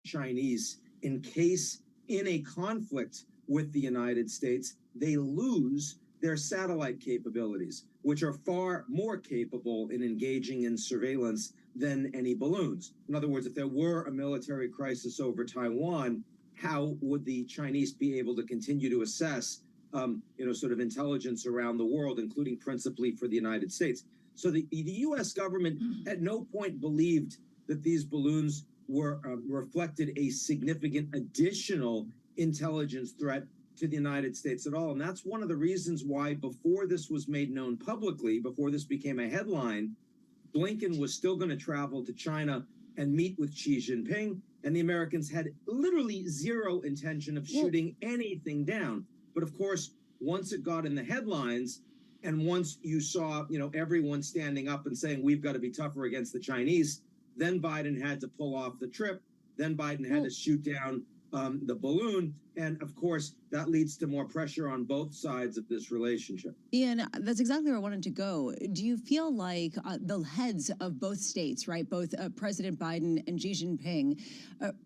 Chinese, in case in a conflict with the United States, they lose their satellite capabilities, which are far more capable in engaging in surveillance than any balloons. In other words, if there were a military crisis over Taiwan, how would the Chinese be able to continue to assess, sort of intelligence around the world, including principally for the United States? So the U.S. government at no point believed that these balloons were reflected a significant additional intelligence threat to the United States at all. And that's one of the reasons why, before this was made known publicly, before this became a headline, Blinken was still going to travel to China and meet with Xi Jinping, and the Americans had literally zero intention of shooting anything down. But of course, once it got in the headlines, and once you saw, everyone standing up and saying, we've got to be tougher against the Chinese, then Biden had to pull off the trip. Then Biden had to shoot down the balloon. And of course, that leads to more pressure on both sides of this relationship. Ian, that's exactly where I wanted to go. Do you feel like the heads of both states, right, both President Biden and Xi Jinping,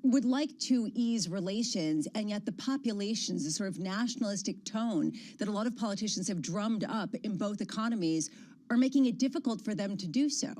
would like to ease relations, and yet the populations, the sort of nationalistic tone that a lot of politicians have drummed up in both economies, are making it difficult for them to do so?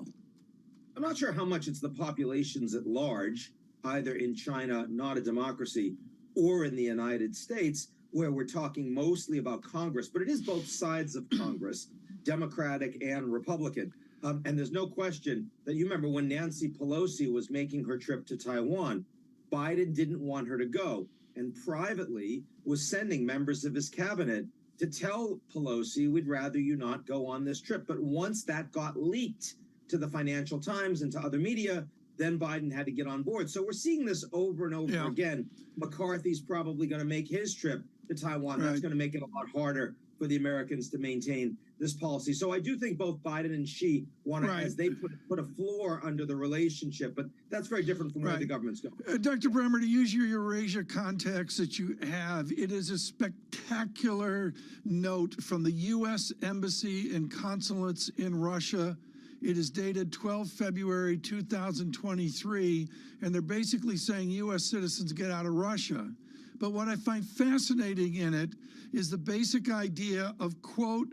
I'm not sure how much it's the populations at large. either in China, not a democracy, or in the United States, where we're talking mostly about Congress, but it is both sides of Congress, Democratic and Republican. And there's no question that you remember when Nancy Pelosi was making her trip to Taiwan, Biden didn't want her to go and privately was sending members of his cabinet to tell Pelosi, we'd rather you not go on this trip. But once that got leaked to the Financial Times and to other media, then Biden had to get on board. So we're seeing this over and over again. McCarthy's probably going to make his trip to Taiwan. That's going to make it a lot harder for the Americans to maintain this policy. So I do think both Biden and Xi want to, as they put a floor under the relationship, but that's very different from where the government's going. Dr. Bremer, to use your Eurasia context that you have, it is a spectacular note from the U.S. Embassy and consulates in Russia. It is dated 12 February 2023, and they're basically saying U.S. citizens get out of Russia. But what I find fascinating in it is the basic idea of, quote,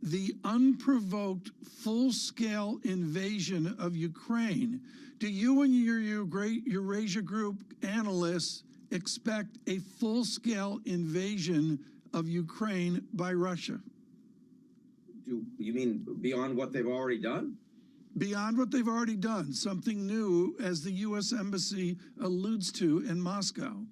the unprovoked full-scale invasion of Ukraine. Do you and your Eurasia Group analysts expect a full-scale invasion of Ukraine by Russia? Do you mean beyond what they've already done? Beyond what they've already done, something new, as the U.S. Embassy alludes to in Moscow.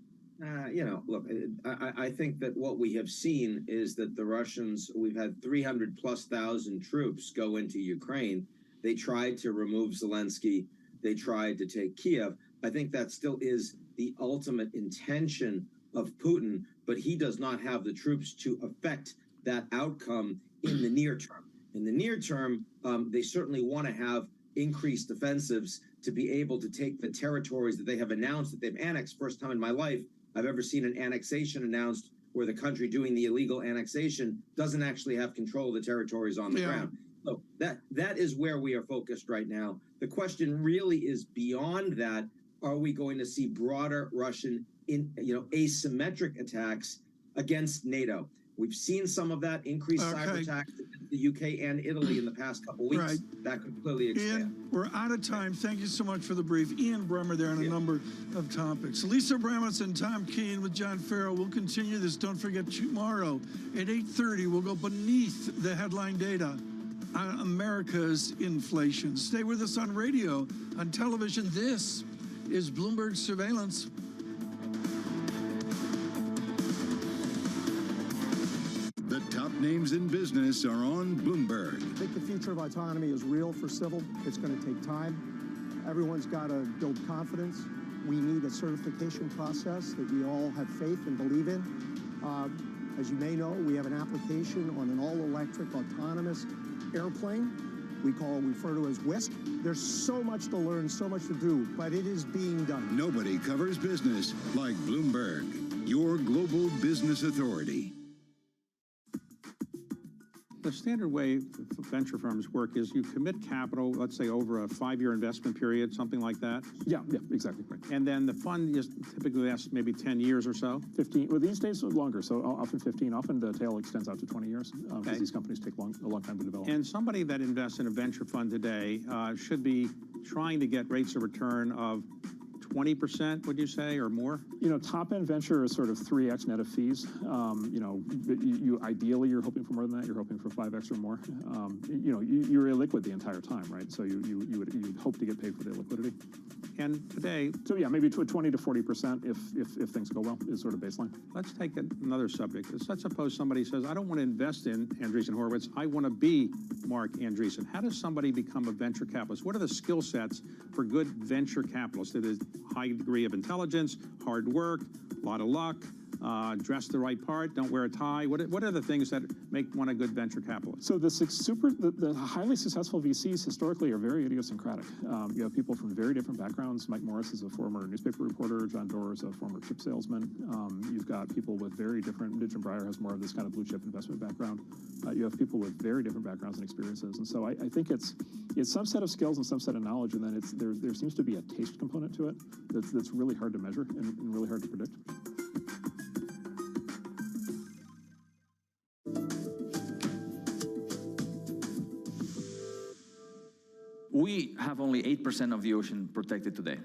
Look, I think that what we have seen is that the Russians, we've had 300,000+ troops go into Ukraine. They tried to remove Zelensky. They tried to take Kiev. I think that still is the ultimate intention of Putin, but he does not have the troops to affect that outcome in the near term. In the near term, they certainly want to have increased offensives to be able to take the territories that they have announced that they've annexed. First time in my life I've ever seen an annexation announced where the country doing the illegal annexation doesn't actually have control of the territories on the ground. So that is where we are focused right now. The question really is beyond that. Are we going to see broader Russian asymmetric attacks against NATO? We've seen some of that increased cyber attacks in the UK and Italy in the past couple of weeks. That could clearly expand. Ian, we're out of time. Thank you so much for the brief. Ian Bremer there on a number of topics. Lisa Bramis and Tom Keene with John Farrell. We'll continue this. Don't forget, tomorrow at 8:30, we'll go beneath the headline data on America's inflation. Stay with us on radio, on television. This is Bloomberg Surveillance. The top names in business are on Bloomberg. I think the future of autonomy is real for civil. It's going to take time. Everyone's got to build confidence. We need a certification process that we all have faith and believe in. As you may know, we have an application on an all-electric autonomous airplane we refer to as WISC. There's so much to learn, so much to do, but it is being done. Nobody covers business like Bloomberg, your global business authority. The standard way venture firms work is you commit capital, let's say over a 5-year investment period, something like that. Yeah, exactly. Right. And then the fund is typically lasts maybe 10 years or so. 15. Well, these days longer. So often 15. Often the tail extends out to 20 years because these companies take a long time to develop. And somebody that invests in a venture fund today should be trying to get rates of return of 20%, would you say, or more? Top end venture is sort of 3x net of fees. Ideally you're hoping for more than that. You're hoping for 5x or more. You're illiquid the entire time, right? So you would hope to get paid for the liquidity. And today, so yeah, maybe 20 to 40% if things go well is sort of baseline. Let's take another subject. Let's suppose somebody says, I don't want to invest in Andreessen Horowitz. I want to be Mark Andreessen. How does somebody become a venture capitalist? What are the skill sets for good venture capitalists? There's a high degree of intelligence, hard work, a lot of luck, dress the right part, don't wear a tie. What are the things that make one a good venture capitalist? So the highly successful VCs historically are very idiosyncratic. You have people from very different backgrounds. Mike Morris is a former newspaper reporter. John Doerr is a former chip salesman. You've got people with very different. Digital Breyer has more of this kind of blue chip investment background. You have people with very different backgrounds and experiences. And so I think it's some set of skills and some set of knowledge, and then there seems to be a taste component to it that's really hard to measure and really hard to predict. We have only 8% of the ocean protected today.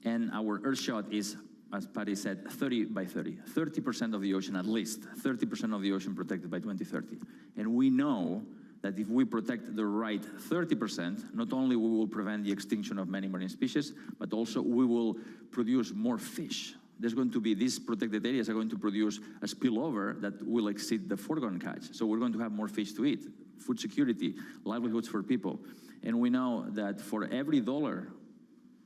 And our Earthshot is, as Patty said, 30 by 30. 30% of the ocean, at least 30% of the ocean protected by 2030. And we know that if we protect the right 30%, not only we will prevent the extinction of many marine species, but also we will produce more fish. There's going to be, these protected areas are going to produce a spillover that will exceed the foregone catch. So we're going to have more fish to eat, food security, livelihoods for people. And we know that for every dollar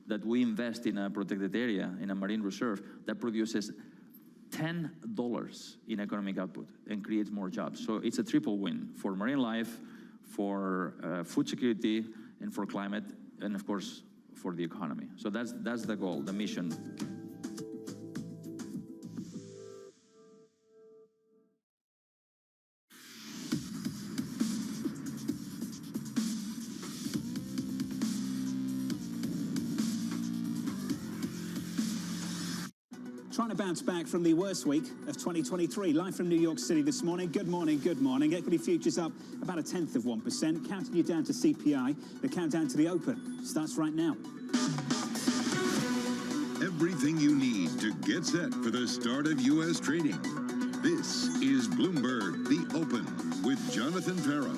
that we invest in a protected area, in a marine reserve, that produces $10 in economic output and creates more jobs. So it's a triple win for marine life, for food security, and for climate, and of course, for the economy. So that's the goal, the mission. Trying to bounce back from the worst week of 2023. Live from New York City this morning. Good morning, good morning. Equity futures up about 0.1%, counting you down to CPI. The countdown to the open starts right now. Everything you need to get set for the start of U.S. trading. This is Bloomberg, The Open, with Jonathan Farrow.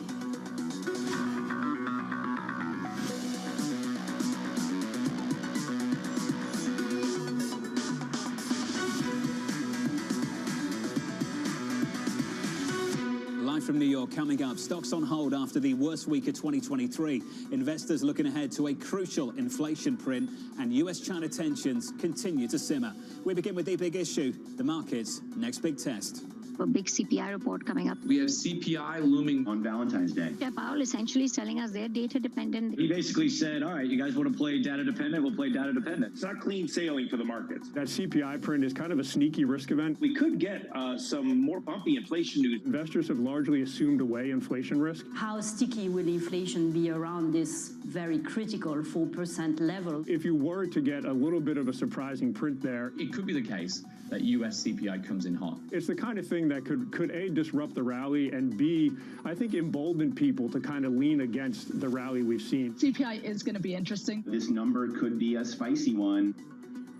From New York, coming up, stocks on hold after the worst week of 2023. Investors looking ahead to a crucial inflation print, and US-China tensions continue to simmer. We begin with the big issue, the market's next big test. A big CPI report coming up. We have CPI looming on Valentine's Day. Chair Powell essentially is telling us they're data dependent. He basically said, all right, you guys want to play data dependent? We'll play data dependent. It's not clean sailing for the markets. That CPI print is kind of a sneaky risk event. We could get some more bumpy inflation news. Investors have largely assumed away inflation risk. How sticky will inflation be around this very critical 4% level? If you were to get a little bit of a surprising print there, it could be the case that US CPI comes in hot. It's the kind of thing that could A, disrupt the rally, and B, I think embolden people to kind of lean against the rally we've seen. CPI is going to be interesting. This number could be a spicy one.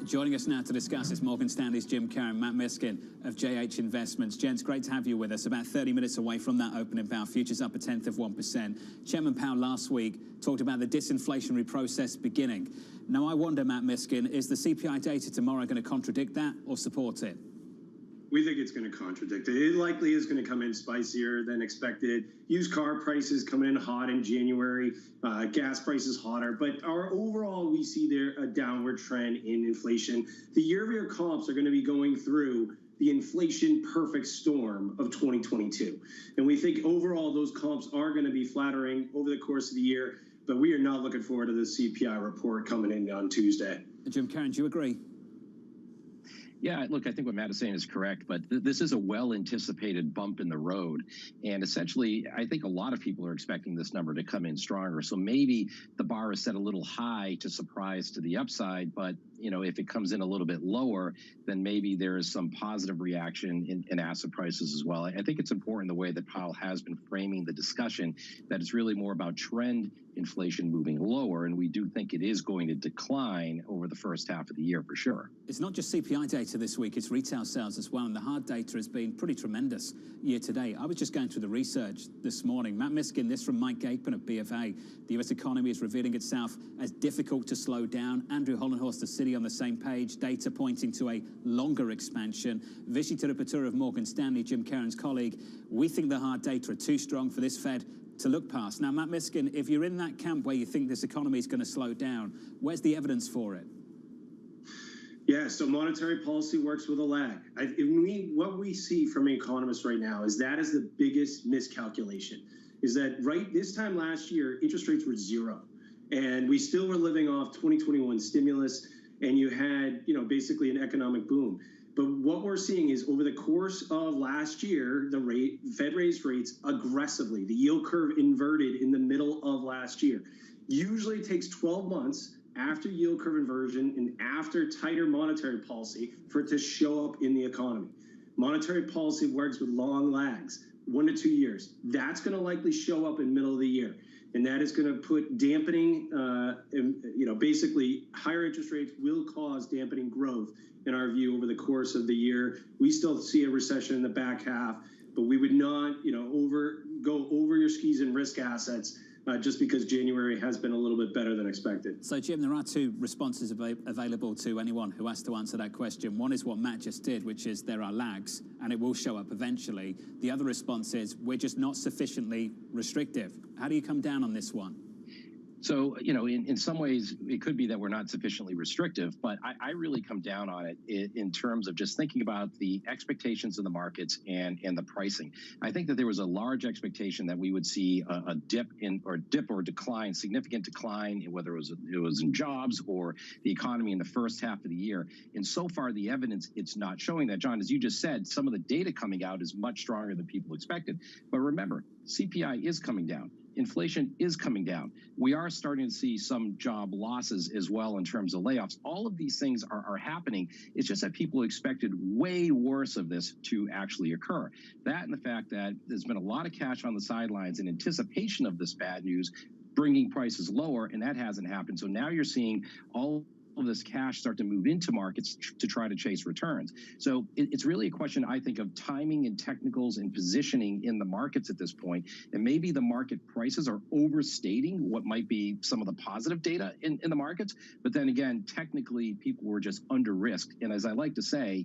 Joining us now to discuss is Morgan Stanley's Jim Karen, Matt Miskin of JH Investments. Gents, great to have you with us. About 30 minutes away from that opening bell, futures up 0.1%. Chairman Powell last week talked about the disinflationary process beginning. Now, I wonder, Matt Miskin, is the CPI data tomorrow going to contradict that or support it? We think it's going to contradict it. It likely is going to come in spicier than expected. Used car prices coming in hot in January, gas prices hotter. But overall, we see there a downward trend in inflation. The year-over-year comps are going to be going through the inflation perfect storm of 2022. And we think overall those comps are going to be flattering over the course of the year. But we are not looking forward to the CPI report coming in on Tuesday. Jim Karen, do you agree? Yeah, look, I think what Matt is saying is correct, but this is a well-anticipated bump in the road. And essentially, I think a lot of people are expecting this number to come in stronger. So maybe the bar is set a little high to surprise to the upside, but you know, if it comes in a little bit lower, then maybe there is some positive reaction in asset prices as well. I think it's important the way that Powell has been framing the discussion, that it's really more about trend inflation moving lower, and we do think it is going to decline over the first half of the year for sure. It's not just CPI data this week, it's retail sales as well, and the hard data has been pretty tremendous year to date. I was just going through the research this morning. Matt Miskin, this from Mike Gapen of BofA. The US economy is revealing itself as difficult to slow down. Andrew Hollenhorst of Citi on the same page, data pointing to a longer expansion. Vishy Tirupattura of Morgan Stanley, Jim Karen's colleague, we think the hard data are too strong for this Fed to look past. Now, Matt Miskin, if you're in that camp where you think this economy is going to slow down, where's the evidence for it? Yeah, so monetary policy works with a lag. What we see from economists right now is that is the biggest miscalculation, is that right this time last year, interest rates were zero. And we still were living off 2021 stimulus, and you had, basically an economic boom. But what we're seeing is over the course of last year, the Fed raised rates aggressively. The yield curve inverted in the middle of last year. Usually it takes 12 months after yield curve inversion and after tighter monetary policy for it to show up in the economy. Monetary policy works with long lags. 1 to 2 years. That's going to likely show up in middle of the year. And that is going to put dampening, basically higher interest rates will cause dampening growth in our view over the course of the year. We still see a recession in the back half, but we would not, go over your skis and risk assets just because January has been a little bit better than expected. So, Jim, there are two responses available to anyone who has to answer that question. One is what Matt just did, which is there are lags, and it will show up eventually. The other response is we're just not sufficiently restrictive. How do you come down on this one? So, in some ways, it could be that we're not sufficiently restrictive, but I really come down on it in terms of just thinking about the expectations in the markets and the pricing. I think that there was a large expectation that we would see a dip or decline, significant decline, whether it was in jobs or the economy in the first half of the year. And so far, the evidence, it's not showing that. John, as you just said, some of the data coming out is much stronger than people expected. But remember, CPI is coming down. Inflation is coming down. We are starting to see some job losses as well in terms of layoffs. All of these things are happening. It's just that people expected way worse of this to actually occur. That and the fact that there's been a lot of cash on the sidelines in anticipation of this bad news, bringing prices lower, and that hasn't happened. So now you're seeing all of this cash start to move into markets to try to chase returns. So it's really a question, I think, of timing and technicals and positioning in the markets at this point. And maybe the market prices are overstating what might be some of the positive data in the markets. But then again, technically, people were just under risked. And as I like to say,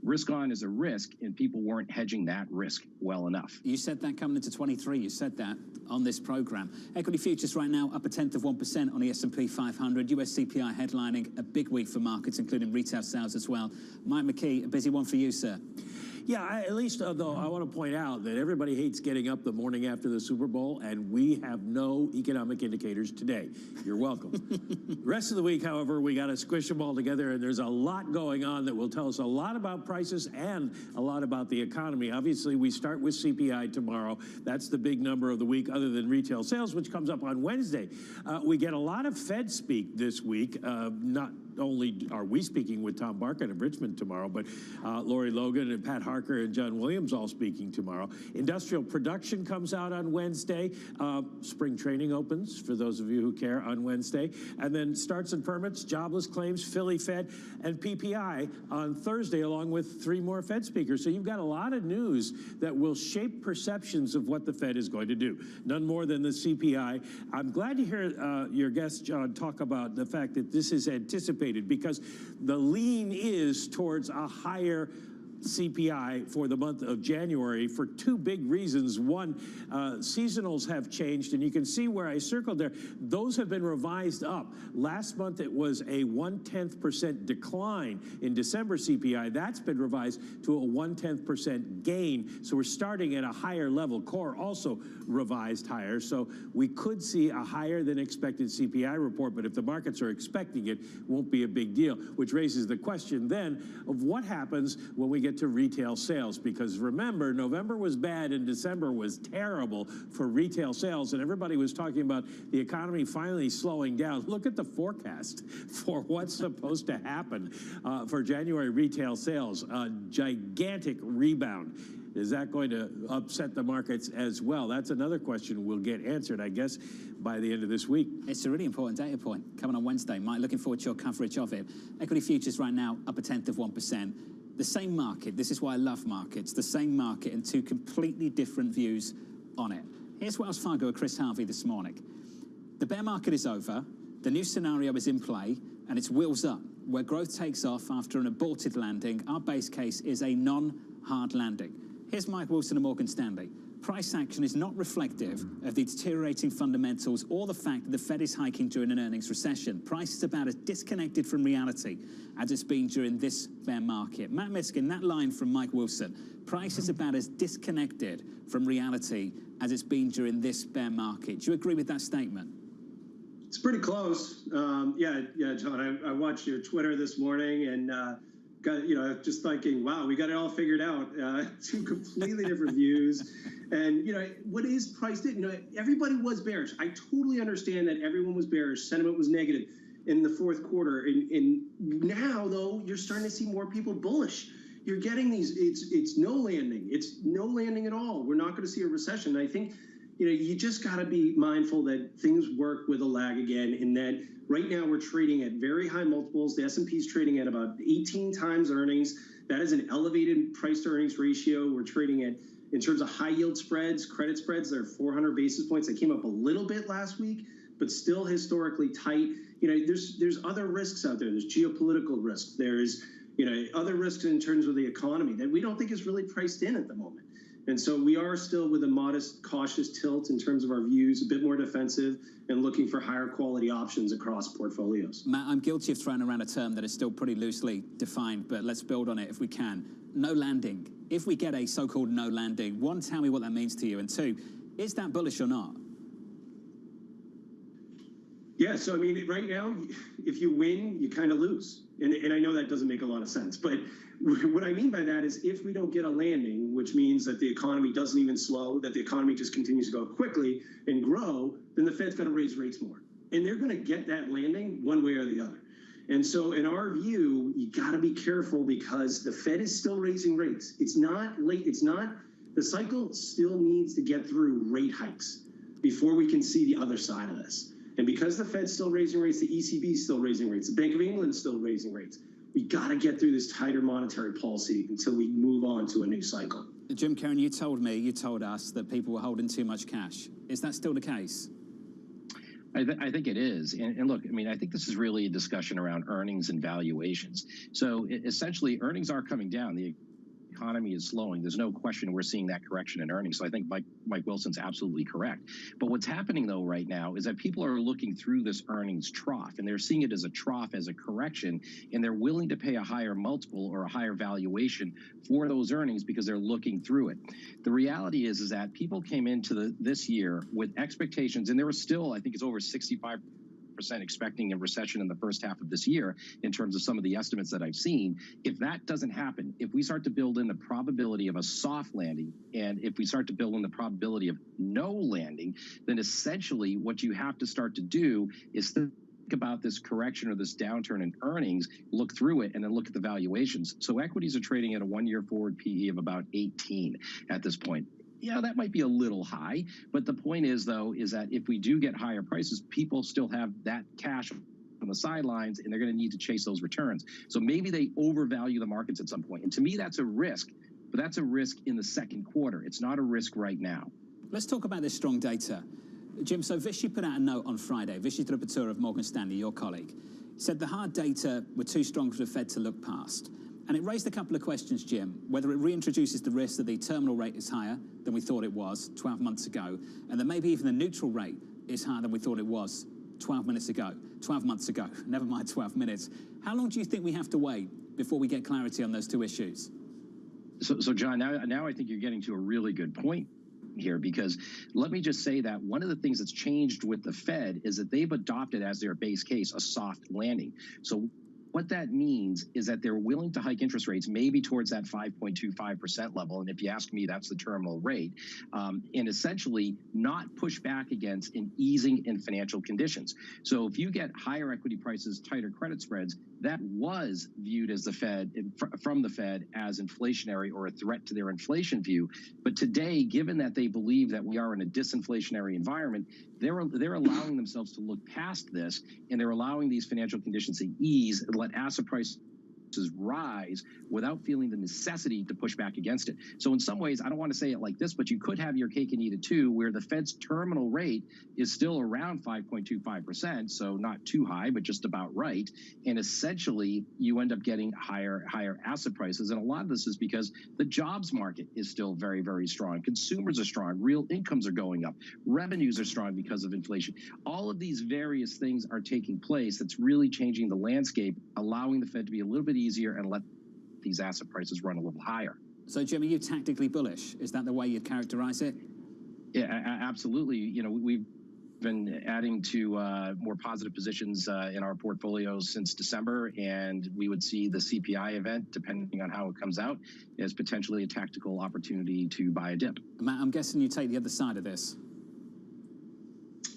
risk on is a risk, and people weren't hedging that risk well enough. You said that coming into 23. You said that on this program. Equity futures right now up 1/10% on the S&P 500. US CPI headlining a big week for markets, including retail sales as well. Mike McKee, a busy one for you, sir. Yeah, at least, though, I want to point out that everybody hates getting up the morning after the Super Bowl, and we have no economic indicators today. You're welcome. The rest of the week, however, we got to squish them all together, and there's a lot going on that will tell us a lot about prices and a lot about the economy. Obviously, we start with CPI tomorrow. That's the big number of the week, other than retail sales, which comes up on Wednesday. We get a lot of Fed speak this week. Not only are we speaking with Tom Barkin of Richmond tomorrow, but Lori Logan and Pat Harker and John Williams all speaking tomorrow. Industrial production comes out on Wednesday. Spring training opens, for those of you who care, on Wednesday. And then starts and permits, jobless claims, Philly Fed, and PPI on Thursday, along with 3 more Fed speakers. So you've got a lot of news that will shape perceptions of what the Fed is going to do. None more than the CPI. I'm glad to hear your guest, John, talk about the fact that this is anticipated, because the lean is towards a higher CPI for the month of January for 2 big reasons. One, seasonals have changed, and you can see where I circled there. Those have been revised up. Last month, it was a 0.1% decline in December CPI. That's been revised to a 0.1% gain. So we're starting at a higher level. Core also revised higher. So we could see a higher than expected CPI report, but if the markets are expecting it, won't be a big deal, which raises the question then of what happens when we get to retail sales, because remember, November was bad and December was terrible for retail sales, and everybody was talking about the economy finally slowing down. Look at the forecast for what's supposed to happen for January retail sales. A gigantic rebound. Is that going to upset the markets as well? That's another question we'll get answered, I guess, by the end of this week. It's a really important data point coming on Wednesday. Mike, looking forward to your coverage of it. Equity futures right now up 0.1%. The same market, this is why I love markets, the same market and 2 completely different views on it. Here's Wells Fargo with Chris Harvey this morning. The bear market is over, the new scenario is in play, and it's wheels up, where growth takes off after an aborted landing. Our base case is a non-hard landing. Here's Mike Wilson of Morgan Stanley. Price action is not reflective of the deteriorating fundamentals or the fact that the Fed is hiking during an earnings recession. Price is about as disconnected from reality as it's been during this bear market. Matt Miskin, that line from Mike Wilson, price is about as disconnected from reality as it's been during this bear market. Do you agree with that statement? It's pretty close. Yeah, John, I watched your Twitter this morning and got, just thinking, wow, we got it all figured out. 2 completely different views. And, what is priced in? Everybody was bearish. I totally understand that everyone was bearish. Sentiment was negative in the fourth quarter. And now, though, you're starting to see more people bullish. you're getting these, it's no landing. It's no landing at all. We're not going to see a recession. I think, you just got to be mindful that things work with a lag again, in that right now we're trading at very high multiples. The S&P is trading at about 18 times earnings. That is an elevated price to earnings ratio. We're trading at, in terms of high yield spreads, credit spreads, they're 400 basis points. They came up a little bit last week, but still historically tight. There's other risks out there. There's geopolitical risk. There's, other risks in terms of the economy that we don't think is really priced in at the moment. And so we are still with a modest, cautious tilt in terms of our views, a bit more defensive, and looking for higher quality options across portfolios. Matt, I'm guilty of throwing around a term that is still pretty loosely defined, but let's build on it if we can. No landing. If we get a so-called no landing, one, tell me what that means to you, and two, is that bullish or not? Yeah, so I mean, right now, if you win, you kind of lose. And I know that doesn't make a lot of sense, but what I mean by that is if we don't get a landing, which means that the economy doesn't even slow, that the economy just continues to go quickly and grow, then the Fed's going to raise rates more. And they're going to get that landing one way or the other. And so in our view, you got to be careful because the Fed is still raising rates. It's not late. The cycle still needs to get through rate hikes before we can see the other side of this. And because the Fed's still raising rates, the ECB is still raising rates, the Bank of England is still raising rates, we got to get through this tighter monetary policy until we move on to a new cycle. Jim Karen, you told us that people were holding too much cash. Is that still the case? I think it is. And look, I mean, I think this is really a discussion around earnings and valuations. So essentially, earnings are coming down. The economy is slowing. There's no question we're seeing that correction in earnings. So I think Mike Wilson's absolutely correct. But what's happening, though, right now is that people are looking through this earnings trough, and they're seeing it as a trough, as a correction, and they're willing to pay a higher multiple or a higher valuation for those earnings because they're looking through it. The reality is that people came into this year with expectations, and there was still, I think it's over 65% expecting a recession in the first half of this year in terms of some of the estimates that I've seen. If that doesn't happen, if we start to build in the probability of a soft landing, and if we start to build in the probability of no landing, then essentially what you have to start to do is think about this correction or this downturn in earnings, look through it, and then look at the valuations. So equities are trading at a one-year forward PE of about 18 at this point. Yeah, that might be a little high, but the point is, though, is that if we do get higher prices, people still have that cash on the sidelines, and they're going to need to chase those returns. So maybe they overvalue the markets at some point. And to me, that's a risk, but that's a risk in the second quarter. It's not a risk right now. Let's talk about this strong data. Jim, so Vishy put out a note on Friday. Vishy Tripatura of Morgan Stanley, your colleague, said the hard data were too strong for the Fed to look past. And it raised a couple of questions, Jim, whether it reintroduces the risk that the terminal rate is higher than we thought it was 12 months ago, and that maybe even the neutral rate is higher than we thought it was 12 months ago, never mind 12 minutes. How long do you think we have to wait before we get clarity on those two issues? So John, now I think you're getting to a really good point here, because let me just say that one of the things that's changed with the Fed is that they've adopted as their base case a soft landing. So what that means is that they're willing to hike interest rates maybe towards that 5.25% level. And if you ask me, that's the terminal rate. And essentially not push back against an easing in financial conditions. So if you get higher equity prices, tighter credit spreads, that was viewed as from the Fed as inflationary or a threat to their inflation view. But today, given that they believe that we are in a disinflationary environment, they're allowing themselves to look past this, and they're allowing these financial conditions to ease and let asset prices rise without feeling the necessity to push back against it. So in some ways, I don't want to say it like this, but you could have your cake and eat it too, where the Fed's terminal rate is still around 5.25%, so not too high, but just about right. And essentially, you end up getting higher asset prices. And a lot of this is because the jobs market is still very, very strong. Consumers are strong. Real incomes are going up. Revenues are strong because of inflation. All of these various things are taking place that's really changing the landscape, allowing the Fed to be a little bit easier and let these asset prices run a little higher. So, Jim, are you tactically bullish? Is that the way you'd characterize it? Yeah, absolutely. You know, we've been adding to more positive positions in our portfolios since December, and we would see the CPI event, depending on how it comes out, as potentially a tactical opportunity to buy a dip. Matt, I'm guessing you take the other side of this.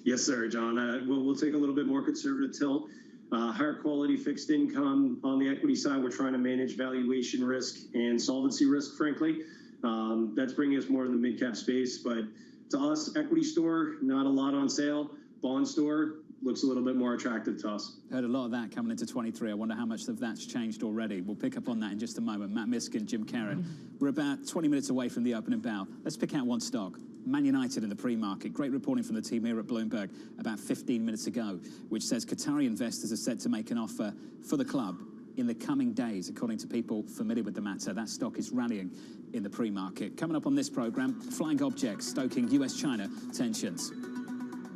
Yes, sir, John. We'll take a little bit more conservative tilt. higher quality fixed income. On the equity side, we're trying to manage valuation risk and solvency risk, frankly. That's bringing us more in the mid-cap space. But to us, equity store, not a lot on sale. Bond store looks a little bit more attractive to us. Heard a lot of that coming into 23. I wonder how much of that's changed already. We'll pick up on that in just a moment. Matt Miskin, Jim Karen. We're about 20 minutes away from the opening bell. Let's pick out one stock. Man United in the pre-market. Great reporting from the team here at Bloomberg about 15 minutes ago, which says Qatari investors are set to make an offer for the club in the coming days, according to people familiar with the matter. That stock is rallying in the pre-market. Coming up on this program, flying objects stoking US-China tensions.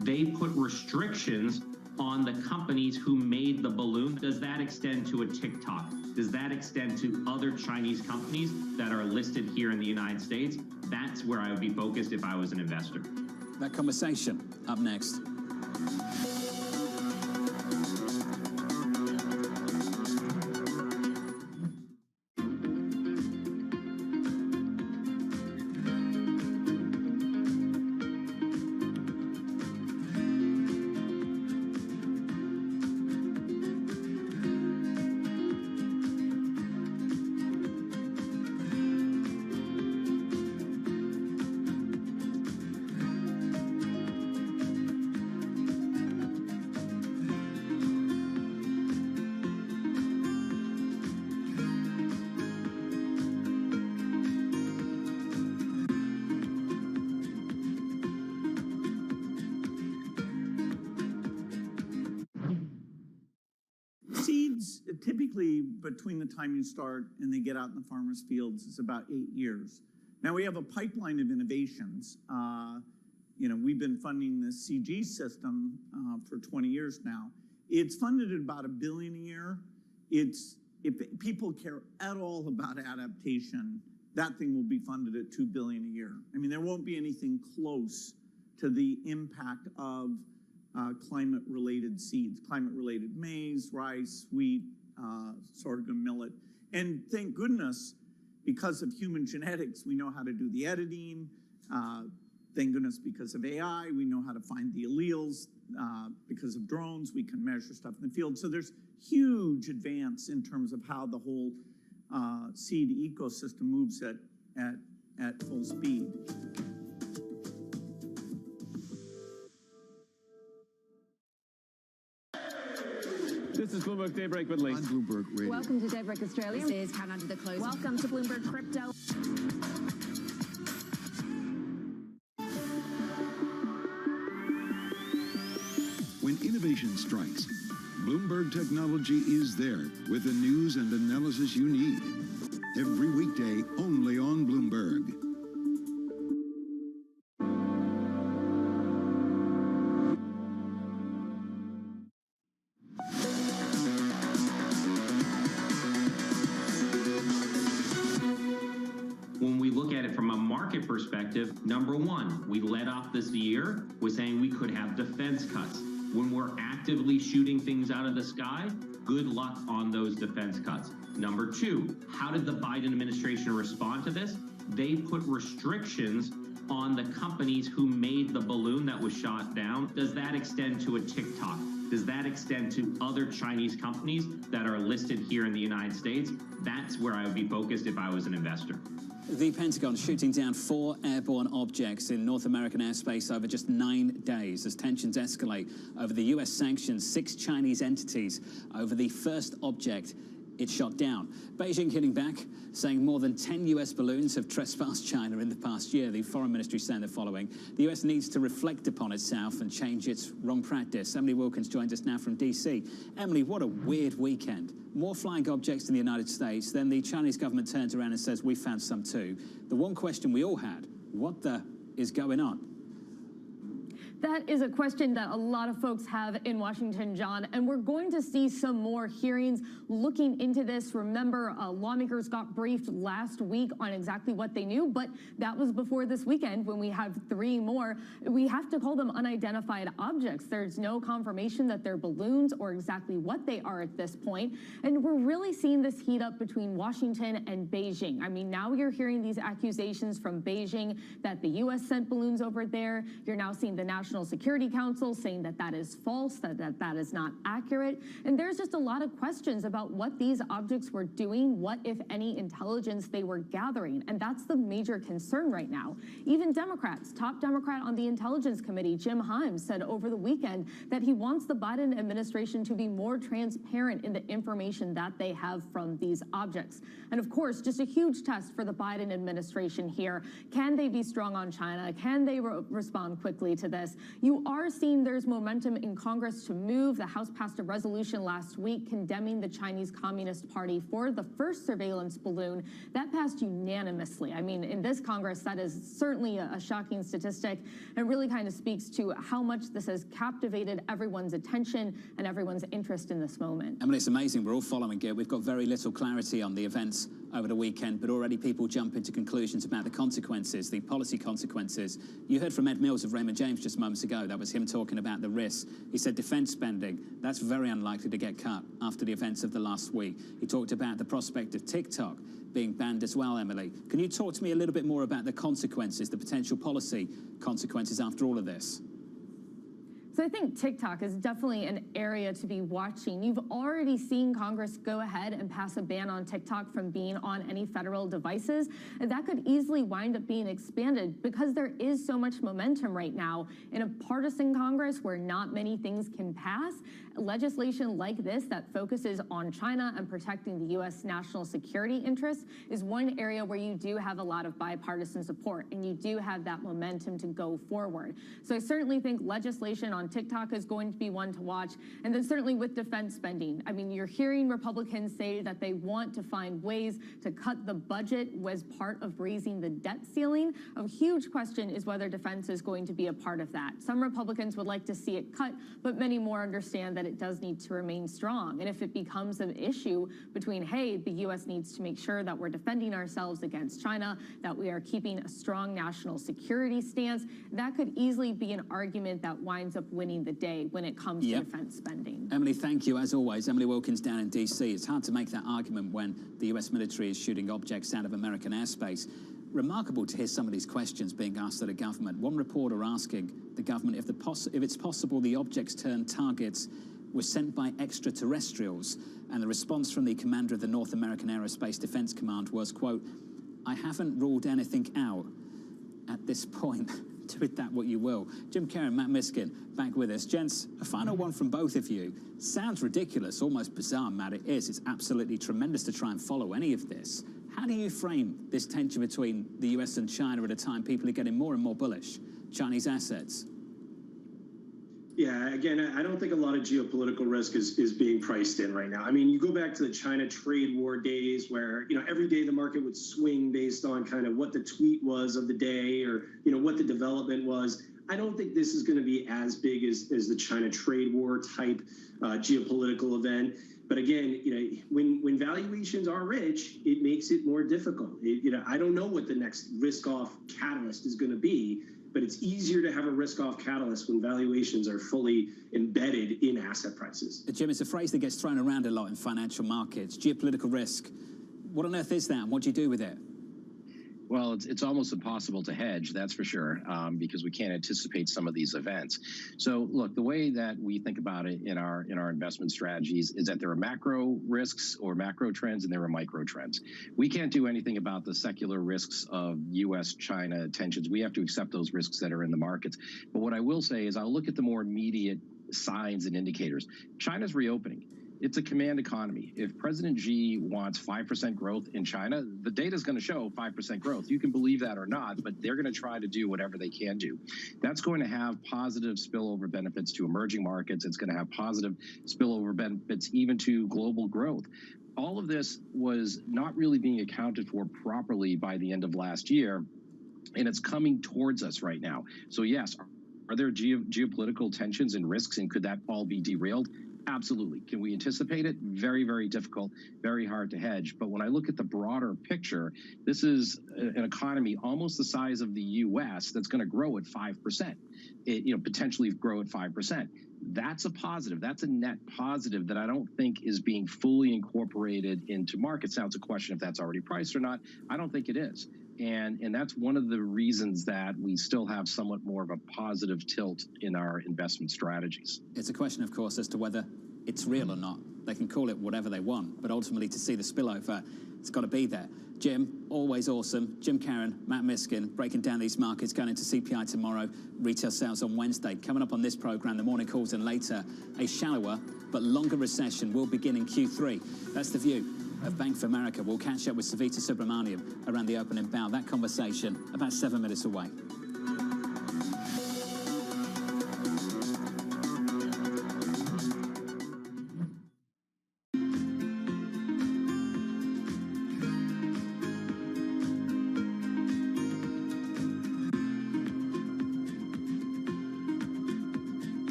They put restrictions on the companies who made the balloon. Does that extend to a TikTok? Does that extend to other Chinese companies that are listed here in the United States? That's where I would be focused if I was an investor. That conversation up next. Seeds, typically between the time you start and they get out in the farmer's fields, is about 8 years. Now we have a pipeline of innovations. We've been funding this CG system for 20 years now. It's funded at about $1 billion a year. If people care at all about adaptation, that thing will be funded at $2 billion a year. I mean, there won't be anything close to the impact of climate-related seeds, climate-related maize, rice, wheat, sorghum, millet. And thank goodness, because of human genetics, we know how to do the editing. Thank goodness, because of AI, we know how to find the alleles. Because of drones, we can measure stuff in the field. So there's huge advance in terms of how the whole seed ecosystem moves at full speed. This is Bloomberg Daybreak with Lee. On Bloomberg Radio. Welcome to Daybreak Australia. This is Countdown to the Close. Welcome to Bloomberg Crypto. When innovation strikes, Bloomberg Technology is there with the news and analysis you need. Every weekday, only on Bloomberg. When we look at it from a market perspective, number one, we led off this year with saying we could have defense cuts. When we're actively shooting things out of the sky, good luck on those defense cuts. Number two, how did the Biden administration respond to this? They put restrictions on the companies who made the balloon that was shot down. Does that extend to a TikTok? Does that extend to other Chinese companies that are listed here in the United States? That's where I would be focused if I was an investor. The Pentagon shooting down 4 airborne objects in North American airspace over just 9 days as tensions escalate over the U.S. sanctions 6 Chinese entities over the first object it shot down. Beijing hitting back, saying more than 10 U.S. balloons have trespassed China in the past year. The Foreign Ministry saying the following: the U.S. needs to reflect upon itself and change its wrong practice. Emily Wilkins joins us now from D.C. Emily, what a weird weekend. More flying objects in the United States, then the Chinese government turns around and says, we found some too. The one question we all had, what the is going on? That is a question that a lot of folks have in Washington, John, and we're going to see some more hearings looking into this. Remember, lawmakers got briefed last week on exactly what they knew, but that was before this weekend when we have 3 more. We have to call them unidentified objects. There's no confirmation that they're balloons or exactly what they are at this point, and we're really seeing this heat up between Washington and Beijing. I mean, now you're hearing these accusations from Beijing that the U.S. sent balloons over there. You're now seeing the National National Security Council saying that that is false, that is not accurate. And there's just a lot of questions about what these objects were doing, what, if any, intelligence they were gathering. And that's the major concern right now. Even Democrats, top Democrat on the Intelligence Committee, Jim Himes, said over the weekend that he wants the Biden administration to be more transparent in the information that they have from these objects. And of course, just a huge test for the Biden administration here. Can they be strong on China? Can they respond quickly to this? You are seeing there's momentum in Congress to move. The House passed a resolution last week condemning the Chinese Communist Party for the first surveillance balloon. That passed unanimously. I mean, in this Congress, that is certainly a shocking statistic and really kind of speaks to how much this has captivated everyone's attention and everyone's interest in this moment. I mean, it's amazing. We're all following it. We've got very little clarity on the events over the weekend, but already people jump into conclusions about the consequences, the policy consequences. You heard from Ed Mills of Raymond James just moments ago. That was him talking about the risks. He said defense spending, that's very unlikely to get cut after the events of the last week. He talked about the prospect of TikTok being banned as well, Emily. Can you talk to me a little bit more about the consequences, the potential policy consequences after all of this? So I think TikTok is definitely an area to be watching. You've already seen Congress go ahead and pass a ban on TikTok from being on any federal devices. And that could easily wind up being expanded because there is so much momentum right now in a partisan Congress where not many things can pass. Legislation like this that focuses on China and protecting the U.S. national security interests is one area where you do have a lot of bipartisan support and you do have that momentum to go forward. So I certainly think legislation on TikTok is going to be one to watch. And then certainly with defense spending, I mean, you're hearing Republicans say that they want to find ways to cut the budget as part of raising the debt ceiling. A huge question is whether defense is going to be a part of that. Some Republicans would like to see it cut, but many more understand that it does need to remain strong. And if it becomes an issue between, hey, the U.S. needs to make sure that we're defending ourselves against China, that we are keeping a strong national security stance, that could easily be an argument that winds up winning the day when it comes to defense spending. Emily, thank you. As always, Emily Wilkins down in D.C. It's hard to make that argument when the U.S. military is shooting objects out of American airspace. Remarkable to hear some of these questions being asked of the government. One reporter asking the government if it's possible the objects turned targets were sent by extraterrestrials, and the response from the commander of the North American Aerospace Defense Command was, quote, "I haven't ruled anything out at this point." Do with that what you will. Jim Carrey, Matt Miskin, back with us. Gents, a final one from both of you. Sounds ridiculous, almost bizarre, Matt. It is. It's absolutely tremendous to try and follow any of this. How do you frame this tension between the US and China at a time people are getting more and more bullish? Chinese assets. Yeah, again, I don't think a lot of geopolitical risk is being priced in right now. I mean, you go back to the China trade war days where, every day the market would swing based on kind of what the tweet was of the day or, what the development was. I don't think this is going to be as big as the China trade war type geopolitical event. But again, when valuations are rich, it makes it more difficult. I don't know what the next risk-off catalyst is going to be, but it's easier to have a risk-off catalyst when valuations are fully embedded in asset prices. Jim, it's a phrase that gets thrown around a lot in financial markets. Geopolitical risk. What on earth is that, and what do you do with it? Well, it's almost impossible to hedge, that's for sure, because we can't anticipate some of these events. So, look, the way that we think about it in our investment strategies is that there are macro risks or macro trends, and there are micro trends. We can't do anything about the secular risks of U.S.-China tensions. We have to accept those risks that are in the markets. But what I will say is I'll look at the more immediate signs and indicators. China's reopening. It's a command economy. If President Xi wants 5% growth in China, the data is going to show 5% growth. You can believe that or not, but they're going to try to do whatever they can do. That's going to have positive spillover benefits to emerging markets. It's going to have positive spillover benefits even to global growth. All of this was not really being accounted for properly by the end of last year, and it's coming towards us right now. So yes, are there geopolitical tensions and risks, and could that all be derailed? Absolutely. Can we anticipate it? Very, very difficult, very hard to hedge. But when I look at the broader picture, this is an economy almost the size of the U.S. that's going to grow at 5%, potentially grow at 5%. That's a positive. That's a net positive that I don't think is being fully incorporated into markets. Now, it's a question if that's already priced or not. I don't think it is. And that's one of the reasons that we still have somewhat more of a positive tilt in our investment strategies. It's a question, of course, as to whether it's real or not. They can call it whatever they want, but ultimately to see the spillover, it's got to be there. Jim, always awesome. Jim Caron, Matt Miskin, breaking down these markets, going into CPI tomorrow, retail sales on Wednesday. Coming up on this program, the morning calls, and later, a shallower but longer recession will begin in Q3. That's the view of Bank of America. We'll catch up with Savita Subramaniam around the opening bell. That conversation about 7 minutes away.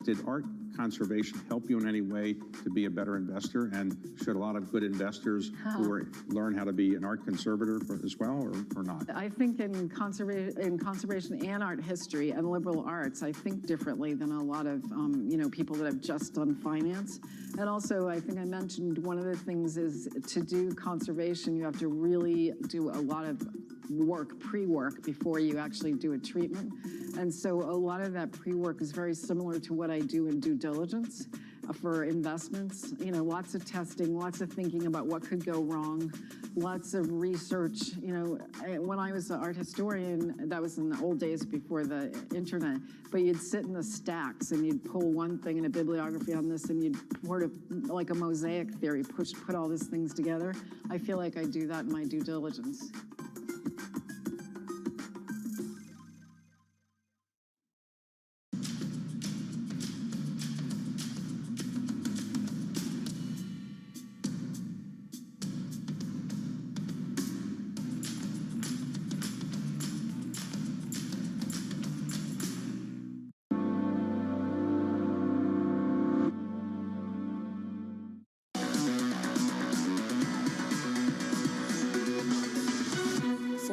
Did art conservation help you in any way to be a better investor? And should a lot of good investors learn how to be an art conservator as well, or not? I think in conservation and art history and liberal arts, I think differently than a lot of people that have just done finance. And also, I think I mentioned one of the things is to do conservation, you have to really do a lot of work, pre-work, before you actually do a treatment. And so a lot of that pre-work is very similar to what I do in due diligence for investments. Lots of testing, lots of thinking about what could go wrong, lots of research. When I was an art historian, that was in the old days before the internet, but you'd sit in the stacks and you'd pull one thing in a bibliography on this and you'd sort of, like a mosaic theory, put all these things together. I feel like I do that in my due diligence.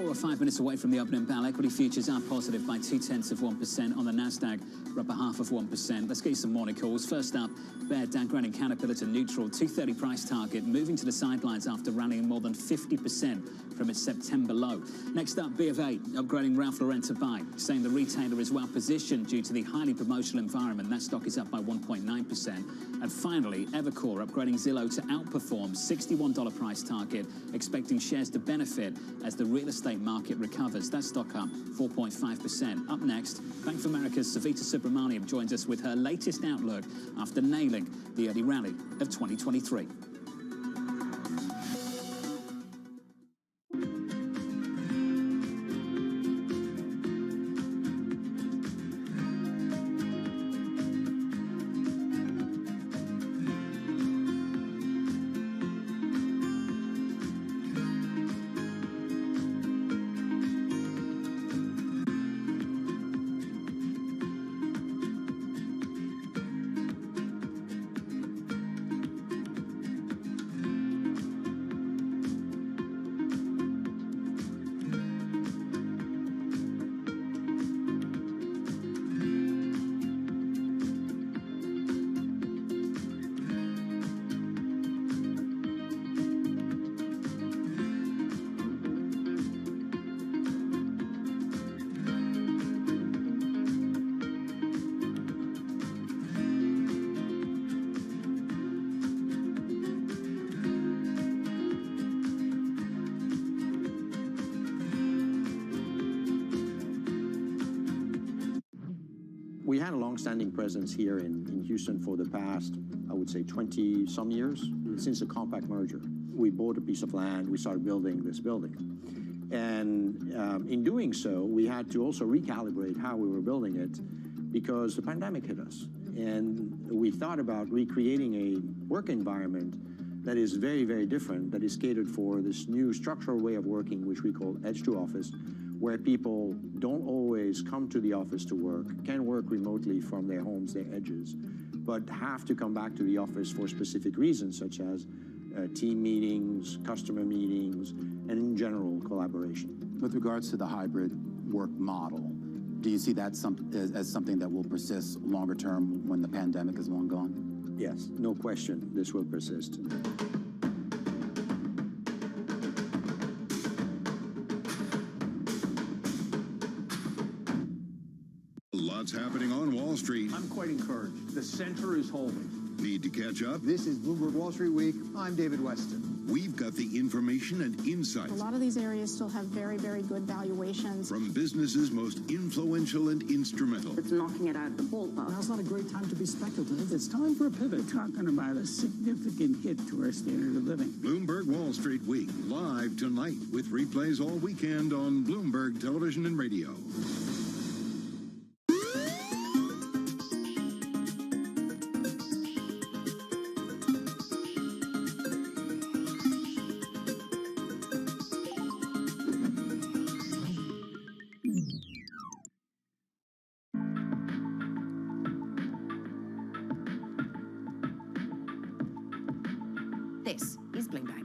We're 5 minutes away from the opening bell. Equity futures are positive by 0.2% on the Nasdaq. We're up 0.5%. Let's get you some morning calls. First up, Bear downgrading Caterpillar to neutral. 230 price target, moving to the sidelines after rallying more than 50% from its September low. Next up, B of A upgrading Ralph Lauren to buy, saying the retailer is well positioned due to the highly promotional environment. That stock is up by 1.9%. And finally, Evercore upgrading Zillow to outperform, $61 price target, expecting shares to benefit as the real estate market recovers. That stock up 4.5%. Up next, Bank of America's Savita Subramaniam joins us with her latest outlook after nailing the early rally of 2023. We had a long-standing presence here in Houston for the past, I would say, 20-some years, since the compact merger. We bought a piece of land, we started building this building. And in doing so, we had to also recalibrate how we were building it because the pandemic hit us. And we thought about recreating a work environment that is very, very different, that is catered for this new structural way of working, which we call edge to office, where people don't always come to the office to work, can work remotely from their homes, their edges, but have to come back to the office for specific reasons, such as team meetings, customer meetings, and in general, collaboration. With regards to the hybrid work model, do you see that as something that will persist longer term when the pandemic is long gone? Yes, no question, this will persist. Lots happening on Wall Street. I'm quite encouraged. The center is holding. Need to catch up? This is Bloomberg Wall Street Week. I'm David Weston. We've got the information and insights A lot of these areas still have very, very good valuations. from businesses most influential and instrumental. It's knocking it out of the ballpark. Now's not a great time to be speculative. It's time for a pivot. We're talking about a significant hit to our standard of living. Bloomberg Wall Street Week, live tonight with replays all weekend on Bloomberg Television and Radio. This is Bloomberg.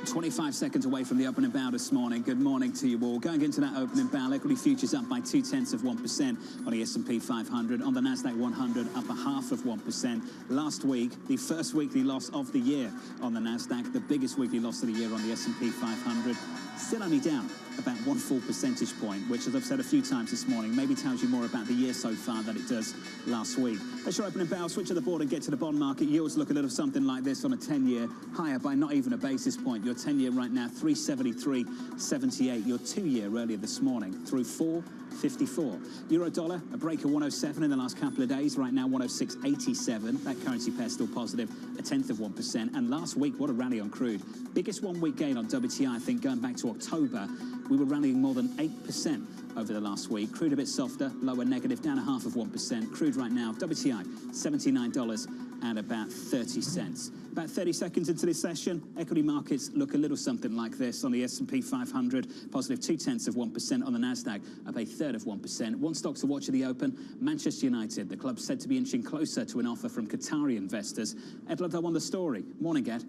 25 seconds away from the opening bow this morning. Good morning to you all. Going into that opening bow, equity futures up by 0.2% on the S&P 500. On the Nasdaq 100, up 0.5%. Last week, the first weekly loss of the year on the Nasdaq, the biggest weekly loss of the year on the S&P 500. Still only down about 1 full percentage point, which, as I've said a few times this morning, maybe tells you more about the year so far than it does last week. That's your opening bow. Switch to the board and get to the bond market. Yields look a little something like this on a 10-year, higher by not even a basis point. Your 10-year right now, 373.78. Your 2-year earlier this morning, through 4.54. Euro dollar, a break of 107 in the last couple of days. Right now, 106.87. That currency pair still positive, 0.1%. And last week, what a rally on crude. Biggest one-week gain on WTI, I think, going back to October. We were rallying more than 8% over the last week. Crude a bit softer, lower negative, down 0.5%. Crude right now, WTI, $79 and about 30 cents. About 30 seconds into this session, equity markets look a little something like this. On the S&P 500, positive 0.2%. On the Nasdaq, up 0.3%. One stock to watch at the open, Manchester United. The club's said to be inching closer to an offer from Qatari investors. Ed Ludlow on the story. Morning, Ed.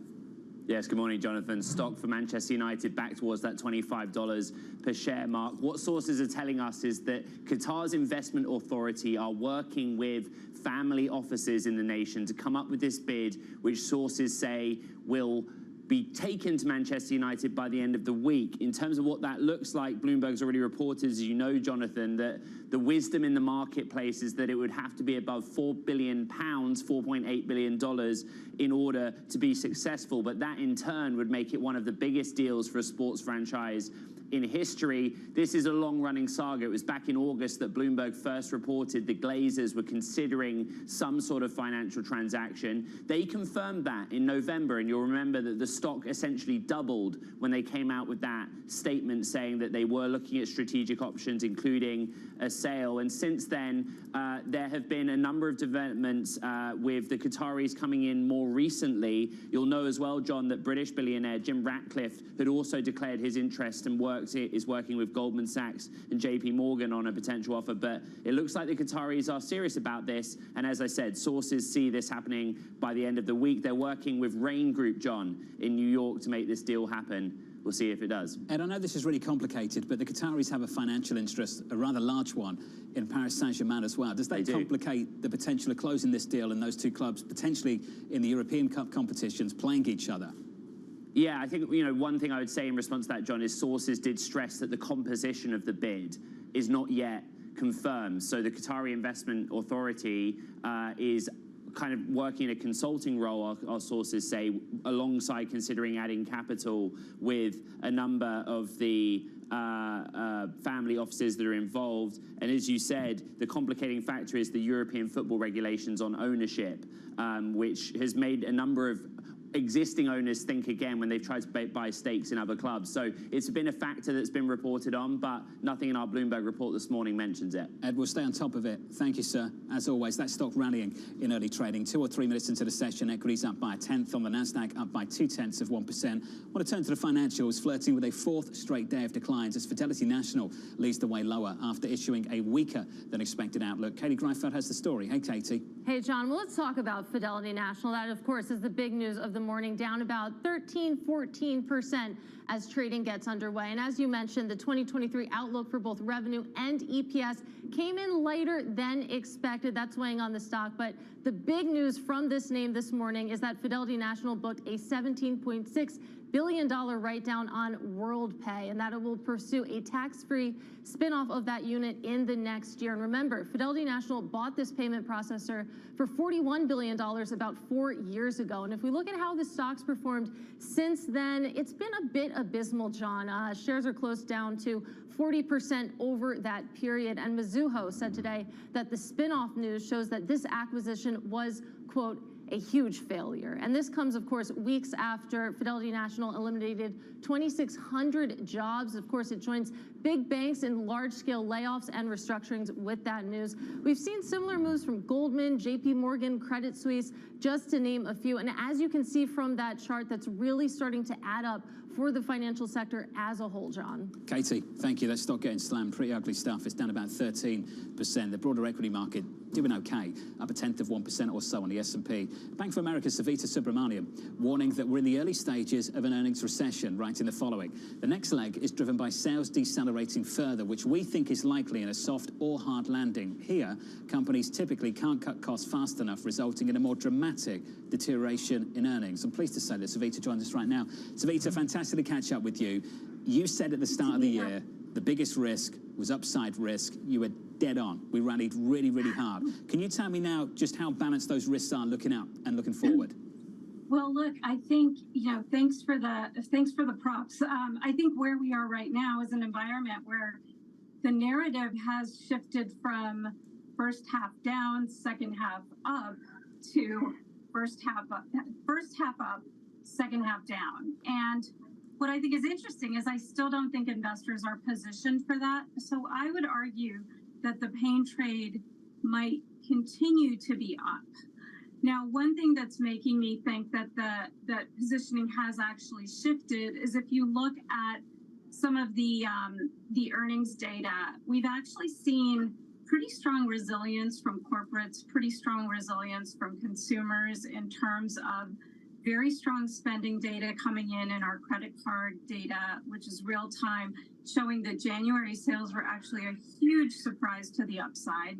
Yes, good morning, Jonathan. Stock for Manchester United back towards that $25 per share mark. What sources are telling us is that Qatar's investment authority are working with family offices in the nation to come up with this bid, which sources say will be taken to Manchester United by the end of the week. In terms of what that looks like, Bloomberg's already reported, as you know, Jonathan, that the wisdom in the marketplace is that it would have to be above £4 billion, $4.8 billion, in order to be successful. But that, in turn, would make it one of the biggest deals for a sports franchise in history. This is a long-running saga. It was back in August that Bloomberg first reported the Glazers were considering some sort of financial transaction. They confirmed that in November, and you'll remember that the stock essentially doubled when they came out with that statement saying that they were looking at strategic options, including a sale. And since then, there have been a number of developments with the Qataris coming in more recently. You'll know as well, John, that British billionaire Jim Ratcliffe had also declared his interest and is working with Goldman Sachs and JP Morgan on a potential offer. But it looks like the Qataris are serious about this. And as I said, sources see this happening by the end of the week. They're working with Rain Group, John, in New York to make this deal happen. We'll see if it does. Ed, I know this is really complicated, but the Qataris have a financial interest, a rather large one, in Paris Saint-Germain as well. Does that complicate the potential of closing this deal and those two clubs potentially in the European Cup competitions playing each other? Yeah, I think, one thing I would say in response to that, John, is sources did stress that the composition of the bid is not yet confirmed. So the Qatari Investment Authority is kind of working in a consulting role, our sources say, alongside considering adding capital with a number of the family offices that are involved. And as you said, the complicating factor is the European football regulations on ownership, which has made a number of existing owners think again when they've tried to buy stakes in other clubs. So it's been a factor that's been reported on, but nothing in our Bloomberg report this morning mentions it. Ed, we'll stay on top of it. Thank you, sir. As always, that stock rallying in early trading. 2 or 3 minutes into the session, equities up by 1/10 on the Nasdaq, up by 0.2%. I want to turn to the financials, flirting with a 4th straight day of declines as Fidelity National leads the way lower after issuing a weaker than expected outlook. Katie Greifeld has the story. Hey, Katie. Hey, John. Well, let's talk about Fidelity National. That, of course, is the big news of the morning, down about 13–14% as trading gets underway. And as you mentioned, the 2023 outlook for both revenue and EPS came in lighter than expected. That's weighing on the stock. But the big news from this name this morning is that Fidelity National booked a $17.6 billion write-down on WorldPay, and that it will pursue a tax-free spinoff of that unit in the next year. And remember, Fidelity National bought this payment processor for $41 billion about 4 years ago. And if we look at how the stock's performed since then, it's been a bit abysmal, John. Shares are close down to 40% over that period. And Mizuho said today that the spinoff news shows that this acquisition was, quote, a huge failure. And this comes, of course, weeks after Fidelity National eliminated 2,600 jobs. Of course, it joins big banks in large-scale layoffs and restructurings with that news. We've seen similar moves from Goldman, JP Morgan, Credit Suisse, just to name a few. And as you can see from that chart, that's really starting to add up for the financial sector as a whole, John. Katie, thank you. That stock getting slammed. Pretty ugly stuff. It's down about 13%. The broader equity market doing okay, up 0.1% or so on the S&P. Bank of America's Savita Subramanian warning that we're in the early stages of an earnings recession, writing the following. The next leg is driven by sales decelerating further, which we think is likely in a soft or hard landing. Here, companies typically can't cut costs fast enough, resulting in a more dramatic deterioration in earnings. I'm pleased to say that Savita joins us right now. Savita, fantastic to catch up with you. You said at the start of the year, the biggest risk was upside risk. You were dead on. We rallied really, really hard. Can you tell me now just how balanced those risks are looking out and looking forward? Well, look, I think, thanks for the props. I think where we are right now is an environment where the narrative has shifted from first half down, second half up to first half up, second half down. And what I think is interesting is I still don't think investors are positioned for that. So I would argue that the pain trade might continue to be up. Now, one thing that's making me think that that positioning has actually shifted is if you look at some of the earnings data, we've actually seen pretty strong resilience from corporates, pretty strong resilience from consumers in terms of very strong spending data coming in our credit card data, which is real time, showing that January sales were actually a huge surprise to the upside.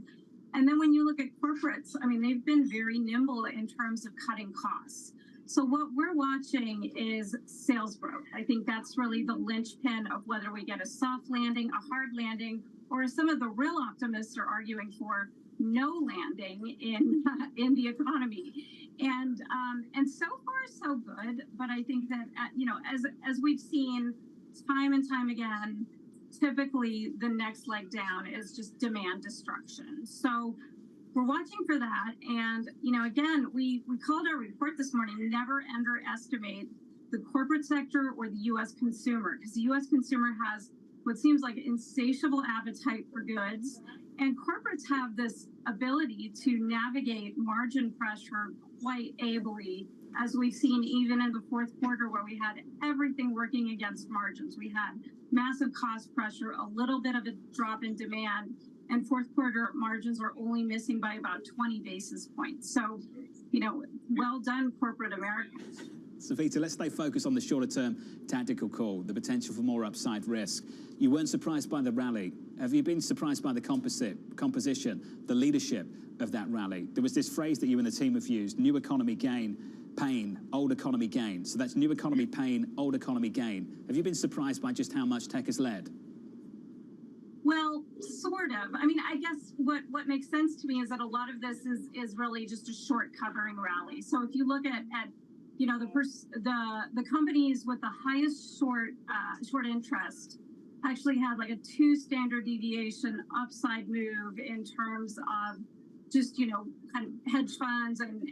And then when you look at corporates, I mean, they've been very nimble in terms of cutting costs. So what we're watching is sales growth. I think that's really the linchpin of whether we get a soft landing, a hard landing, or some of the real optimists are arguing for no landing in the economy. And so far so good, but I think that as we've seen time and time again, typically the next leg down is just demand destruction. So we're watching for that. And again, we called our report this morning, never underestimate the corporate sector or the U.S. consumer, because the U.S. consumer has what seems like insatiable appetite for goods. And corporates have this ability to navigate margin pressure quite ably, as we've seen even in the fourth quarter where we had everything working against margins. We had massive cost pressure, a little bit of a drop in demand, and fourth quarter margins are only missing by about 20 basis points. So, well done, corporate America. Savita, let's stay focused on the shorter-term tactical call, the potential for more upside risk. You weren't surprised by the rally. Have you been surprised by the composition, the leadership of that rally? There was this phrase that you and the team have used, new economy gain, pain, old economy gain. So that's new economy pain, old economy gain. Have you been surprised by just how much tech has led? Well, sort of. I mean, I guess what makes sense to me is that a lot of this is really just a short covering rally. So if you look at the companies with the highest short interest actually had like a 2 standard deviation upside move in terms of just kind of hedge funds and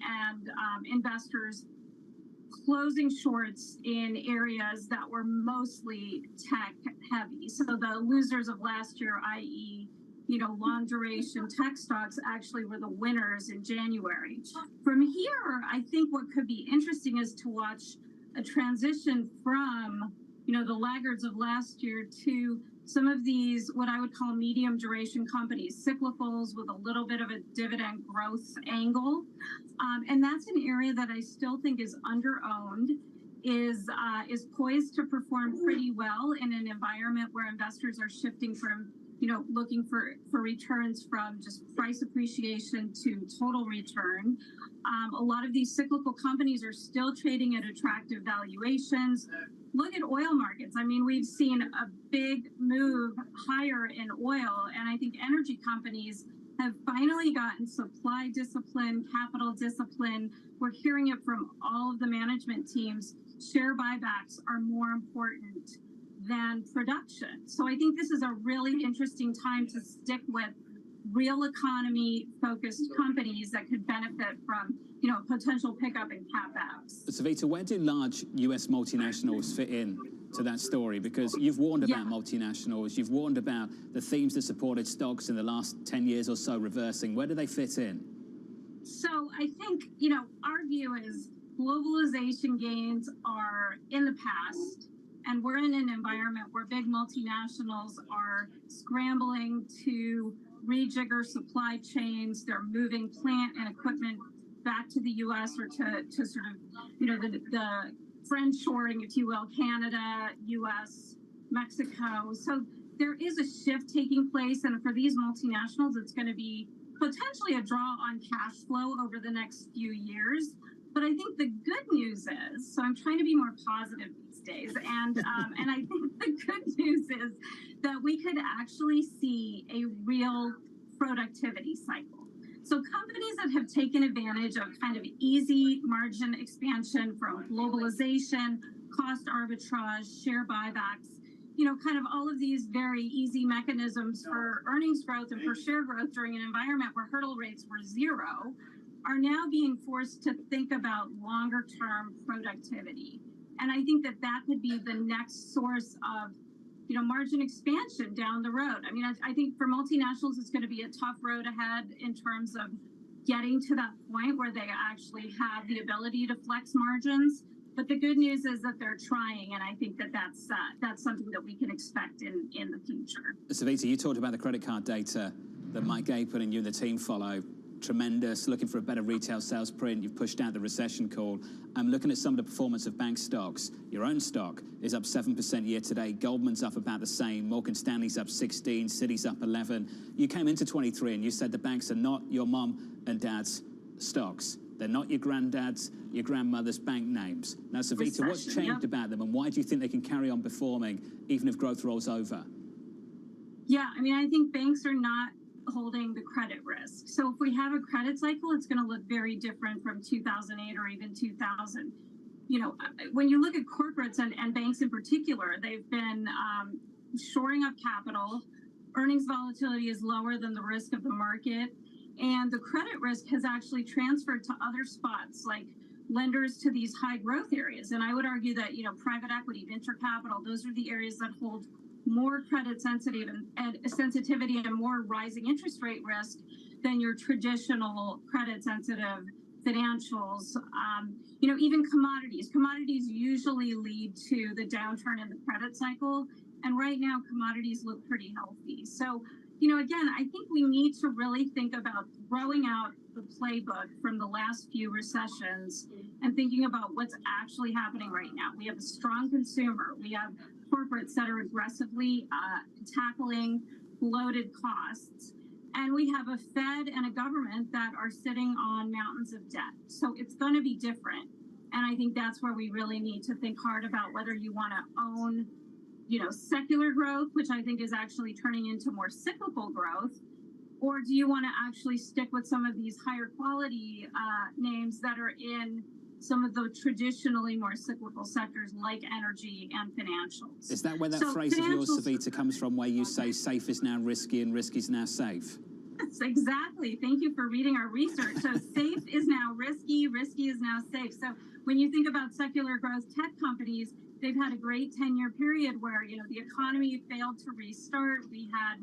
investors. closing shorts in areas that were mostly tech heavy. So the losers of last year, i.e., long duration tech stocks actually were the winners in January. From here, I think what could be interesting is to watch a transition from, the laggards of last year to some of these, what I would call medium duration companies, cyclicals with a little bit of a dividend growth angle. And that's an area that I still think is underowned, is poised to perform pretty well in an environment where investors are shifting from looking for returns from just price appreciation to total return. A lot of these cyclical companies are still trading at attractive valuations. Look at oil markets. I mean, we've seen a big move higher in oil, and I think energy companies have finally gotten supply discipline, capital discipline. We're hearing it from all of the management teams. Share buybacks are more important than production. So I think this is a really interesting time to stick with real economy focused companies that could benefit from, potential pickup in CapEx. Savita, where do large US multinationals fit in to that story? Because you've warned about multinationals, you've warned about the themes that supported stocks in the last 10 years or so reversing. Where do they fit in? So I think, our view is globalization gains are in the past. And we're in an environment where big multinationals are scrambling to rejigger supply chains. They're moving plant and equipment back to the U.S. or to sort of, the friendshoring, if you will, Canada, U.S., Mexico. So there is a shift taking place. And for these multinationals, it's going to be potentially a draw on cash flow over the next few years. But I think the good news is, so I'm trying to be more positive these days, and I think the good news is that we could actually see a real productivity cycle. So companies that have taken advantage of kind of easy margin expansion from globalization, cost arbitrage, share buybacks, kind of all of these very easy mechanisms for earnings growth and per share growth during an environment where hurdle rates were zero, are now being forced to think about longer term productivity. And I think that could be the next source of, margin expansion down the road. I mean, I think for multinationals, it's going to be a tough road ahead in terms of getting to that point where they actually have the ability to flex margins. But the good news is that they're trying, and I think that's something that we can expect in the future. Savita, you talked about the credit card data that Mike Gapen and you and the team follow. Tremendous, looking for a better retail sales print. You've pushed out the recession call. I'm looking at some of the performance of bank stocks. Your own stock is up 7% year to date. Goldman's up about the same. Morgan Stanley's up 16. Citi's up 11. You came into 23 and you said the banks are not your mom and dad's stocks. They're not your granddad's, your grandmother's bank names. Now, Savita, what's changed about them, and why do you think they can carry on performing even if growth rolls over? Yeah, I mean, I think banks are not holding the credit risk. So if we have a credit cycle, it's going to look very different from 2008 or even 2000. When you look at corporates and banks in particular, they've been shoring up capital. Earnings volatility is lower than the risk of the market. And the credit risk has actually transferred to other spots like lenders to these high growth areas. And I would argue that, private equity, venture capital, those are the areas that hold more credit sensitive and sensitivity and more rising interest rate risk than your traditional credit sensitive financials. Even commodities. Commodities usually lead to the downturn in the credit cycle. And right now, commodities look pretty healthy. So, again, I think we need to really think about throwing out the playbook from the last few recessions and thinking about what's actually happening right now. We have a strong consumer. We have corporates that are aggressively tackling bloated costs. And we have a Fed and a government that are sitting on mountains of debt. So it's going to be different. And I think that's where we really need to think hard about whether you want to own, secular growth, which I think is actually turning into more cyclical growth, or do you want to actually stick with some of these higher quality names that are in some of the traditionally more cyclical sectors like energy and financials? Is that where that phrase of yours, Savita, comes from, where you say safe is now risky and risky is now safe? Yes, exactly. Thank you for reading our research. So safe is now risky, risky is now safe. So when you think about secular growth tech companies, they've had a great 10-year period where, the economy failed to restart. We had,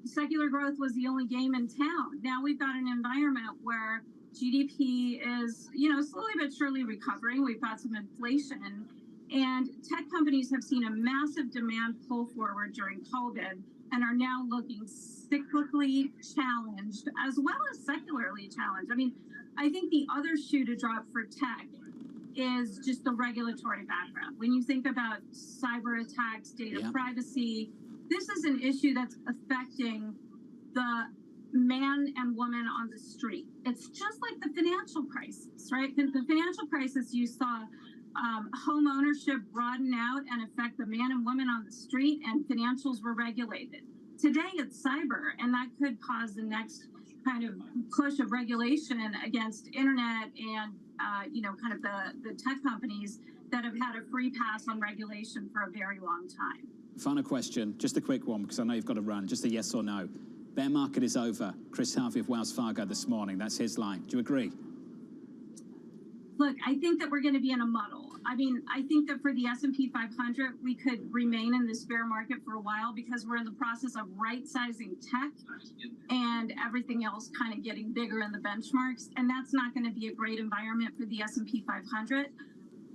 secular growth was the only game in town. Now we've got an environment where GDP is, slowly but surely recovering. We've got some inflation, and tech companies have seen a massive demand pull forward during COVID and are now looking cyclically challenged as well as secularly challenged. I mean, I think the other shoe to drop for tech is just the regulatory background. When you think about cyber attacks, data privacy, this is an issue that's affecting the man and woman on the street. It's just like the financial crisis, right? The financial crisis, you saw home ownership broaden out and affect the man and woman on the street, and financials were regulated. Today, it's cyber, and that could cause the next kind of push of regulation against internet and, kind of the tech companies that have had a free pass on regulation for a very long time. Final question, just a quick one, because I know you've got to run. Just a yes or no. Bear market is over. Chris Harvey of Wells Fargo this morning. That's his line. Do you agree? Look, I think that we're going to be in a muddle. I mean, I think that for the S&P 500, we could remain in this bear market for a while because we're in the process of right-sizing tech and everything else kind of getting bigger in the benchmarks. And that's not going to be a great environment for the S&P 500.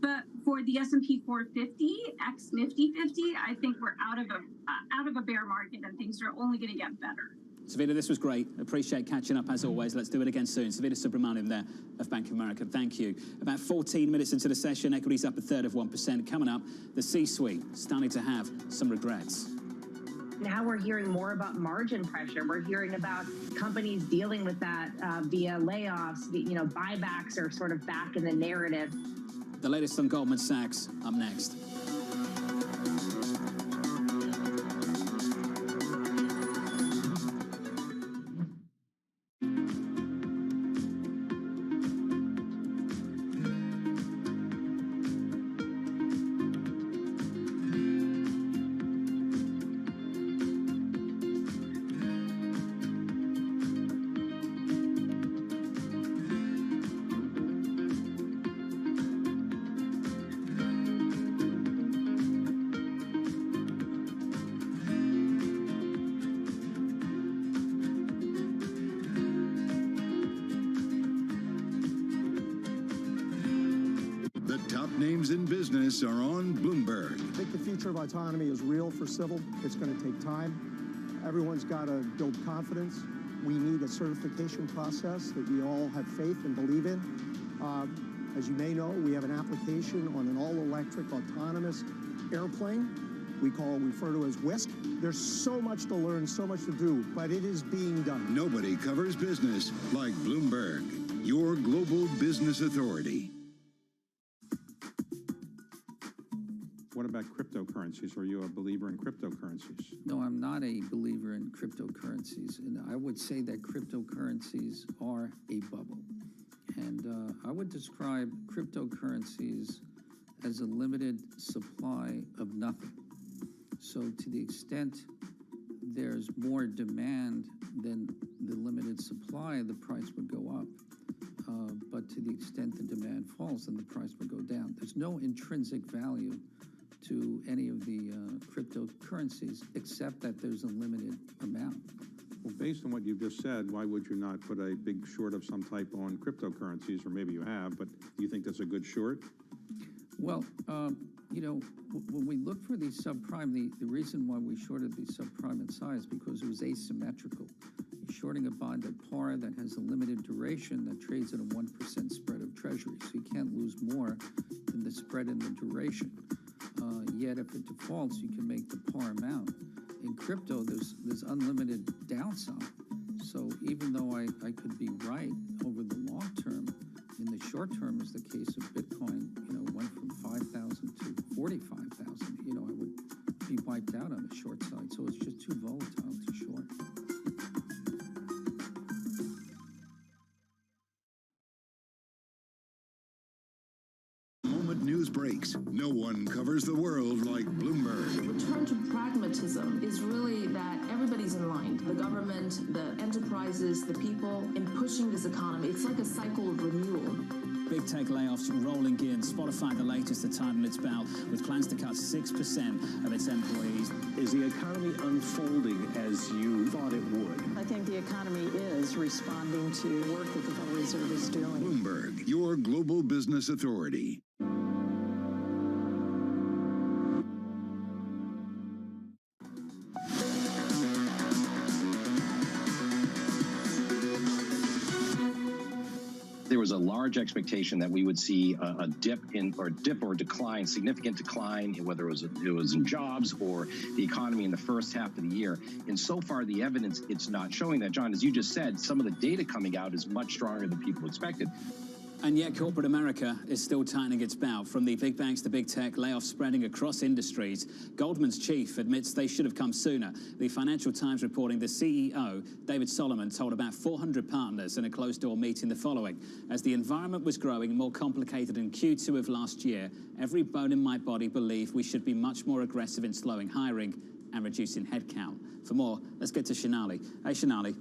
But for the S&P 450, ex-Nifty 50, I think we're out of a bear market and things are only going to get better. Savita, this was great. Appreciate catching up as always. Let's do it again soon. Savita Subramanian there of Bank of America. Thank you. About 14 minutes into the session, equities up a third of 1%. Coming up, the C-suite starting to have some regrets. Now we're hearing more about margin pressure. We're hearing about companies dealing with that via layoffs. Buybacks are sort of back in the narrative. The latest on Goldman Sachs up next. Names in business are on Bloomberg. I think the future of autonomy is real for civil. It's going to take time. Everyone's got to build confidence. We need a certification process that we all have faith and believe in. As you may know, we have an application on an all-electric autonomous airplane we refer to as WISC. There's so much to learn, so much to do, but it is being done. Nobody covers business like Bloomberg, your global business authority. What about cryptocurrencies? Are you a believer in cryptocurrencies? No, I'm not a believer in cryptocurrencies. And I would say that cryptocurrencies are a bubble. And I would describe cryptocurrencies as a limited supply of nothing. So to the extent there's more demand than the limited supply, the price would go up. But to the extent the demand falls, then the price would go down. There's no intrinsic value to any of the cryptocurrencies, except that there's a limited amount. Well, based on what you've just said, why would you not put a big short of some type on cryptocurrencies? Or maybe you have, but do you think that's a good short? Well, when we look for these subprime, the reason why we shorted the subprime in size because it was asymmetrical. You're shorting a bond at par that has a limited duration that trades at a 1% spread of treasury, so you can't lose more than the spread in the duration. Yet if it defaults, you can make the par amount. In crypto, there's unlimited downside. So even though I could be right over the long term, in the short term, as the case of Bitcoin, went from 5,000 to 45,000, I would be wiped out on the short side. So it's just too volatile to short. news breaks. No one covers the world like Bloomberg. Return to pragmatism is really that everybody's in line. The government, the enterprises, the people, in pushing this economy. It's like a cycle of renewal. Big tech layoffs rolling in. Spotify, the latest to tighten its belt with plans to cut 6% of its employees. Is the economy unfolding as you thought it would? I think the economy is responding to work that the Federal Reserve is doing. Bloomberg, your global business authority. There was a large expectation that we would see a dip or decline, significant decline, whether it was in jobs or the economy in the first half of the year. And so far, the evidence, it's not showing that. John, as you just said, some of the data coming out is much stronger than people expected. And yet corporate America is still tightening its belt. From the big banks to big tech, layoffs spreading across industries. Goldman's chief admits they should have come sooner. The Financial Times reporting the CEO, David Solomon, told about 400 partners in a closed-door meeting the following. As the environment was growing more complicated in Q2 of last year, every bone in my body believed we should be much more aggressive in slowing hiring and reducing headcount. For more, let's get to Shanali. Hey, Shanali.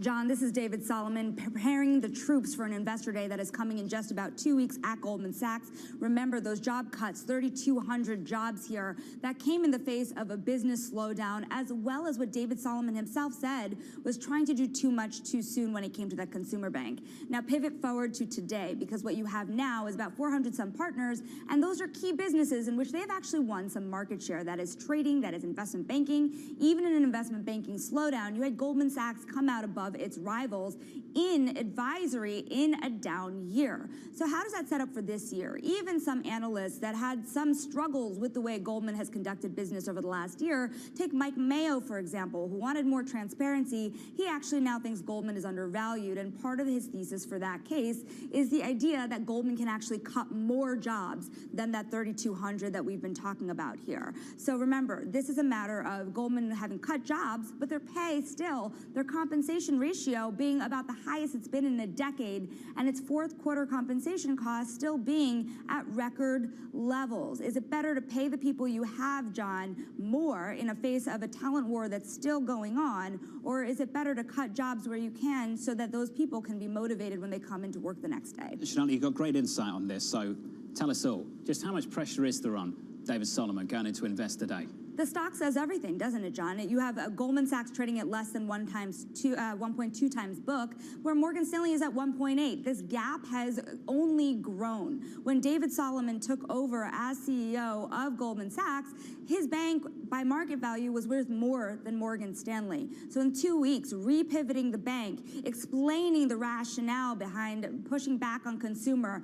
John, this is David Solomon preparing the troops for an investor day that is coming in just about 2 weeks at Goldman Sachs. Remember those job cuts, 3,200 jobs here, that came in the face of a business slowdown, as well as what David Solomon himself said was trying to do too much too soon when it came to that consumer bank. Now pivot forward to today, because what you have now is about 400 some partners, and those are key businesses in which they have actually won some market share. That is trading, that is investment banking. Even in an investment banking slowdown, you had Goldman Sachs come out above its rivals in advisory in a down year. So how does that set up for this year? Even some analysts that had some struggles with the way Goldman has conducted business over the last year, take Mike Mayo, for example, who wanted more transparency. He actually now thinks Goldman is undervalued, and part of his thesis for that case is the idea that Goldman can actually cut more jobs than that 3,200 that we've been talking about here. So remember, this is a matter of Goldman having cut jobs, but their pay still, their compensation ratio being about the highest it's been in a decade, and its fourth quarter compensation costs still being at record levels. Is it better to pay the people you have, John, more in a face of a talent war that's still going on, or is it better to cut jobs where you can so that those people can be motivated when they come into work the next day? Shanali, you've got great insight on this, so tell us all, just how much pressure is there on David Solomon going into Investor Day? The stock says everything, doesn't it, John? You have Goldman Sachs trading at less than 1.2 times book, where Morgan Stanley is at 1.8. This gap has only grown. When David Solomon took over as CEO of Goldman Sachs, his bank, by market value, was worth more than Morgan Stanley. So in 2 weeks, repivoting the bank, explaining the rationale behind pushing back on consumer,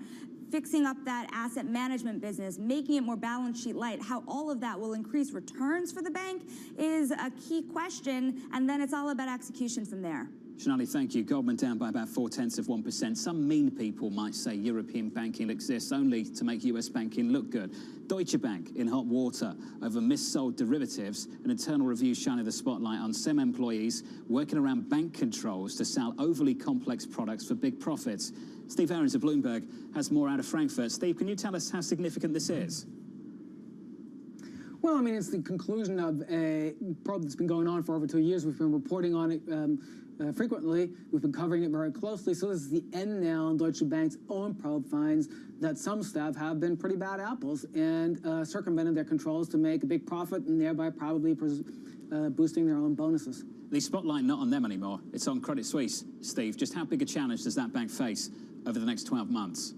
fixing up that asset management business, making it more balance sheet light, how all of that will increase returns for the bank is a key question, and then it's all about execution from there. Shanali, thank you. Goldman down by about 0.4%. Some mean people might say European banking exists only to make US banking look good. Deutsche Bank in hot water over missold derivatives. An internal review shining the spotlight on some employees working around bank controls to sell overly complex products for big profits. Steve Ahrens of Bloomberg has more out of Frankfurt. Steve, can you tell us how significant this is? Well, I mean, it's the conclusion of a probe that's been going on for over 2 years. We've been reporting on it frequently. We've been covering it very closely. So this is the end now, and Deutsche Bank's own probe finds that some staff have been pretty bad apples and circumvented their controls to make a big profit and thereby probably boosting their own bonuses. The spotlight not on them anymore. It's on Credit Suisse. Steve, just how big a challenge does that bank face over the next 12 months?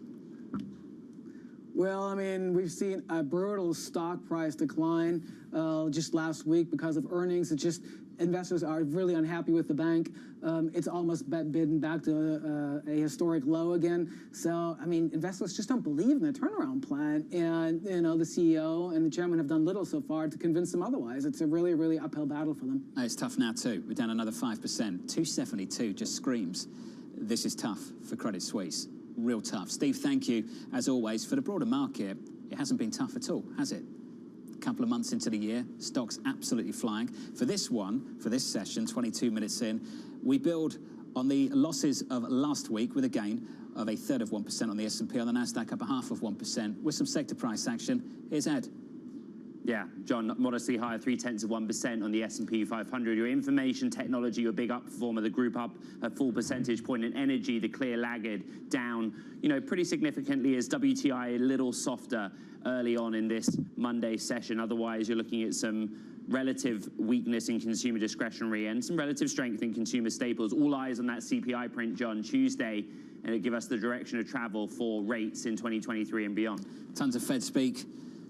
Well, I mean, we've seen a brutal stock price decline just last week because of earnings. It's just investors are really unhappy with the bank. It's almost been back to a historic low again. So, I mean, investors just don't believe in the turnaround plan. And, you know, the CEO and the chairman have done little so far to convince them otherwise. It's a really, really uphill battle for them. It's tough now, too. We're down another 5%. 272 just screams. This is tough for Credit Suisse. Real tough. Steve, thank you, as always. For the broader market, it hasn't been tough at all, has it? A couple of months into the year, stocks absolutely flying. For this session, 22 minutes in, we build on the losses of last week with a gain of 1/3 on the S&P, on the Nasdaq up 1/2%. With some sector price action, here's Ed. Yeah, John, modestly higher, 0.3% on the S&P 500. Your information technology, your big up performer, the group up a full percentage point. In energy, the clear laggard down, pretty significantly as WTI a little softer early on in this Monday session. Otherwise, you're looking at some relative weakness in consumer discretionary and some relative strength in consumer staples. All eyes on that CPI print, John, Tuesday, and it'll give us the direction of travel for rates in 2023 and beyond. Tons of Fed speak.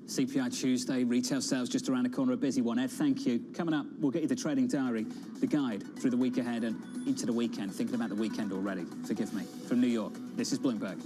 CPI Tuesday, retail sales just around the corner, a busy one. Ed, thank you. Coming up, we'll get you the trading diary, the guide through the week ahead and into the weekend. Thinking about the weekend already, forgive me. From New York, this is Bloomberg.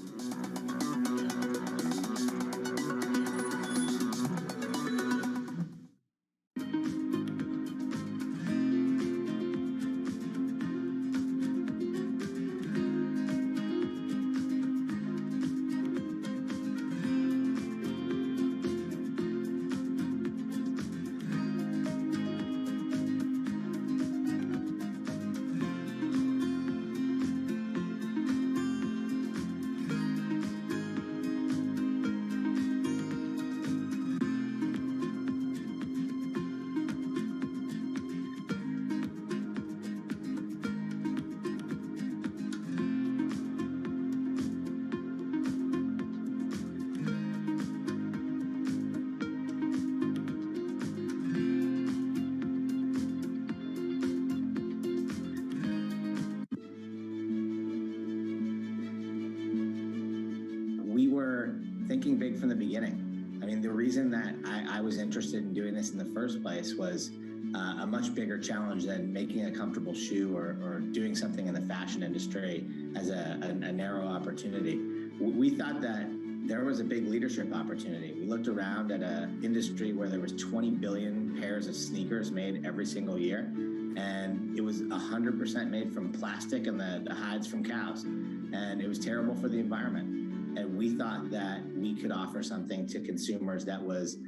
Thinking big from the beginning. I mean, the reason that I was interested in doing this in the first place was a much bigger challenge than making a comfortable shoe or doing something in the fashion industry as a narrow opportunity. We thought that there was a big leadership opportunity. We looked around at an industry where there was 20 billion pairs of sneakers made every single year, and it was 100% made from plastic and the hides from cows, and it was terrible for the environment. And we thought that we could offer something to consumers that was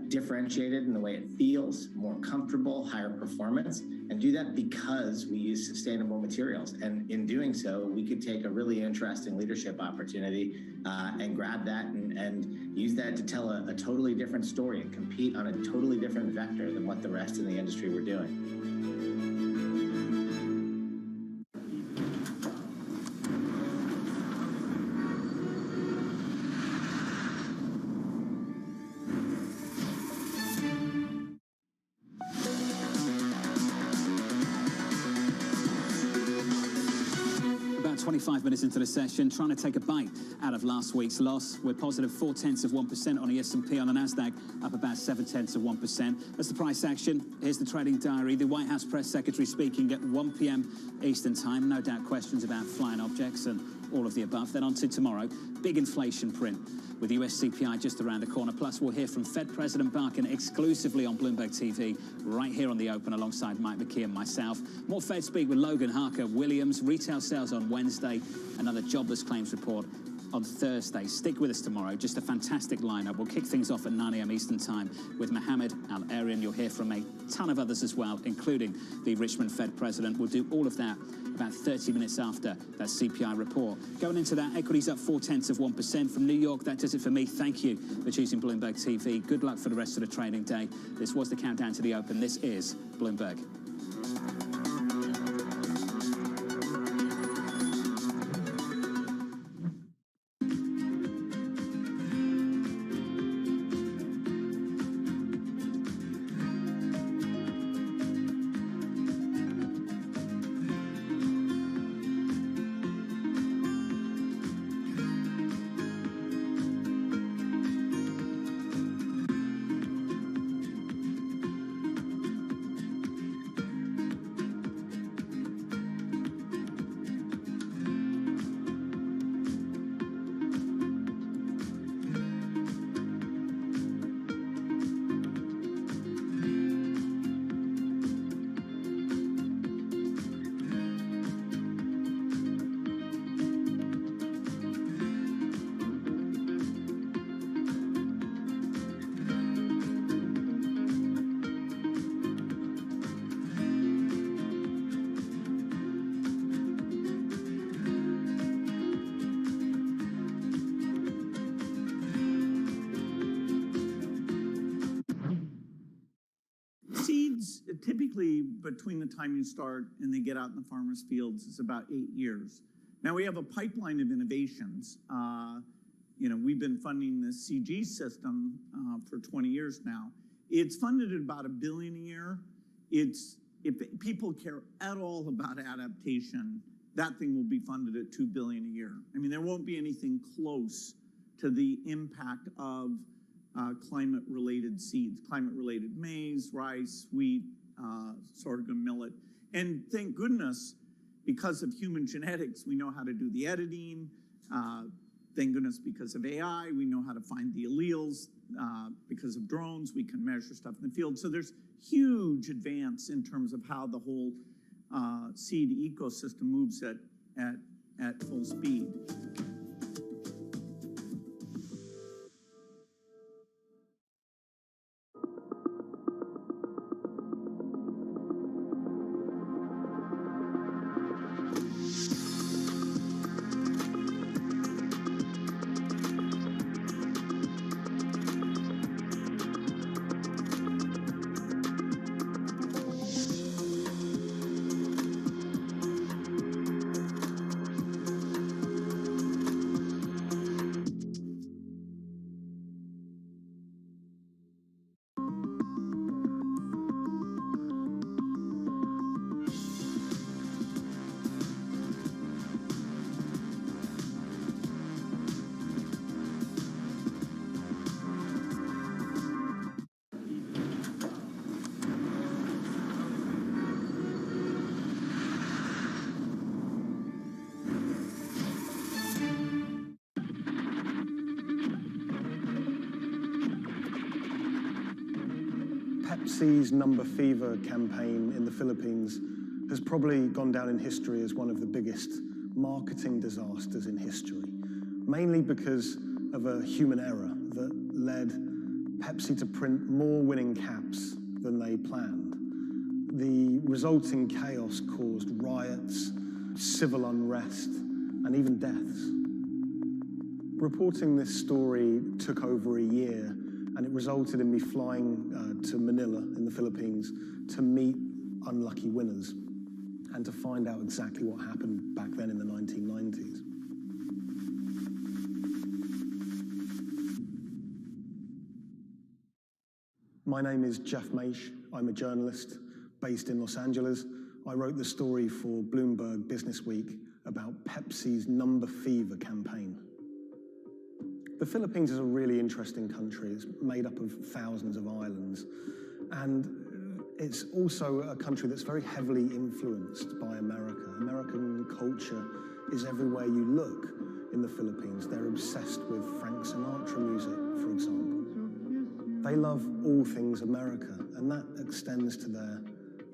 differentiated in the way it feels, more comfortable, higher performance, and do that because we use sustainable materials. And in doing so, we could take a really interesting leadership opportunity and grab that and use that to tell a totally different story and compete on a totally different vector than what the rest of the industry were doing. About 25 minutes into the session, trying to take a bite out of last week's loss. We're positive 0.4% on the S&P, on the Nasdaq, up about 0.7%. That's the price action. Here's the trading diary. The White House press secretary speaking at 1 p.m. Eastern time. No doubt questions about flying objects and all of the above. Then on to tomorrow. Big inflation print with US CPI just around the corner. Plus, we'll hear from Fed President Barkin exclusively on Bloomberg TV right here on the Open alongside Mike McKee and myself. More Fed speak with Logan Harker Williams. Retail sales on Wednesday. Another jobless claims report on Thursday. Stick with us tomorrow. Just a fantastic lineup. We'll kick things off at 9 a.m. Eastern time with Mohammed Al-Arian. You'll hear from a ton of others as well, including the Richmond Fed president. We'll do all of that about 30 minutes after that CPI report. Going into that, equities up 0.4% from New York. That does it for me. Thank you for choosing Bloomberg TV. Good luck for the rest of the trading day. This was the countdown to the Open. This is Bloomberg. typically between the time you start and they get out in the farmers' fields is about 8 years. Now we have a pipeline of innovations. We've been funding the CG system for 20 years now. It's funded at about $1 billion a year. If people care at all about adaptation, that thing will be funded at $2 billion a year. I mean, there won't be anything close to the impact of climate-related seeds, climate-related maize, rice, wheat, sorghum, millet. And thank goodness, because of human genetics, we know how to do the editing. Thank goodness, because of AI, we know how to find the alleles. Because of drones, we can measure stuff in the field. So there's huge advance in terms of how the whole seed ecosystem moves at full speed. Pepsi's Number Fever campaign in the Philippines has probably gone down in history as one of the biggest marketing disasters in history, mainly because of a human error that led Pepsi to print more winning caps than they planned. The resulting chaos caused riots, civil unrest, and even deaths. Reporting this story took over a year, and it resulted in me flying to Manila in the Philippines to meet unlucky winners and to find out exactly what happened back then in the 1990s. My name is Jeff Maish. I'm a journalist based in Los Angeles. I wrote the story for Bloomberg Businessweek about Pepsi's Number Fever campaign. The Philippines is a really interesting country. It's made up of thousands of islands. And it's also a country that's very heavily influenced by America. American culture is everywhere you look in the Philippines. They're obsessed with Frank Sinatra music, for example. They love all things America, and that extends to their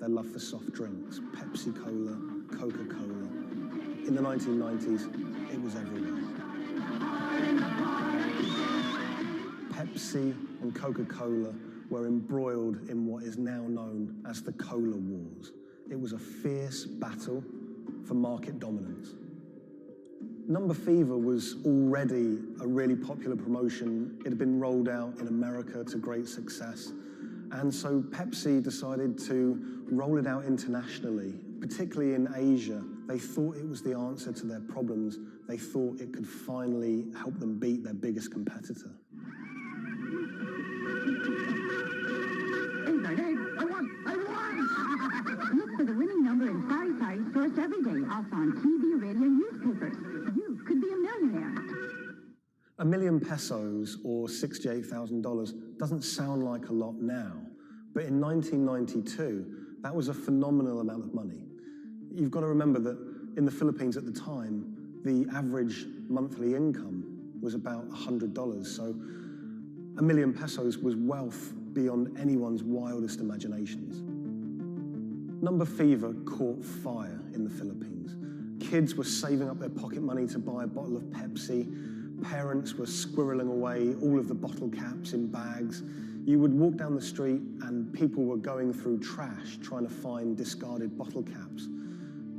love for soft drinks, Pepsi-Cola, Coca-Cola. In the 1990s, it was everywhere. Pepsi and Coca-Cola were embroiled in what is now known as the Cola Wars. It was a fierce battle for market dominance. Number Fever was already a really popular promotion. It had been rolled out in America to great success. And so Pepsi decided to roll it out internationally, particularly in Asia. They thought it was the answer to their problems. They thought it could finally help them beat their biggest competitor. Look for the winning number in sari stores every day, also on TV, radio, and newspapers. You could be a millionaire. $1 million pesos, or $68,000, doesn't sound like a lot now, but in 1992, that was a phenomenal amount of money. You've got to remember that in the Philippines at the time, the average monthly income was about $100, so $1 million pesos was wealth beyond anyone's wildest imaginations. Number Fever caught fire in the Philippines. Kids were saving up their pocket money to buy a bottle of Pepsi. Parents were squirreling away all of the bottle caps in bags. You would walk down the street and people were going through trash trying to find discarded bottle caps.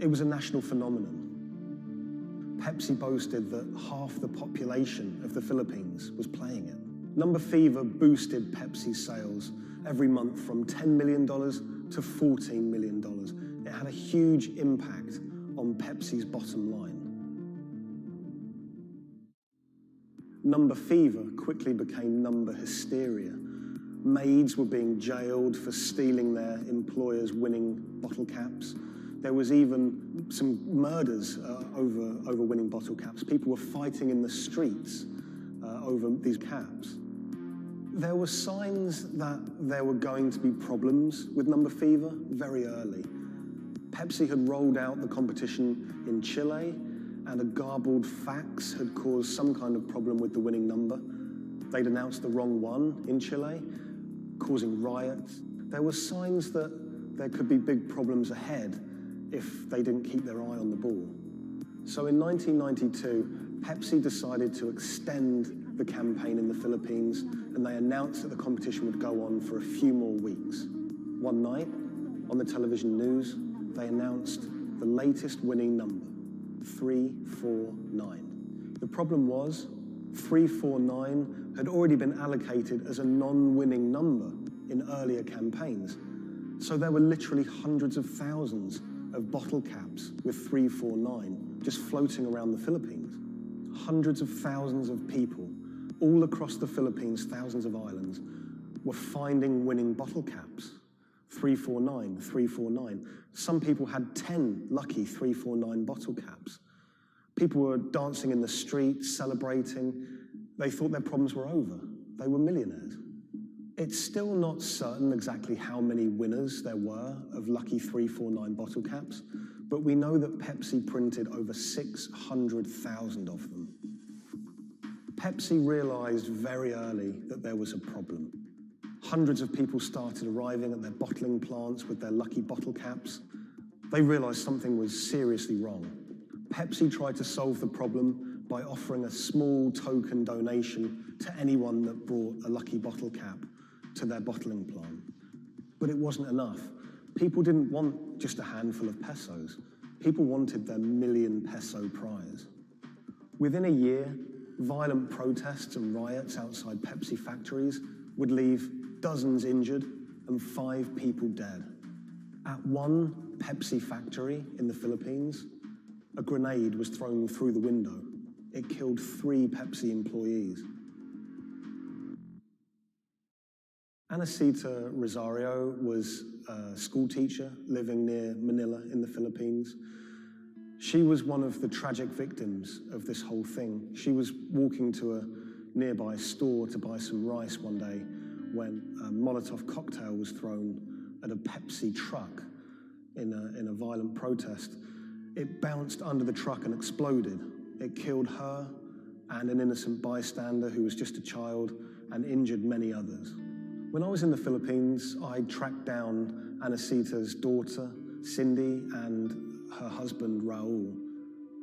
It was a national phenomenon. Pepsi boasted that half the population of the Philippines was playing it. Number Fever boosted Pepsi's sales every month from $10 million to $14 million. It had a huge impact on Pepsi's bottom line. Number fever quickly became number hysteria. Maids were being jailed for stealing their employers' winning bottle caps. There was even some murders over winning bottle caps. People were fighting in the streets over these caps. There were signs that there were going to be problems with number fever very early. Pepsi had rolled out the competition in Chile, and a garbled fax had caused some kind of problem with the winning number. They'd announced the wrong one in Chile, causing riots. There were signs that there could be big problems ahead if they didn't keep their eye on the ball. So in 1992, Pepsi decided to extend the campaign in the Philippines, and they announced that the competition would go on for a few more weeks. One night, on the television news, they announced the latest winning number, 349. The problem was, 349 had already been allocated as a non-winning number in earlier campaigns. So there were literally hundreds of thousands of bottle caps with 349 just floating around the Philippines. Hundreds of thousands of people all across the Philippines, thousands of islands, were finding winning bottle caps. 349, 349. Some people had 10 lucky 349 bottle caps. People were dancing in the streets, celebrating. They thought their problems were over. They were millionaires. It's still not certain exactly how many winners there were of lucky 349 bottle caps, but we know that Pepsi printed over 600,000 of them. Pepsi realized very early that there was a problem. Hundreds of people started arriving at their bottling plants with their lucky bottle caps. They realized something was seriously wrong. Pepsi tried to solve the problem by offering a small token donation to anyone that brought a lucky bottle cap to their bottling plant. But it wasn't enough. People didn't want just a handful of pesos. People wanted their million peso prize. Within a year, violent protests and riots outside Pepsi factories would leave dozens injured and 5 people dead. At one Pepsi factory in the Philippines, a grenade was thrown through the window. It killed 3 Pepsi employees. Anacita Rosario was a school teacher living near Manila in the Philippines. She was one of the tragic victims of this whole thing. She was walking to a nearby store to buy some rice one day when a Molotov cocktail was thrown at a Pepsi truck in a violent protest. It bounced under the truck and exploded. It killed her and an innocent bystander who was just a child and injured many others. When I was in the Philippines, I tracked down Anacita's daughter, Cindy, and her husband, Raul.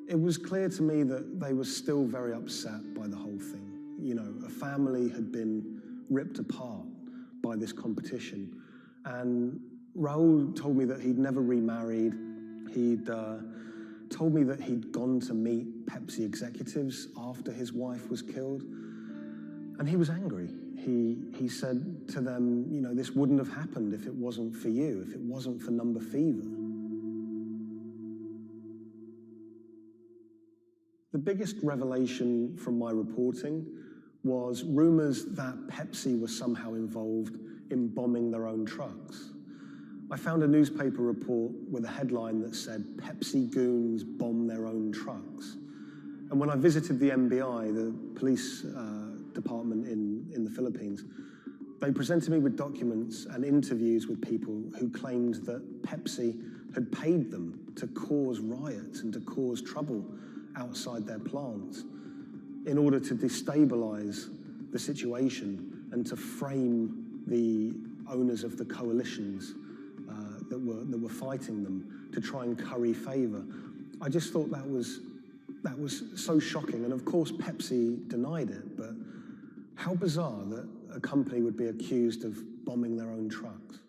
It was clear to me that they were still very upset by the whole thing. You know, a family had been ripped apart by this competition. And Raul told me that he'd never remarried. He'd told me that he'd gone to meet Pepsi executives after his wife was killed. And he was angry. He said to them, you know, this wouldn't have happened if it wasn't for you, if it wasn't for number fever. The biggest revelation from my reporting was rumors that Pepsi was somehow involved in bombing their own trucks. I found a newspaper report with a headline that said, "Pepsi goons bomb their own trucks." And when I visited the MBI, the police department in the Philippines, they presented me with documents and interviews with people who claimed that Pepsi had paid them to cause riots and to cause trouble outside their plants in order to destabilize the situation and to frame the owners of the coalitions that were fighting them to try and curry favor. I just thought that was so shocking. And of course, Pepsi denied it, but how bizarre that a company would be accused of bombing their own trucks.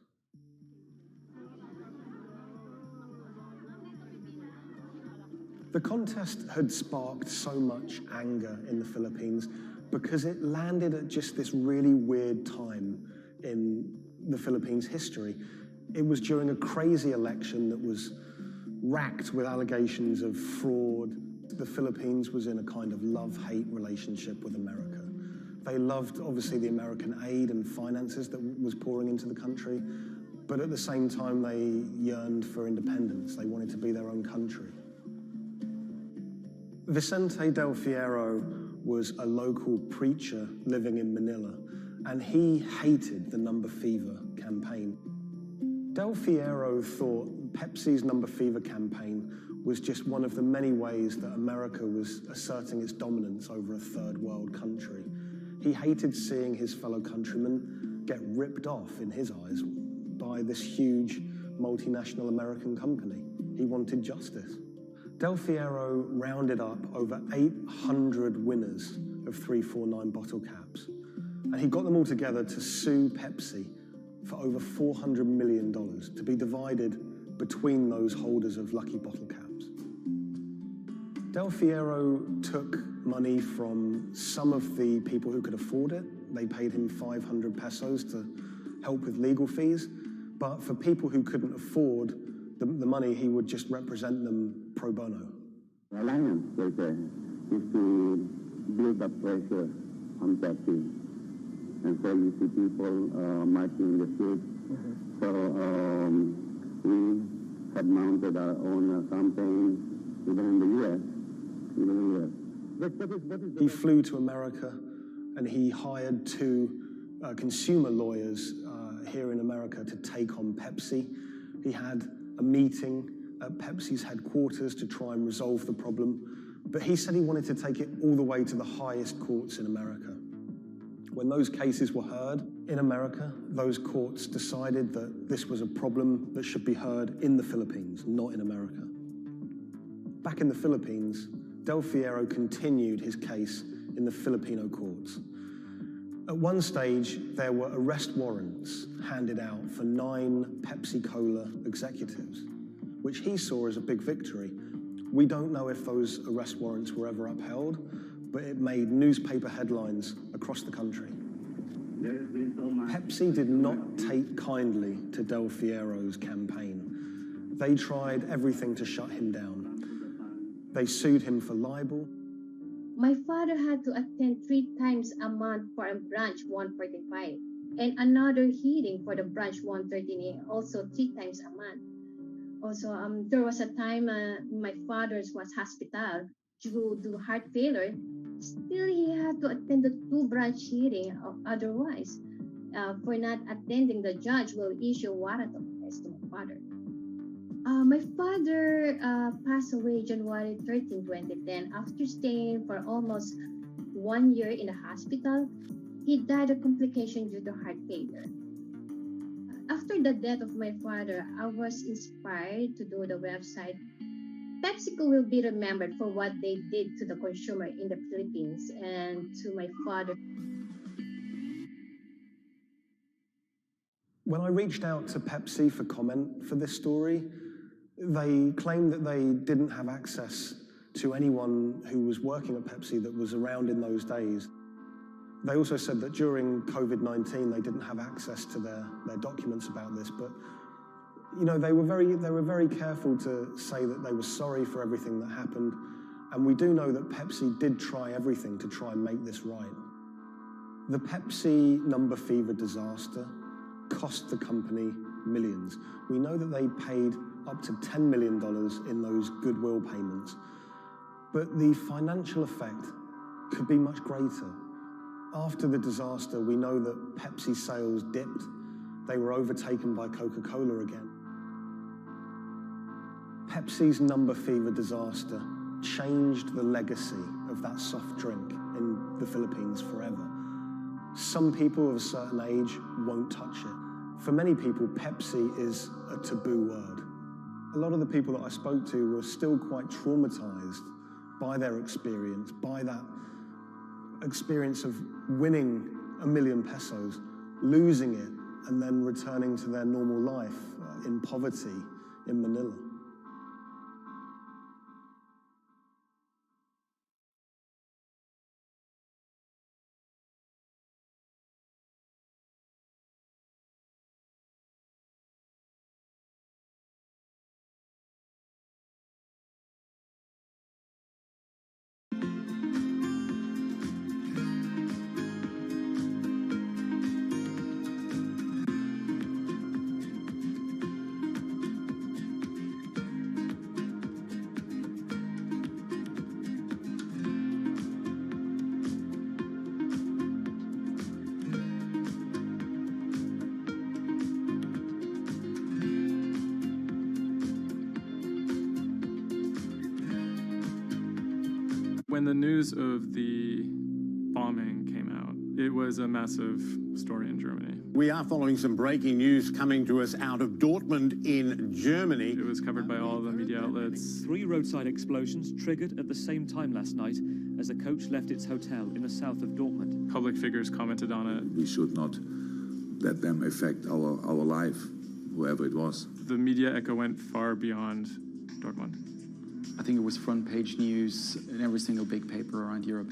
The contest had sparked so much anger in the Philippines because it landed at just this really weird time in the Philippines' history. It was during a crazy election that was racked with allegations of fraud. The Philippines was in a kind of love-hate relationship with America. They loved, obviously, the American aid and finances that was pouring into the country, but at the same time, they yearned for independence. They wanted to be their own country. Vicente Del Fierro was a local preacher living in Manila, and he hated the number fever campaign. Del Fierro thought Pepsi's number fever campaign was just one of the many ways that America was asserting its dominance over a third world country. He hated seeing his fellow countrymen get ripped off, in his eyes, by this huge multinational American company. He wanted justice. Del Fierro rounded up over 800 winners of 349 bottle caps, and he got them all together to sue Pepsi for over $400 million to be divided between those holders of lucky bottle caps. Del Fierro took money from some of the people who could afford it. They paid him 500 pesos to help with legal fees, but for people who couldn't afford the money, he would just represent them pro bono. The alliance is to build up pressure on Pepsi. And so you see people marching in the streets. So we have mounted our own campaign, even in the U.S. He flew to America and he hired two consumer lawyers here in America to take on Pepsi. He had a meeting at Pepsi's headquarters to try and resolve the problem, but he said he wanted to take it all the way to the highest courts in America. When those cases were heard in America, those courts decided that this was a problem that should be heard in the Philippines, not in America. Back in the Philippines, Del Fierro continued his case in the Filipino courts. At one stage, there were arrest warrants handed out for 9 Pepsi-Cola executives, which he saw as a big victory. We don't know if those arrest warrants were ever upheld, but it made newspaper headlines across the country. Pepsi did not take kindly to Del Fierro's campaign. They tried everything to shut him down. They sued him for libel. My father had to attend 3 times a month for a branch 145 and another hearing for the branch 113, also 3 times a month. Also, there was a time my father was hospital due to heart failure. Still, he had to attend the 2 branch hearing. Otherwise, for not attending, the judge will issue warrant of arrest to my father. My father passed away January 13, 2010. After staying for almost 1 year in the hospital, he died of complication due to heart failure. After the death of my father, I was inspired to do the website. PepsiCo will be remembered for what they did to the consumer in the Philippines and to my father. When I reached out to Pepsi for comment for this story, they claimed that they didn't have access to anyone who was working at Pepsi that was around in those days. They also said that during COVID-19, they didn't have access to their documents about this, but you know, they were very careful to say that they were sorry for everything that happened, and we do know that Pepsi did try everything to try and make this right. The Pepsi number fever disaster cost the company millions. We know that they paid up to $10 million in those goodwill payments, but the financial effect could be much greater. After the disaster, we know that Pepsi sales dipped. They were overtaken by Coca-Cola again. Pepsi's number fever disaster changed the legacy of that soft drink in the Philippines forever. Some people of a certain age won't touch it. For many people, Pepsi is a taboo word. A lot of the people that I spoke to were still quite traumatized by their experience, by that experience of winning 1 million pesos, losing it, and then returning to their normal life in poverty in Manila. When the news of the bombing came out, it was a massive story in Germany. We are following some breaking news coming to us out of Dortmund in Germany. It was covered by all the media outlets. 3 roadside explosions triggered at the same time last night as the coach left its hotel in the south of Dortmund. Public figures commented on it. We should not let them affect our life, whoever it was. The media echo went far beyond Dortmund. I think it was front page news in every single big paper around Europe.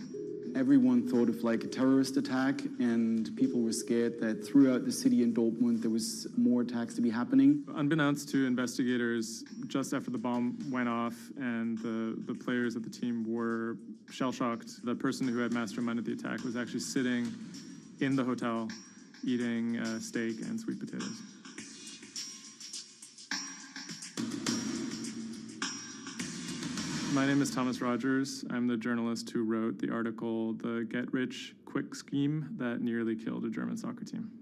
Everyone thought of like a terrorist attack, and people were scared that throughout the city in Dortmund there was more attacks to be happening. Unbeknownst to investigators, just after the bomb went off and the players of the team were shell-shocked, the person who had masterminded the attack was actually sitting in the hotel eating steak and sweet potatoes. My name is Thomas Rogers. I'm the journalist who wrote the article, The Get-Rich-Quick Scheme That Nearly Killed a German Soccer Team.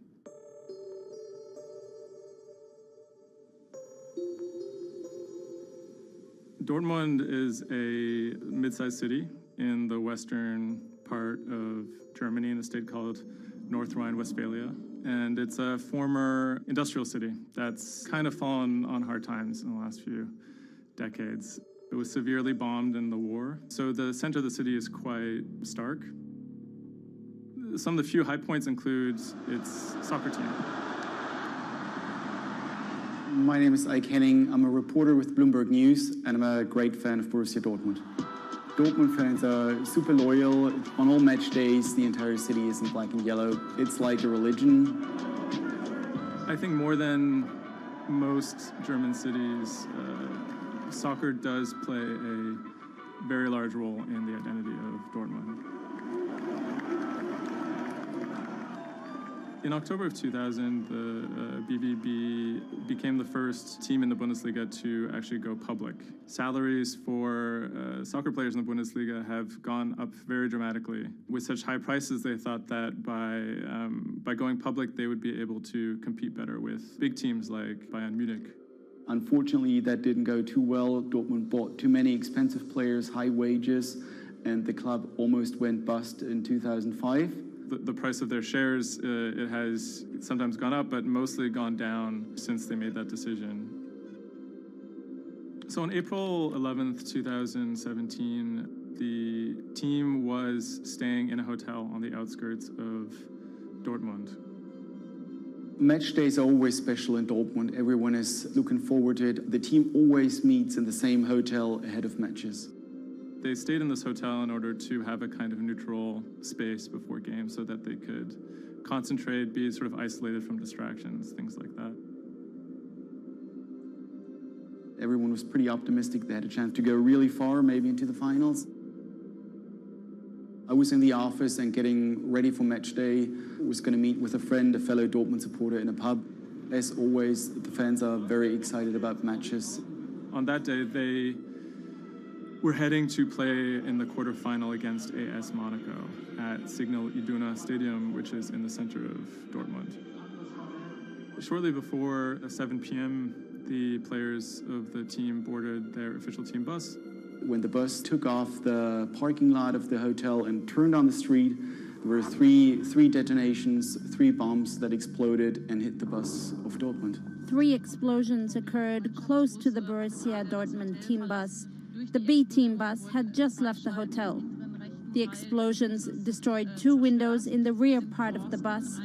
Dortmund is a mid-sized city in the western part of Germany in a state called North Rhine-Westphalia. And it's a former industrial city that's kind of fallen on hard times in the last few decades. It was severely bombed in the war, so the center of the city is quite stark. Some of the few high points include its soccer team. My name is Ike Henning. I'm a reporter with Bloomberg News, and I'm a great fan of Borussia Dortmund. Dortmund fans are super loyal. On all match days, the entire city is in black and yellow. It's like a religion. I think more than most German cities, soccer does play a very large role in the identity of Dortmund. In October of 2000, the BVB became the first team in the Bundesliga to actually go public. Salaries for soccer players in the Bundesliga have gone up very dramatically. With such high prices, they thought that by going public, they would be able to compete better with big teams like Bayern Munich. Unfortunately, that didn't go too well. Dortmund bought too many expensive players, high wages, and the club almost went bust in 2005. The price of their shares, it has sometimes gone up, but mostly gone down since they made that decision. So on April 11th, 2017, the team was staying in a hotel on the outskirts of Dortmund. Match days are always special in Dortmund. Everyone is looking forward to it. The team always meets in the same hotel ahead of matches. They stayed in this hotel in order to have a kind of neutral space before games so that they could concentrate, be sort of isolated from distractions, things like that. Everyone was pretty optimistic. They had a chance to go really far, maybe into the finals. I was in the office and getting ready for match day. I was going to meet with a friend, a fellow Dortmund supporter, in a pub. As always, the fans are very excited about matches. On that day, they were heading to play in the quarterfinal against AS Monaco at Signal Iduna Stadium, which is in the center of Dortmund. Shortly before 7 p.m., the players of the team boarded their official team bus. When the bus took off the parking lot of the hotel and turned on the street, there were three detonations, 3 bombs that exploded and hit the bus of Dortmund. 3 explosions occurred close to the Borussia Dortmund team bus. The B team bus had just left the hotel. The explosions destroyed 2 windows in the rear part of the bus.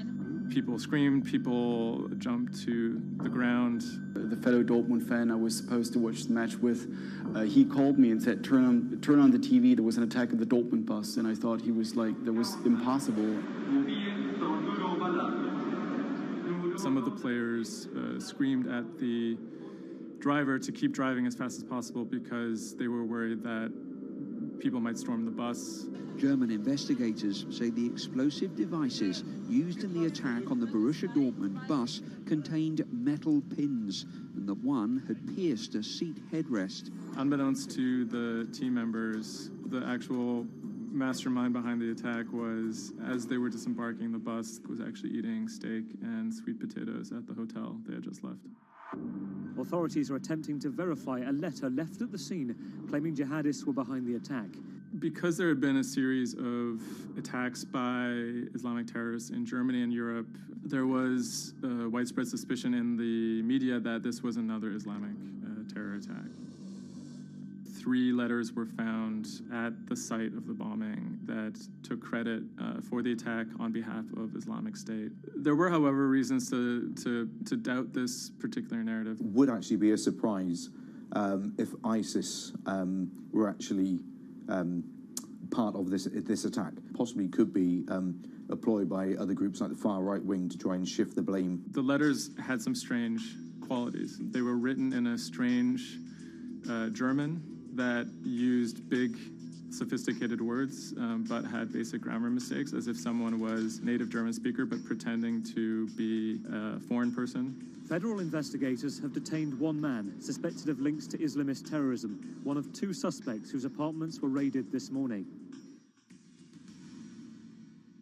People screamed, people jumped to the ground. The fellow Dortmund fan I was supposed to watch the match with, he called me and said, turn on the TV, there was an attack at the Dortmund bus. And I thought he was like, that was impossible. Some of the players screamed at the driver to keep driving as fast as possible because they were worried that people might storm the bus. German investigators say the explosive devices used in the attack on the Borussia Dortmund bus contained metal pins, and that one had pierced a seat headrest. Unbeknownst to the team members, the actual mastermind behind the attack was, as they were disembarking the bus, was actually eating steak and sweet potatoes at the hotel they had just left. Authorities are attempting to verify a letter left at the scene claiming jihadists were behind the attack. Because there had been a series of attacks by Islamic terrorists in Germany and Europe, there was widespread suspicion in the media that this was another Islamic terror attack. 3 letters were found at the site of the bombing that took credit for the attack on behalf of Islamic State. There were, however, reasons to doubt this particular narrative. Would actually be a surprise if ISIS were actually part of this attack. Possibly could be employed by other groups like the far right wing to try and shift the blame. The letters had some strange qualities. They were written in a strange German that used big, sophisticated words, but had basic grammar mistakes, as if someone was native German speaker but pretending to be a foreign person. Federal investigators have detained 1 man suspected of links to Islamist terrorism, one of 2 suspects whose apartments were raided this morning.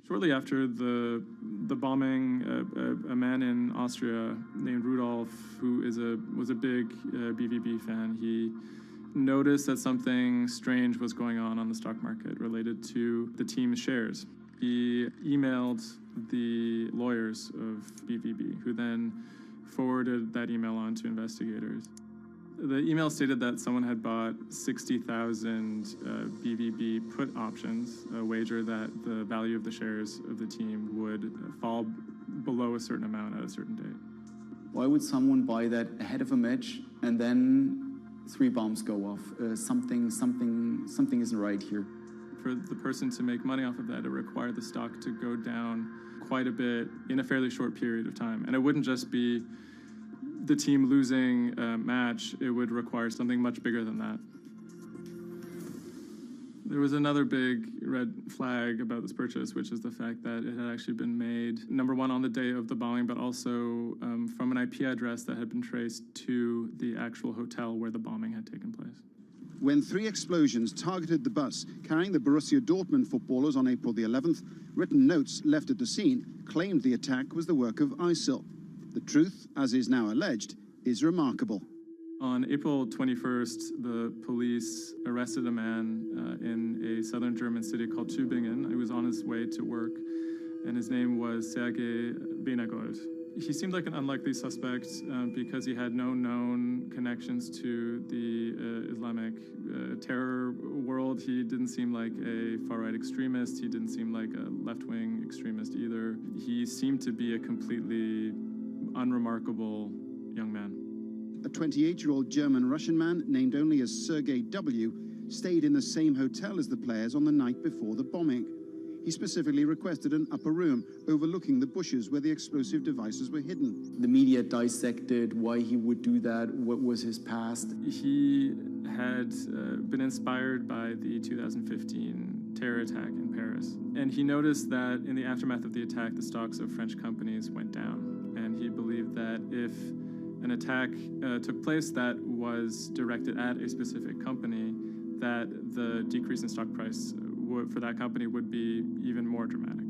Shortly after the bombing, a man in Austria named Rudolf, who was a big BVB fan, he noticed that something strange was going on the stock market related to the team's shares. He emailed the lawyers of BVB, who then forwarded that email on to investigators. The email stated that someone had bought 60,000 BVB put options, a wager that the value of the shares of the team would fall below a certain amount at a certain date. Why would someone buy that ahead of a match and then 3 bombs go off? Something isn't right here. For the person to make money off of that, it required the stock to go down quite a bit in a fairly short period of time. And it wouldn't just be the team losing a match, it would require something much bigger than that. There was another big red flag about this purchase, which is the fact that it had actually been made, number 1, on the day of the bombing, but also from an IP address that had been traced to the actual hotel where the bombing had taken place. When 3 explosions targeted the bus carrying the Borussia Dortmund footballers on April the 11th, written notes left at the scene claimed the attack was the work of ISIL. The truth, as is now alleged, is remarkable. On April 21st, the police arrested a man in a southern German city called Tübingen. He was on his way to work, and his name was Sergei Venegold. He seemed like an unlikely suspect because he had no known connections to the Islamic terror world. He didn't seem like a far-right extremist. He didn't seem like a left-wing extremist either. He seemed to be a completely unremarkable young man. A 28-year-old German-Russian man, named only as Sergei W., stayed in the same hotel as the players on the night before the bombing. He specifically requested an upper room overlooking the bushes where the explosive devices were hidden. The media dissected why he would do that, what was his past. He had been inspired by the 2015 terror attack in Paris. And he noticed that in the aftermath of the attack, the stocks of French companies went down. And he believed that if an attack took place that was directed at a specific company, that the decrease in stock price for that company would be even more dramatic.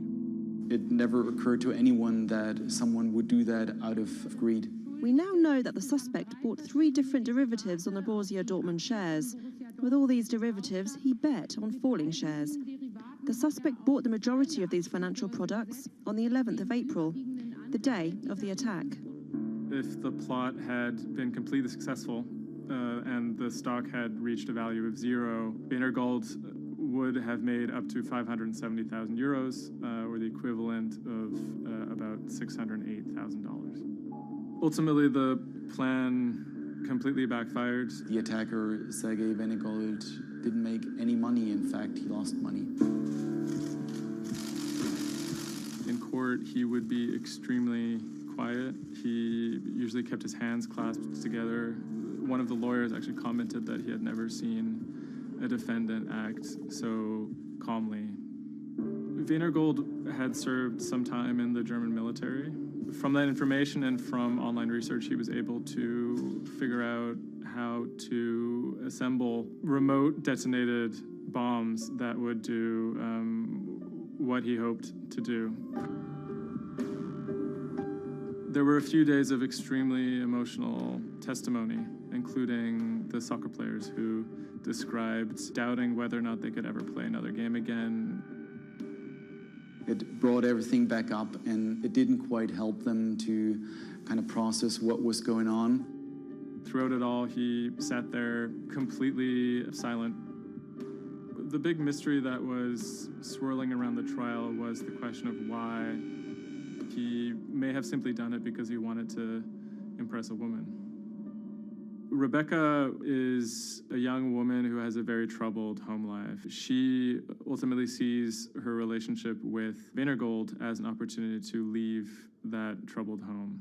It never occurred to anyone that someone would do that out of greed. We now know that the suspect bought 3 different derivatives on the Borussia Dortmund shares. With all these derivatives, he bet on falling shares. The suspect bought the majority of these financial products on the 11th of April, the day of the attack. If the plot had been completely successful and the stock had reached a value of 0, Venegold would have made up to 570,000 euros, or the equivalent of about $608,000. Ultimately, the plan completely backfired. The attacker, Sergei Venegold, didn't make any money. In fact, he lost money. In court, he would be extremely quiet. He usually kept his hands clasped together. One of the lawyers actually commented that he had never seen a defendant act so calmly. Venegold had served some time in the German military. From that information and from online research, he was able to figure out how to assemble remote detonated bombs that would do what he hoped to do. There were a few days of extremely emotional testimony, including the soccer players who described doubting whether or not they could ever play another game again. It brought everything back up, and it didn't quite help them to kind of process what was going on. Throughout it all, he sat there completely silent. The big mystery that was swirling around the trial was the question of why he may have simply done it because he wanted to impress a woman. Rebecca is a young woman who has a very troubled home life. She ultimately sees her relationship with Weinergold as an opportunity to leave that troubled home.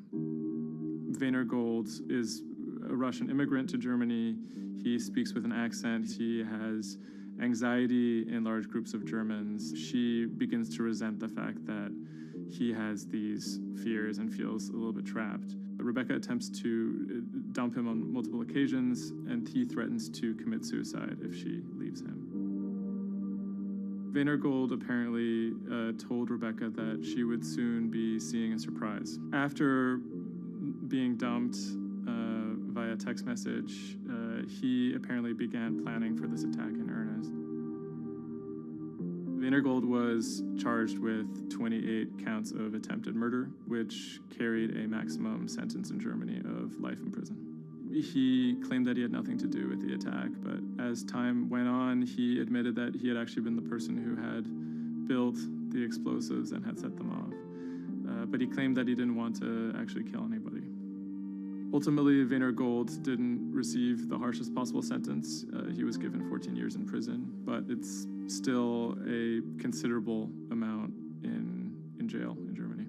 Weinergold is a Russian immigrant to Germany. He speaks with an accent. He has anxiety in large groups of Germans. She begins to resent the fact that he has these fears and feels a little bit trapped. Rebecca attempts to dump him on multiple occasions, and he threatens to commit suicide if she leaves him. Weinergold apparently told Rebecca that she would soon be seeing a surprise. After being dumped via text message, he apparently began planning for this attack in earnest. Weinergold was charged with 28 counts of attempted murder, which carried a maximum sentence in Germany of life in prison. He claimed that he had nothing to do with the attack, but as time went on, he admitted that he had actually been the person who had built the explosives and had set them off. But he claimed that he didn't want to actually kill anybody. Ultimately, Weinergold didn't receive the harshest possible sentence. He was given 14 years in prison, but it's still a considerable amount in jail in Germany.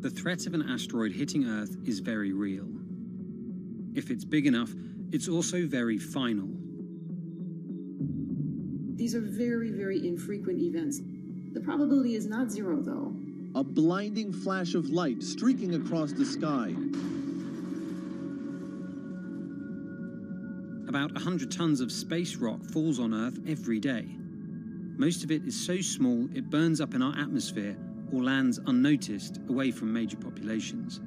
The threat of an asteroid hitting Earth is very real. If it's big enough, it's also very final. These are very, very infrequent events. The probability is not zero, though. A blinding flash of light streaking across the sky. About 100 tons of space rock falls on Earth every day. Most of it is so small it burns up in our atmosphere or lands unnoticed away from major populations.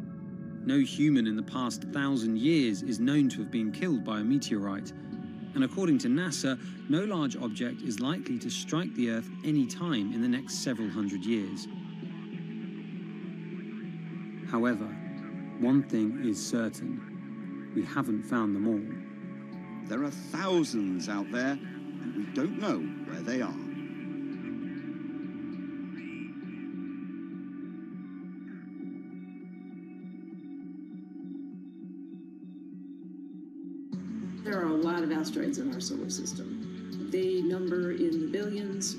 No human in the past 1,000 years is known to have been killed by a meteorite, and according to NASA, no large object is likely to strike the Earth any time in the next several hundred years. However, one thing is certain: we haven't found them all. There are thousands out there, and we don't know where they are. There are a lot of asteroids in our solar system. They number in the billions.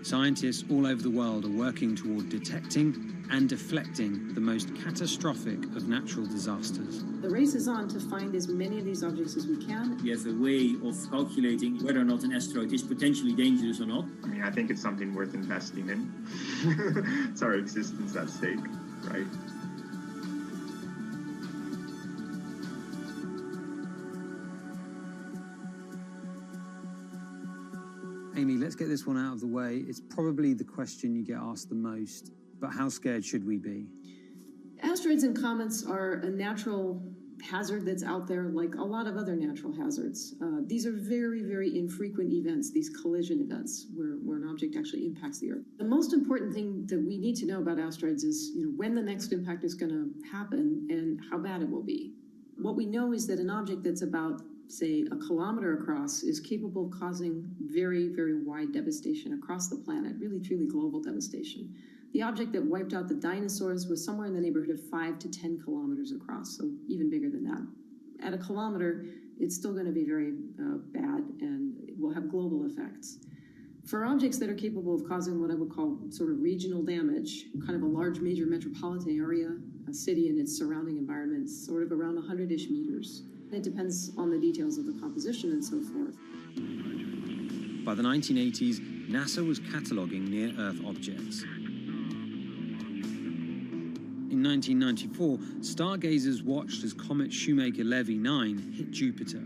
Scientists all over the world are working toward detecting and deflecting the most catastrophic of natural disasters. The race is on to find as many of these objects as we can. We have a way of calculating whether or not an asteroid is potentially dangerous or not. I mean, I think it's something worth investing in. It's our existence at stake, right? Amy, let's get this one out of the way. It's probably the question you get asked the most, but how scared should we be? Asteroids and comets are a natural hazard that's out there like a lot of other natural hazards. These are very, very infrequent events, these collision events, where an object actually impacts the Earth. The most important thing that we need to know about asteroids is when the next impact is going to happen and how bad it will be. What we know is that an object that's about, say, a kilometer across is capable of causing very, very wide devastation across the planet, really, truly global devastation. The object that wiped out the dinosaurs was somewhere in the neighborhood of 5 to 10 kilometers across, so even bigger than that. At a kilometer, it's still going to be very bad and will have global effects. For objects that are capable of causing what I would call sort of regional damage, kind of a large major metropolitan area, a city and its surrounding environment, sort of around 100-ish meters. It depends on the details of the composition and so forth. By the 1980s, NASA was cataloguing near-Earth objects. In 1994, stargazers watched as comet Shoemaker-Levy 9 hit Jupiter.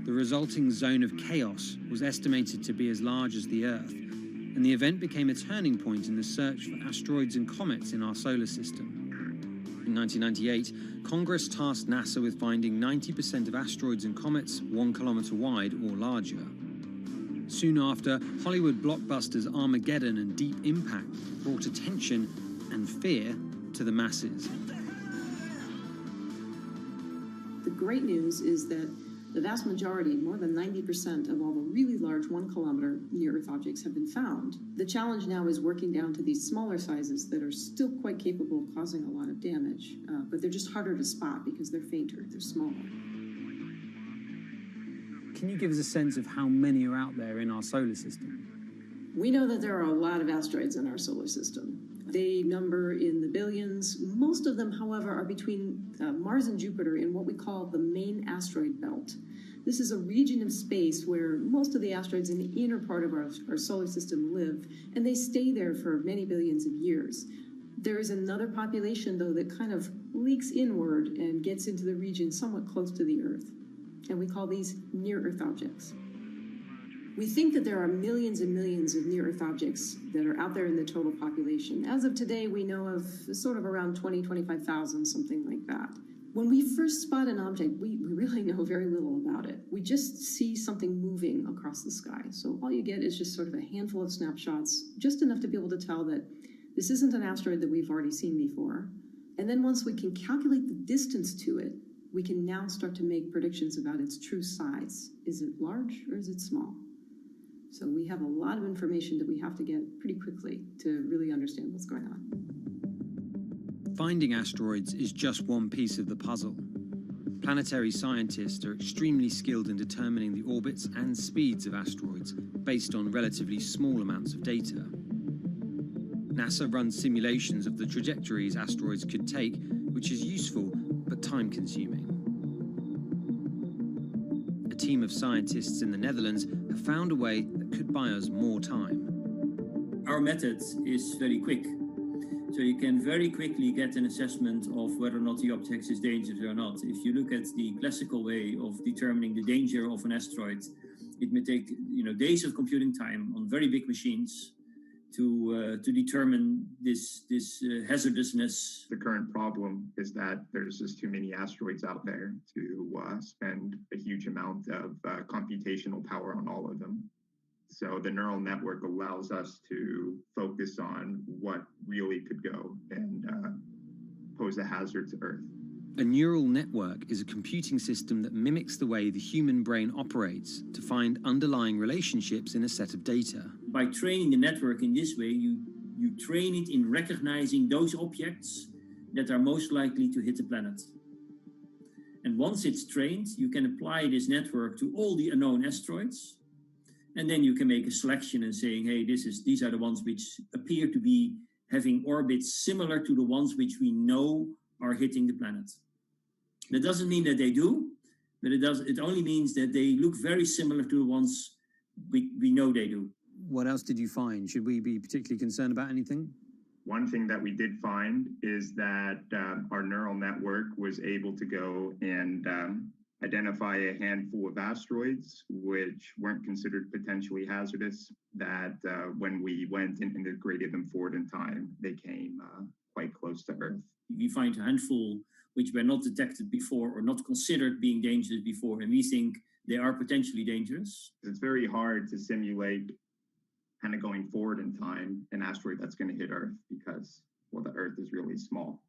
The resulting zone of chaos was estimated to be as large as the Earth, and the event became a turning point in the search for asteroids and comets in our solar system. In 1998, Congress tasked NASA with finding 90% of asteroids and comets 1 kilometer wide or larger. Soon after, Hollywood blockbusters Armageddon and Deep Impact brought attention and fear to the masses. The great news is that the vast majority, more than 90% of all the really large 1 kilometer near-Earth objects have been found. The challenge now is working down to these smaller sizes that are still quite capable of causing a lot of damage, but they're just harder to spot because they're fainter, they're smaller. Can you give us a sense of how many are out there in our solar system? We know that there are a lot of asteroids in our solar system. They number in the billions. Most of them, however, are between Mars and Jupiter in what we call the main asteroid belt. This is a region of space where most of the asteroids in the inner part of our solar system live, and they stay there for many billions of years. There is another population, though, that kind of leaks inward and gets into the region somewhat close to the Earth, and we call these near-Earth objects. We think that there are millions and millions of near-Earth objects that are out there in the total population. As of today, we know of sort of around 20, 25,000, something like that. When we first spot an object, we really know very little about it. We just see something moving across the sky. So all you get is just sort of a handful of snapshots, just enough to be able to tell that this isn't an asteroid that we've already seen before. And then once we can calculate the distance to it, we can now start to make predictions about its true size. Is it large or is it small? So we have a lot of information that we have to get pretty quickly to really understand what's going on. Finding asteroids is just one piece of the puzzle. Planetary scientists are extremely skilled in determining the orbits and speeds of asteroids based on relatively small amounts of data. NASA runs simulations of the trajectories asteroids could take, which is useful but time-consuming. A team of scientists in the Netherlands have found a way that could buy us more time. Our method is very quick. So you can very quickly get an assessment of whether or not the object is dangerous or not. If you look at the classical way of determining the danger of an asteroid, it may take days of computing time on very big machines to determine this hazardousness. The current problem is that there's just too many asteroids out there to spend a huge amount of computational power on all of them. So the neural network allows us to focus on what really could go and pose a hazard to Earth. A neural network is a computing system that mimics the way the human brain operates to find underlying relationships in a set of data. By training the network in this way, you train it in recognizing those objects that are most likely to hit the planet. And once it's trained, you can apply this network to all the unknown asteroids. And then you can make a selection and saying, hey, these are the ones which appear to be having orbits similar to the ones which we know are hitting the planet. That doesn't mean that they do, but it only means that they look very similar to the ones we know they do. What else did you find? Should we be particularly concerned about anything? One thing that we did find is that our neural network was able to go and identify a handful of asteroids which weren't considered potentially hazardous, that when we went and integrated them forward in time, they came quite close to Earth. We find a handful which were not detected before or not considered being dangerous before, and we think they are potentially dangerous. It's very hard to simulate kind of going forward in time an asteroid that's going to hit Earth because, well, the Earth is really small.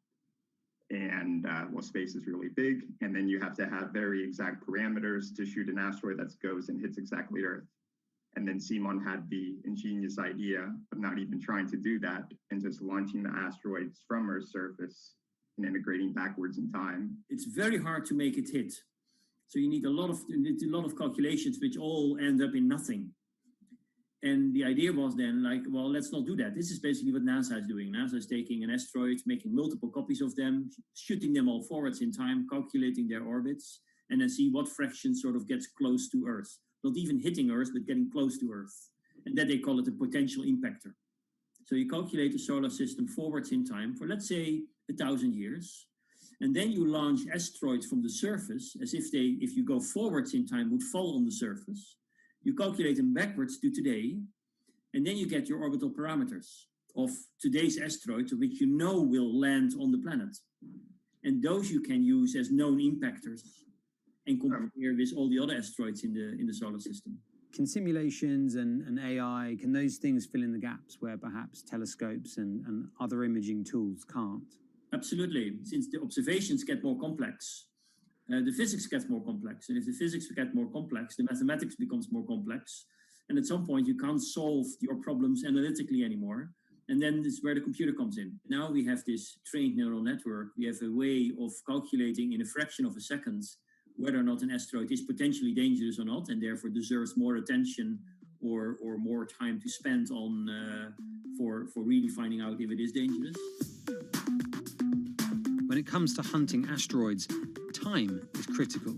And space is really big, and then you have to have very exact parameters to shoot an asteroid that goes and hits exactly Earth. And then Simon had the ingenious idea of not even trying to do that and just launching the asteroids from Earth's surface and integrating backwards in time. It's very hard to make it hit. So you need a lot of calculations which all end up in nothing. And the idea was then like, well, let's not do that. This is basically what NASA is doing. NASA is taking an asteroid, making multiple copies of them, shooting them all forwards in time, calculating their orbits, and then see what fraction sort of gets close to Earth. Not even hitting Earth, but getting close to Earth. And that they call it a potential impactor. So you calculate the solar system forwards in time for, let's say, 1,000 years. And then you launch asteroids from the surface as if they, if you go forwards in time, would fall on the surface. You calculate them backwards to today, and then you get your orbital parameters of today's asteroids, which you know will land on the planet. And those you can use as known impactors and compare with all the other asteroids in the solar system. Can simulations and AI, can those things fill in the gaps where perhaps telescopes and other imaging tools can't? Absolutely. Since the observations get more complex, the physics gets more complex. And if the physics get more complex, the mathematics becomes more complex. And at some point, you can't solve your problems analytically anymore. And then this is where the computer comes in. Now we have this trained neural network. We have a way of calculating in a fraction of a second whether or not an asteroid is potentially dangerous or not, and therefore deserves more attention or more time to spend on for really finding out if it is dangerous. When it comes to hunting asteroids, time is critical.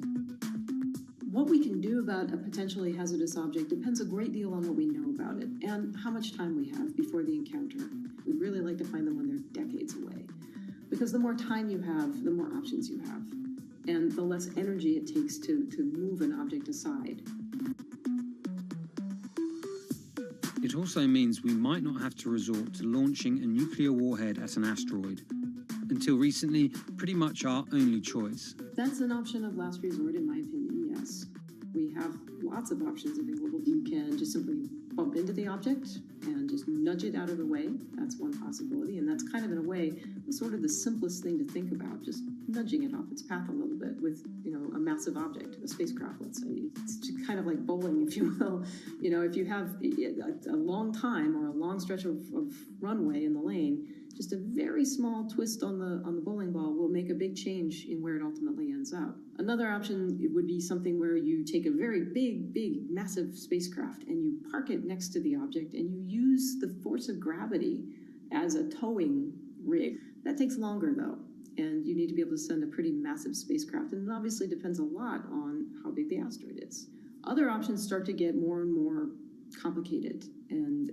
What we can do about a potentially hazardous object depends a great deal on what we know about it and how much time we have before the encounter. We'd really like to find them when they're decades away, because the more time you have, the more options you have, and the less energy it takes to move an object aside. It also means we might not have to resort to launching a nuclear warhead at an asteroid. Until recently, pretty much our only choice. That's an option of last resort, in my opinion, yes. We have lots of options available. You can just simply bump into the object and just nudge it out of the way. That's one possibility, and that's kind of, in a way, sort of the simplest thing to think about, just nudging it off its path a little bit with, a massive object, a spacecraft, let's say. It's just kind of like bowling, if you will. If you have a long time or a long stretch of runway in the lane, just a very small twist on the bowling ball will make a big change in where it ultimately ends up. Another option would be something where you take a very big, massive spacecraft and you park it next to the object and you use the force of gravity as a towing rig. That takes longer, though, and you need to be able to send a pretty massive spacecraft, and it obviously depends a lot on how big the asteroid is. Other options start to get more and more complicated, and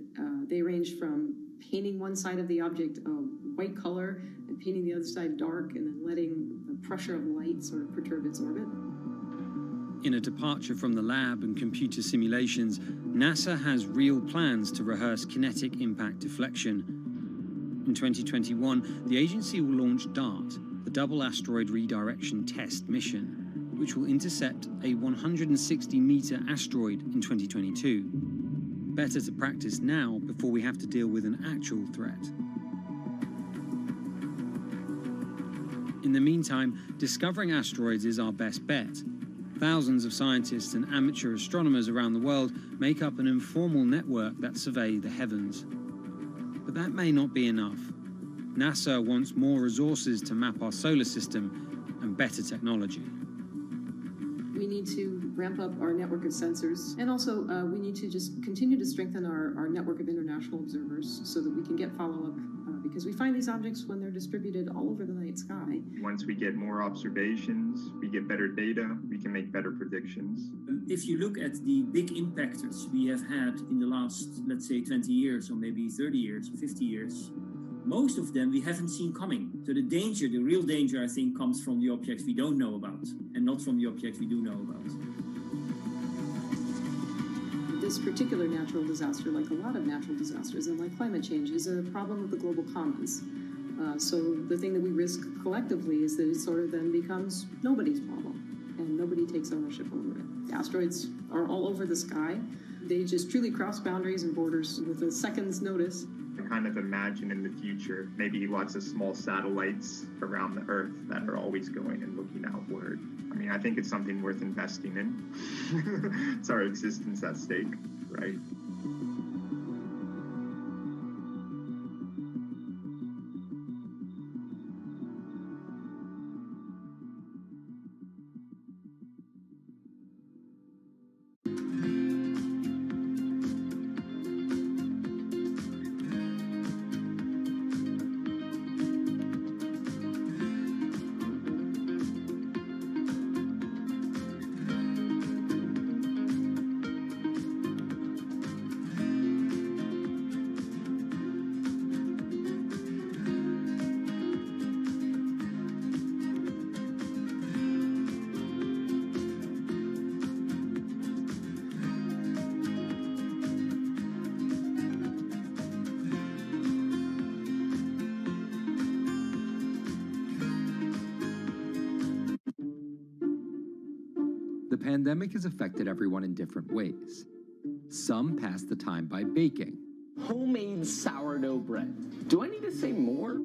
they range from painting one side of the object a white color and painting the other side dark, and then letting the pressure of light sort of perturb its orbit. In a departure from the lab and computer simulations, NASA has real plans to rehearse kinetic impact deflection. In 2021, the agency will launch DART, the Double Asteroid Redirection Test mission, which will intercept a 160-meter asteroid in 2022. Better to practice now before we have to deal with an actual threat. In the meantime, discovering asteroids is our best bet. Thousands of scientists and amateur astronomers around the world make up an informal network that survey the heavens. But that may not be enough. NASA wants more resources to map our solar system and better technology. We need to ramp up our network of sensors, and also we need to just continue to strengthen our network of international observers so that we can get follow-up, because we find these objects when they're distributed all over the night sky. Once we get more observations, we get better data, we can make better predictions. If you look at the big impactors we have had in the last, let's say, 20 years, or maybe 30 years, or 50 years, most of them we haven't seen coming. So the real danger, I think, comes from the objects we don't know about, and not from the objects we do know about. This particular natural disaster, like a lot of natural disasters and like climate change, is a problem of the global commons. So the thing that we risk collectively is that it sort of then becomes nobody's problem, and nobody takes ownership over it. The asteroids are all over the sky. They just truly cross boundaries and borders with a second's notice. I kind of imagine in the future, maybe lots of small satellites around the Earth that are always going and looking outward. I mean, I think it's something worth investing in. It's our existence at stake, right? The pandemic has affected everyone in different ways. Some pass the time by baking. Homemade sourdough bread. Do I need to say more?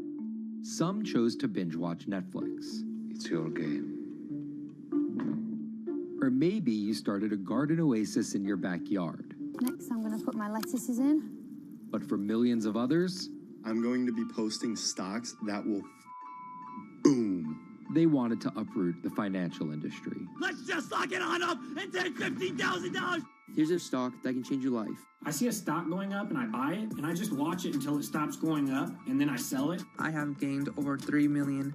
Some chose to binge watch Netflix. It's your game. Or maybe you started a garden oasis in your backyard. Next, I'm going to put my lettuces in. But for millions of others, I'm going to be posting stocks that will boom. They wanted to uproot the financial industry. Let's just lock it on up and take $15,000. Here's a stock that can change your life. I see a stock going up and I buy it and I just watch it until it stops going up and then I sell it. I have gained over $3 million.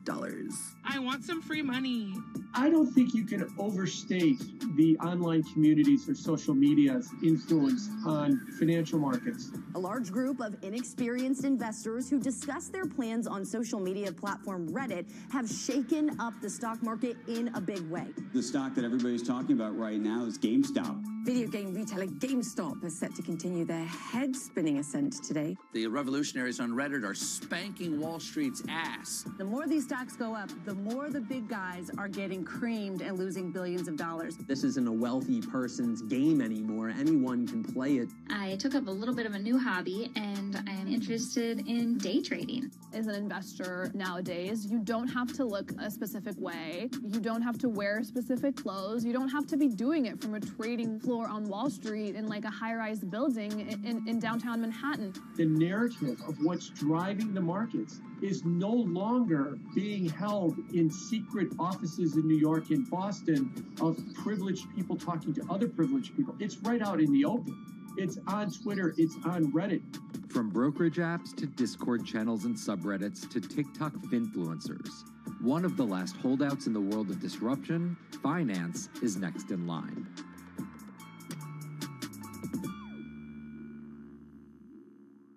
I want some free money. I don't think you can overstate the online communities or social media's influence on financial markets. A large group of inexperienced investors who discuss their plans on social media platform Reddit have shaken up the stock market in a big way. The stock that everybody's talking about right now is GameStop. Video game retailer GameStop is set to continue their head-spinning ascent today. The revolutionaries on Reddit are spanking Wall Street's ass. The more these stocks go up, the more the big guys are getting creamed and losing billions of dollars. This isn't a wealthy person's game anymore. Anyone can play it. I took up a little bit of a new hobby, and I am interested in day trading. As an investor nowadays, you don't have to look a specific way. You don't have to wear specific clothes. You don't have to be doing it from a trading floor on Wall Street in like a high-rise building in downtown Manhattan. The narrative of what's driving the markets is no longer being held in secret offices in New York and Boston of privileged people talking to other privileged people. It's right out in the open. It's on Twitter, it's on Reddit. From brokerage apps to Discord channels and subreddits to TikTok finfluencers, one of the last holdouts in the world of disruption, finance is next in line.